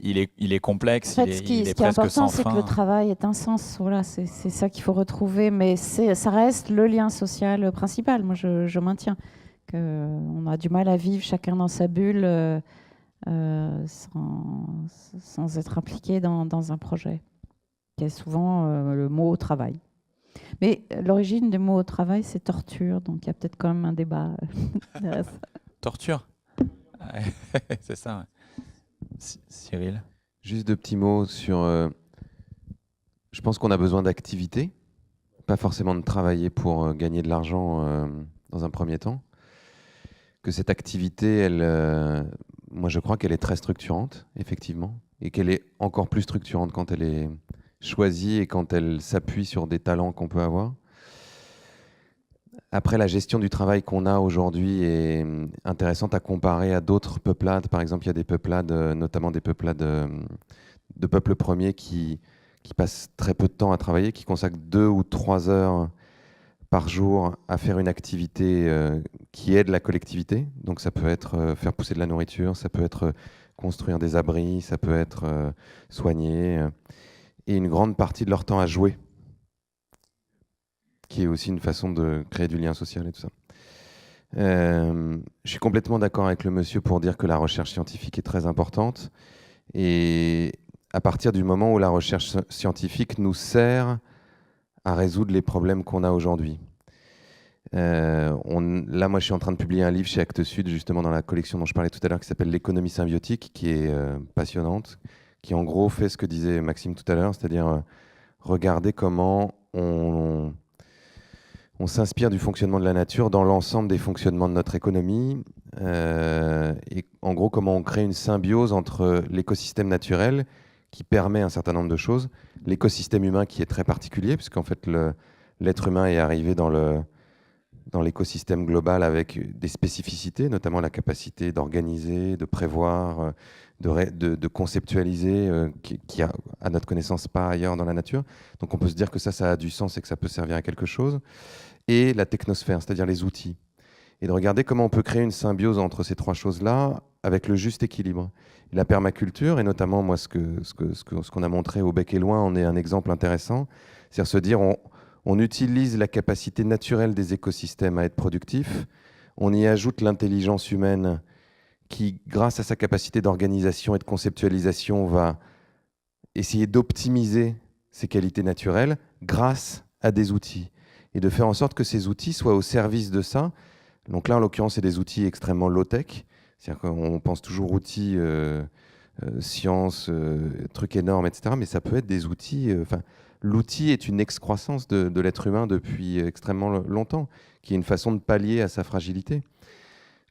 il est complexe, en fait, il est ce qui est presque important, sans c'est fin. que le travail ait un sens. Voilà, c'est ça qu'il faut retrouver. Mais ça reste le lien social principal. Moi, je maintiens qu'on a du mal à vivre chacun dans sa bulle sans être impliqué dans un projet. Il y a souvent le mot travail. Mais l'origine du mot travail, c'est torture. Donc, il y a peut-être quand même un débat. Torture. C'est ça, ouais. Cyril. Juste 2 petits mots sur... je pense qu'on a besoin d'activité, pas forcément de travailler pour gagner de l'argent dans un premier temps. Que cette activité, moi je crois qu'elle est très structurante, effectivement, et qu'elle est encore plus structurante quand elle est choisie et quand elle s'appuie sur des talents qu'on peut avoir. Après, la gestion du travail qu'on a aujourd'hui est intéressante à comparer à d'autres peuplades. Par exemple, il y a des peuplades, notamment des peuplades de peuples premiers qui passent très peu de temps à travailler, qui consacrent 2 ou 3 heures par jour à faire une activité qui aide la collectivité. Donc ça peut être faire pousser de la nourriture, ça peut être construire des abris, ça peut être soigner. Et une grande partie de leur temps à jouer, qui est aussi une façon de créer du lien social et tout ça. Je suis complètement d'accord avec le monsieur pour dire que la recherche scientifique est très importante. Et à partir du moment où la recherche scientifique nous sert à résoudre les problèmes qu'on a aujourd'hui. Là, moi, je suis en train de publier un livre chez Actes Sud, justement dans la collection dont je parlais tout à l'heure, qui s'appelle L'économie symbiotique, qui est passionnante, qui en gros fait ce que disait Maxime tout à l'heure, c'est-à-dire regarder comment on s'inspire du fonctionnement de la nature dans l'ensemble des fonctionnements de notre économie, et en gros comment on crée une symbiose entre l'écosystème naturel qui permet un certain nombre de choses, l'écosystème humain qui est très particulier, puisqu'en fait l'être humain est arrivé dans l'écosystème global avec des spécificités, notamment la capacité d'organiser, de prévoir, de conceptualiser, qui a, à notre connaissance, pas ailleurs dans la nature. Donc on peut se dire que ça a du sens et que ça peut servir à quelque chose. Et la technosphère, c'est-à-dire les outils. Et de regarder comment on peut créer une symbiose entre ces 3 choses-là avec le juste équilibre. Et la permaculture, et notamment moi ce qu'on a montré au Bec et Loin, en est un exemple intéressant. C'est-à-dire se dire on utilise la capacité naturelle des écosystèmes à être productifs, on y ajoute l'intelligence humaine qui, grâce à sa capacité d'organisation et de conceptualisation, va essayer d'optimiser ses qualités naturelles grâce à des outils. Et de faire en sorte que ces outils soient au service de ça. Donc là, en l'occurrence, c'est des outils extrêmement low-tech. C'est-à-dire qu'on pense toujours outils, sciences, trucs énormes, etc. Mais ça peut être des outils... l'outil est une excroissance de l'être humain depuis extrêmement longtemps, qui est une façon de pallier à sa fragilité.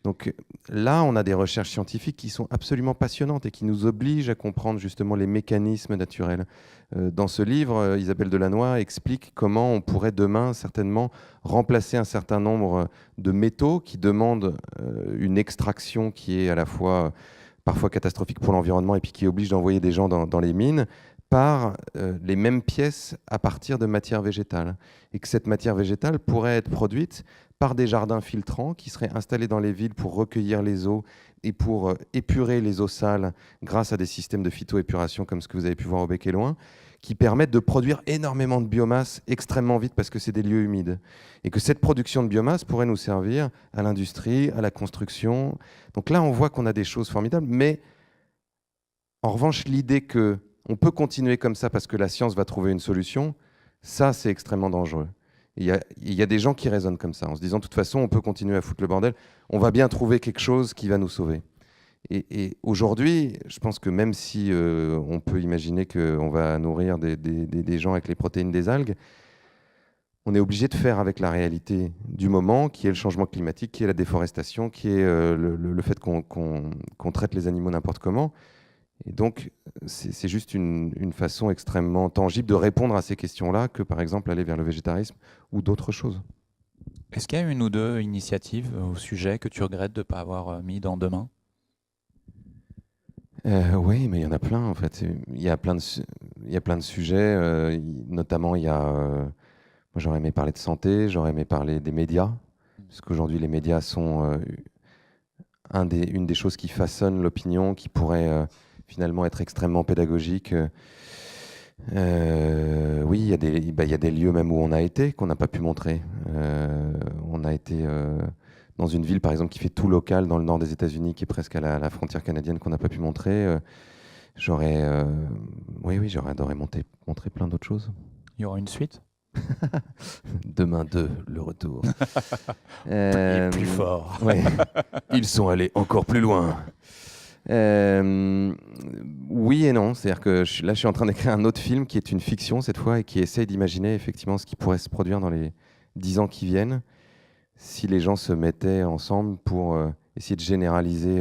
Donc là, on a des recherches scientifiques qui sont absolument passionnantes et qui nous obligent à comprendre justement les mécanismes naturels. Dans ce livre, Isabelle Delannoy explique comment on pourrait demain certainement remplacer un certain nombre de métaux qui demandent une extraction qui est à la fois parfois catastrophique pour l'environnement et puis qui oblige d'envoyer des gens dans les mines, par les mêmes pièces à partir de matière végétale. Et que cette matière végétale pourrait être produite par des jardins filtrants qui seraient installés dans les villes pour recueillir les eaux et pour épurer les eaux sales grâce à des systèmes de phytoépuration comme ce que vous avez pu voir au Bec et Loin, qui permettent de produire énormément de biomasse extrêmement vite parce que c'est des lieux humides. Et que cette production de biomasse pourrait nous servir à l'industrie, à la construction. Donc là, on voit qu'on a des choses formidables, mais en revanche, l'idée qu'on peut continuer comme ça parce que la science va trouver une solution, ça, c'est extrêmement dangereux. Il y a des gens qui raisonnent comme ça, en se disant, de toute façon, on peut continuer à foutre le bordel, on va bien trouver quelque chose qui va nous sauver. Et aujourd'hui, je pense que même si on peut imaginer qu'on va nourrir des gens avec les protéines des algues, on est obligé de faire avec la réalité du moment, qui est le changement climatique, qui est la déforestation, qui est le fait qu'on traite les animaux n'importe comment. Et donc, c'est juste une façon extrêmement tangible de répondre à ces questions-là que, par exemple, aller vers le végétarisme ou d'autres choses. Est-ce qu'il y a une ou deux initiatives au sujet que tu regrettes de ne pas avoir mis dans Demain ? Oui, mais il y en a plein, en fait. Il y a plein de sujets, notamment, moi, j'aurais aimé parler de santé, j'aurais aimé parler des médias, parce qu'aujourd'hui, les médias sont une des choses qui façonnent l'opinion, qui pourrait... finalement être extrêmement pédagogique. Oui, il y a des lieux même où on a été, qu'on n'a pas pu montrer. On a été dans une ville, par exemple, qui fait tout local dans le nord des États-Unis, qui est presque à la frontière canadienne, qu'on n'a pas pu montrer. J'aurais adoré montrer plein d'autres choses. Il y aura une suite ? Demain 2, le retour. Plus fort. Ouais. Ils sont allés encore plus loin. Oui et non, c'est-à-dire que je suis en train d'écrire un autre film qui est une fiction cette fois et qui essaye d'imaginer effectivement ce qui pourrait se produire dans les 10 ans qui viennent si les gens se mettaient ensemble pour essayer de généraliser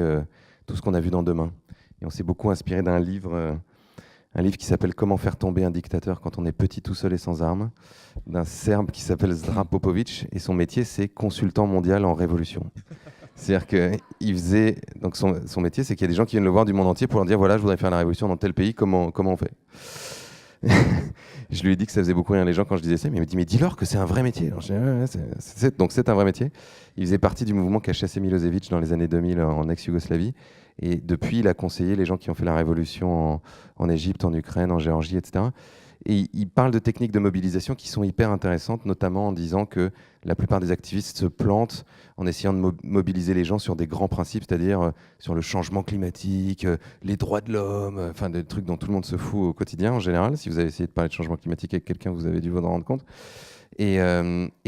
tout ce qu'on a vu dans Demain. Et on s'est beaucoup inspiré d'un livre un livre qui s'appelle « Comment faire tomber un dictateur quand on est petit, tout seul et sans armes », d'un Serbe qui s'appelle Zdra Popovic, et son métier, c'est consultant mondial en révolution. C'est-à-dire qu'il faisait... Donc son métier, c'est qu'il y a des gens qui viennent le voir du monde entier pour leur dire « Voilà, je voudrais faire la révolution dans tel pays, comment on fait ?» Je lui ai dit que ça faisait beaucoup rire les gens quand je disais ça, mais il me dit « Mais dis-leur que c'est un vrai métier !» Alors, je dis, ouais, donc c'est un vrai métier. Il faisait partie du mouvement qu'a chassé Milosevic dans les années 2000 en ex-Yougoslavie. Et depuis, il a conseillé les gens qui ont fait la révolution en Égypte, en Ukraine, en Géorgie, etc. Et il parle de techniques de mobilisation qui sont hyper intéressantes, notamment en disant que la plupart des activistes se plantent en essayant de mobiliser les gens sur des grands principes, c'est-à-dire sur le changement climatique, les droits de l'homme, enfin des trucs dont tout le monde se fout au quotidien en général. Si vous avez essayé de parler de changement climatique avec quelqu'un, vous avez dû vous en rendre compte. Et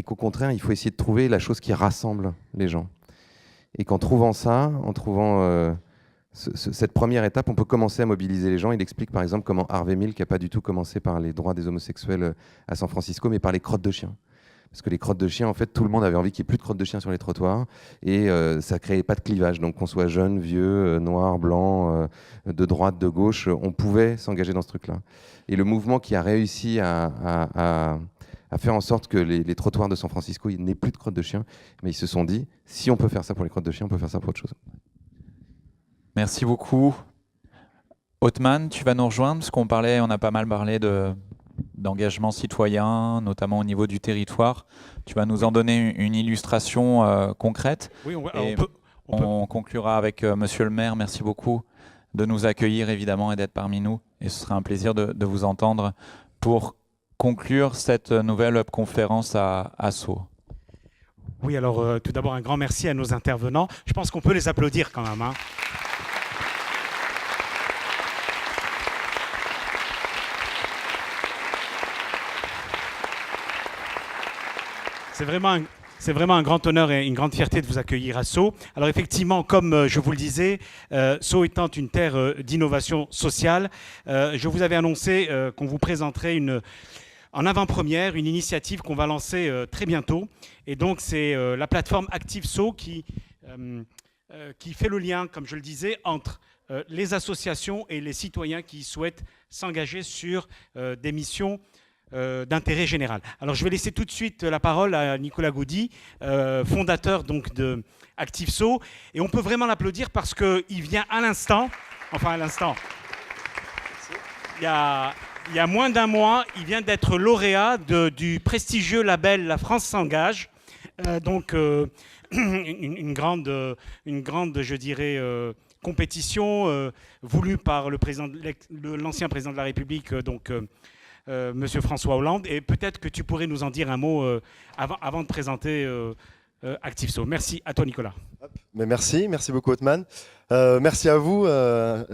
qu'au contraire, il faut essayer de trouver la chose qui rassemble les gens. Et qu'en trouvant ça, en trouvant... cette première étape, on peut commencer à mobiliser les gens. Il explique par exemple comment Harvey Milk n'a pas du tout commencé par les droits des homosexuels à San Francisco, mais par les crottes de chiens. Parce que les crottes de chiens, en fait, tout le monde avait envie qu'il n'y ait plus de crottes de chiens sur les trottoirs, et ça ne créait pas de clivage. Donc qu'on soit jeune, vieux, noir, blanc, de droite, de gauche, on pouvait s'engager dans ce truc-là. Et le mouvement qui a réussi à faire en sorte que les trottoirs de San Francisco n'aient plus de crottes de chiens, mais ils se sont dit, si on peut faire ça pour les crottes de chiens, on peut faire ça pour autre chose. Merci beaucoup. Othman, tu vas nous rejoindre parce qu'on a pas mal parlé d'engagement citoyen, notamment au niveau du territoire. Tu vas nous en donner une illustration concrète. Oui, on conclura avec Monsieur le maire. Merci beaucoup de nous accueillir évidemment et d'être parmi nous. Et ce sera un plaisir de vous entendre pour conclure cette nouvelle conférence à Sceaux. Oui, alors tout d'abord un grand merci à nos intervenants. Je pense qu'on peut les applaudir quand même. C'est vraiment un grand honneur et une grande fierté de vous accueillir à Sceaux. Alors effectivement, comme je vous le disais, Sceaux étant une terre d'innovation sociale, je vous avais annoncé qu'on vous présenterait en avant-première une initiative qu'on va lancer très bientôt. Et donc c'est la plateforme Active Sceaux qui fait le lien, comme je le disais, entre les associations et les citoyens qui souhaitent s'engager sur des missions d'intérêt général. Alors je vais laisser tout de suite la parole à Nicolas Gaudy, fondateur donc de Active Sceaux, et on peut vraiment l'applaudir parce qu'il vient à l'instant, il y a moins d'un mois, il vient d'être lauréat du prestigieux label La France s'engage, donc une grande, je dirais, compétition voulue par l'ancien président de la République, donc Monsieur François Hollande, et peut-être que tu pourrais nous en dire un mot avant de présenter Active Sceaux. Merci, à toi Nicolas. Mais merci beaucoup Othman. Merci à vous,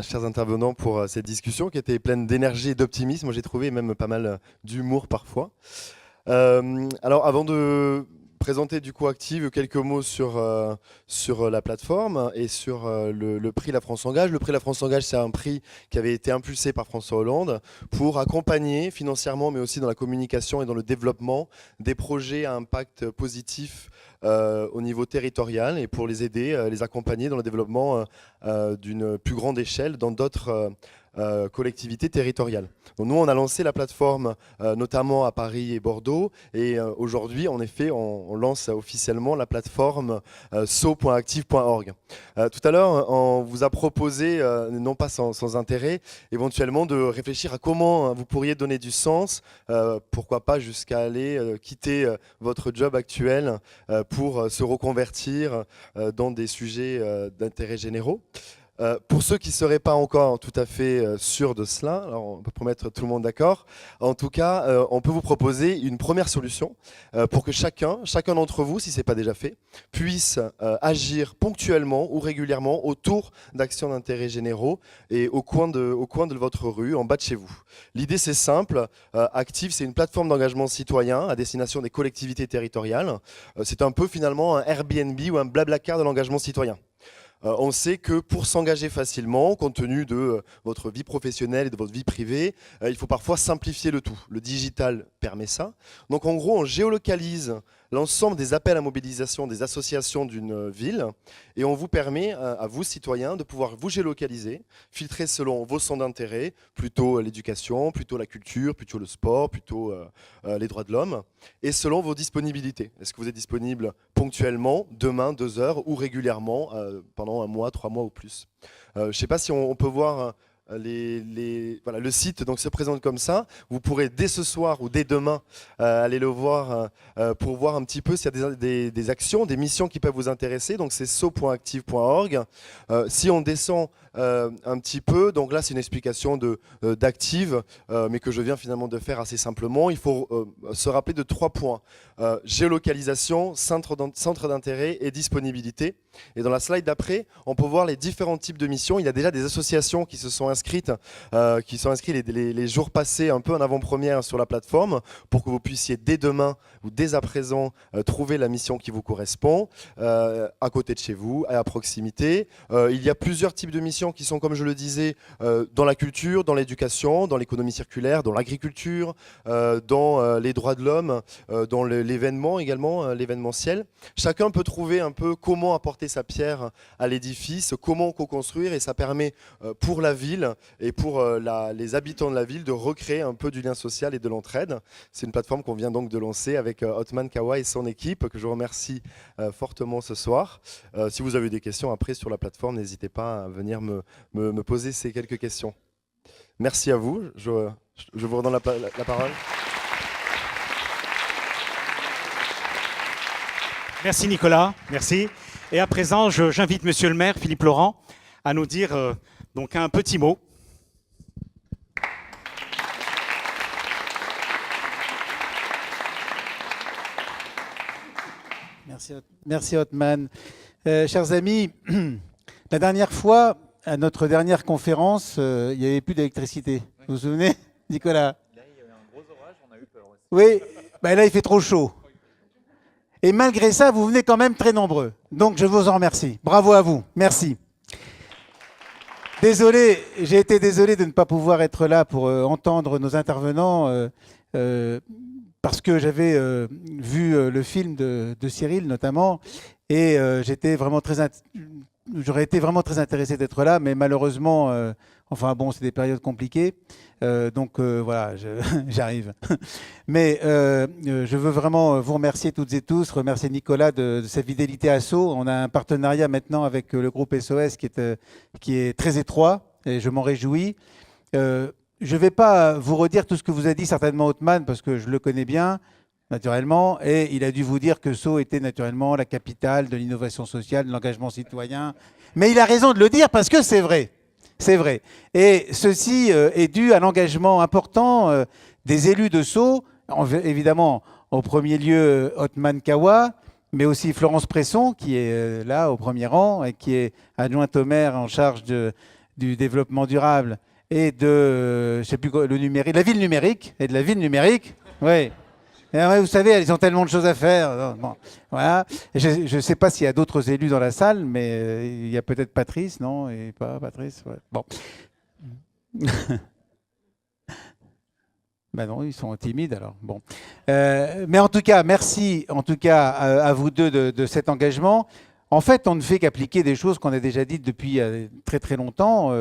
chers intervenants, pour cette discussion qui était pleine d'énergie et d'optimisme. Moi j'ai trouvé même pas mal d'humour parfois. Alors avant de présenter du coup Active, quelques mots sur la plateforme et sur le prix La France s'engage. Le prix La France s'engage, c'est un prix qui avait été impulsé par François Hollande pour accompagner financièrement, mais aussi dans la communication et dans le développement des projets à impact positif au niveau territorial, et pour les aider, les accompagner dans le développement d'une plus grande échelle dans d'autres collectivités territoriales. Donc nous, on a lancé la plateforme notamment à Paris et Bordeaux, et aujourd'hui, en effet, on lance officiellement la plateforme sceaux.active.org. Tout à l'heure, on vous a proposé, non pas sans intérêt, éventuellement de réfléchir à comment vous pourriez donner du sens, pourquoi pas jusqu'à aller quitter votre job actuel pour se reconvertir dans des sujets d'intérêt généraux. Pour ceux qui ne seraient pas encore tout à fait sûrs de cela, alors on peut promettre tout le monde d'accord, en tout cas, on peut vous proposer une première solution pour que chacun d'entre vous, si ce n'est pas déjà fait, puisse agir ponctuellement ou régulièrement autour d'actions d'intérêt généraux et au coin de votre rue, en bas de chez vous. L'idée, c'est simple. Active, c'est une plateforme d'engagement citoyen à destination des collectivités territoriales. C'est un peu finalement un Airbnb ou un Blablacar de l'engagement citoyen. On sait que pour s'engager facilement, compte tenu de votre vie professionnelle et de votre vie privée, il faut parfois simplifier le tout. Le digital permet ça. Donc en gros, on géolocalise l'ensemble des appels à mobilisation des associations d'une ville et on vous permet, à vous citoyens, de pouvoir vous géolocaliser, filtrer selon vos centres d'intérêt, plutôt l'éducation, plutôt la culture, plutôt le sport, plutôt les droits de l'homme, et selon vos disponibilités. Est-ce que vous êtes disponible ponctuellement, demain, 2 heures, ou régulièrement, pendant 1 mois, 3 mois ou plus? Je ne sais pas si on peut voir... Voilà, le site donc, se présente comme ça. Vous pourrez dès ce soir ou dès demain aller le voir pour voir un petit peu s'il y a des actions, des missions qui peuvent vous intéresser. Donc c'est so.active.org. Si on descend un petit peu, donc là c'est une explication d'Active, mais que je viens finalement de faire assez simplement. Il faut se rappeler de 3 points. Géolocalisation, centre d'intérêt et disponibilité. Et dans la slide d'après, on peut voir les différents types de missions. Il y a déjà des associations qui se sont inscrites, les jours passés un peu en avant-première sur la plateforme pour que vous puissiez dès demain ou dès à présent trouver la mission qui vous correspond à côté de chez vous, à proximité. Il y a plusieurs types de missions qui sont, comme je le disais, dans la culture, dans l'éducation, dans l'économie circulaire, dans l'agriculture, dans les droits de l'homme, dans l'événement également, l'événementiel. Chacun peut trouver un peu comment apporter sa pierre à l'édifice, comment co-construire, et ça permet pour la ville et pour les habitants de la ville de recréer un peu du lien social et de l'entraide. C'est une plateforme qu'on vient donc de lancer avec Othman Kawa et son équipe, que je remercie fortement ce soir. Si vous avez des questions après sur la plateforme, n'hésitez pas à venir me poser ces quelques questions. Merci à vous. Je vous redonne la parole. Merci Nicolas, merci. Et à présent, j'invite Monsieur le maire, Philippe Laurent, à nous dire donc un petit mot. Merci Othman. Chers amis, la dernière fois, à notre dernière conférence, il n'y avait plus d'électricité. Vous vous souvenez, Nicolas? Là, il y a eu un gros orage, on a eu peur aussi. Oui, ben là il fait trop chaud. Et malgré ça, vous venez quand même très nombreux. Donc je vous en remercie. Bravo à vous. Merci. Désolé, j'ai été désolé de ne pas pouvoir être là pour entendre nos intervenants parce que j'avais vu le film de Cyril notamment et j'aurais été vraiment très intéressé d'être là, mais malheureusement, enfin bon, c'est des périodes compliquées, donc voilà, j'arrive. Mais je veux vraiment vous remercier toutes et tous, remercier Nicolas de sa fidélité à Sceaux. On a un partenariat maintenant avec le groupe SOS qui est très étroit et je m'en réjouis. Je ne vais pas vous redire tout ce que vous a dit certainement Othman, parce que je le connais bien, naturellement, et il a dû vous dire que Sceaux était naturellement la capitale de l'innovation sociale, de l'engagement citoyen. Mais il a raison de le dire parce que c'est vrai. C'est vrai. Et ceci est dû à l'engagement important des élus de Sceaux, évidemment au premier lieu Othman Kawa, mais aussi Florence Presson, qui est là au premier rang et qui est adjointe au maire en charge du développement durable et de, je sais plus, le numérique, la ville numérique, et de la ville numérique. Oui. Et ouais, vous savez, ils ont tellement de choses à faire. Bon, voilà. Je ne sais pas s'il y a d'autres élus dans la salle, mais il y a peut-être Patrice, non? Et pas Patrice, ouais. Bon. Ben non, ils sont timides alors. Bon. Mais en tout cas, merci en tout cas à vous deux de cet engagement. En fait, on ne fait qu'appliquer des choses qu'on a déjà dites depuis très très longtemps.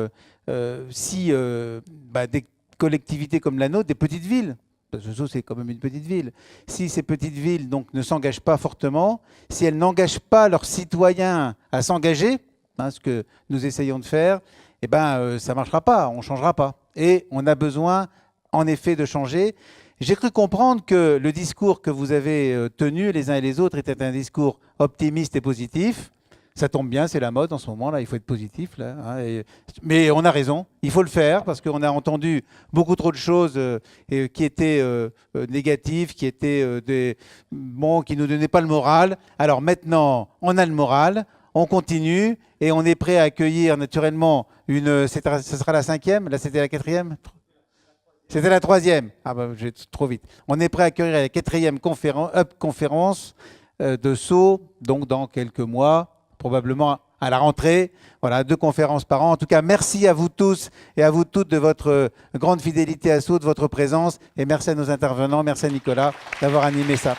Des collectivités comme la nôtre, des petites villes, parce que Sceaux c'est quand même une petite ville, si ces petites villes donc ne s'engagent pas fortement, si elles n'engagent pas leurs citoyens à s'engager, ce que nous essayons de faire, eh ben, ça ne marchera pas, on ne changera pas. Et on a besoin en effet de changer. J'ai cru comprendre que le discours que vous avez tenu les uns et les autres était un discours optimiste et positif. Ça tombe bien, c'est la mode en ce moment, là, il faut être positif. Là, hein, mais on a raison, il faut le faire, parce qu'on a entendu beaucoup trop de choses qui étaient négatives, qui étaient qui ne nous donnaient pas le moral. Alors maintenant, on a le moral, on continue, et on est prêt à accueillir naturellement ce sera la 5e, là c'était la 4e. C'était la 3e. Ah ben, j'ai trop vite. On est prêt à accueillir la 4e conférence de Sceaux, donc dans quelques mois, probablement à la rentrée. Voilà, 2 conférences par an. En tout cas, merci à vous tous et à vous toutes de votre grande fidélité à Sceaux, de votre présence. Et merci à nos intervenants, merci à Nicolas d'avoir animé ça.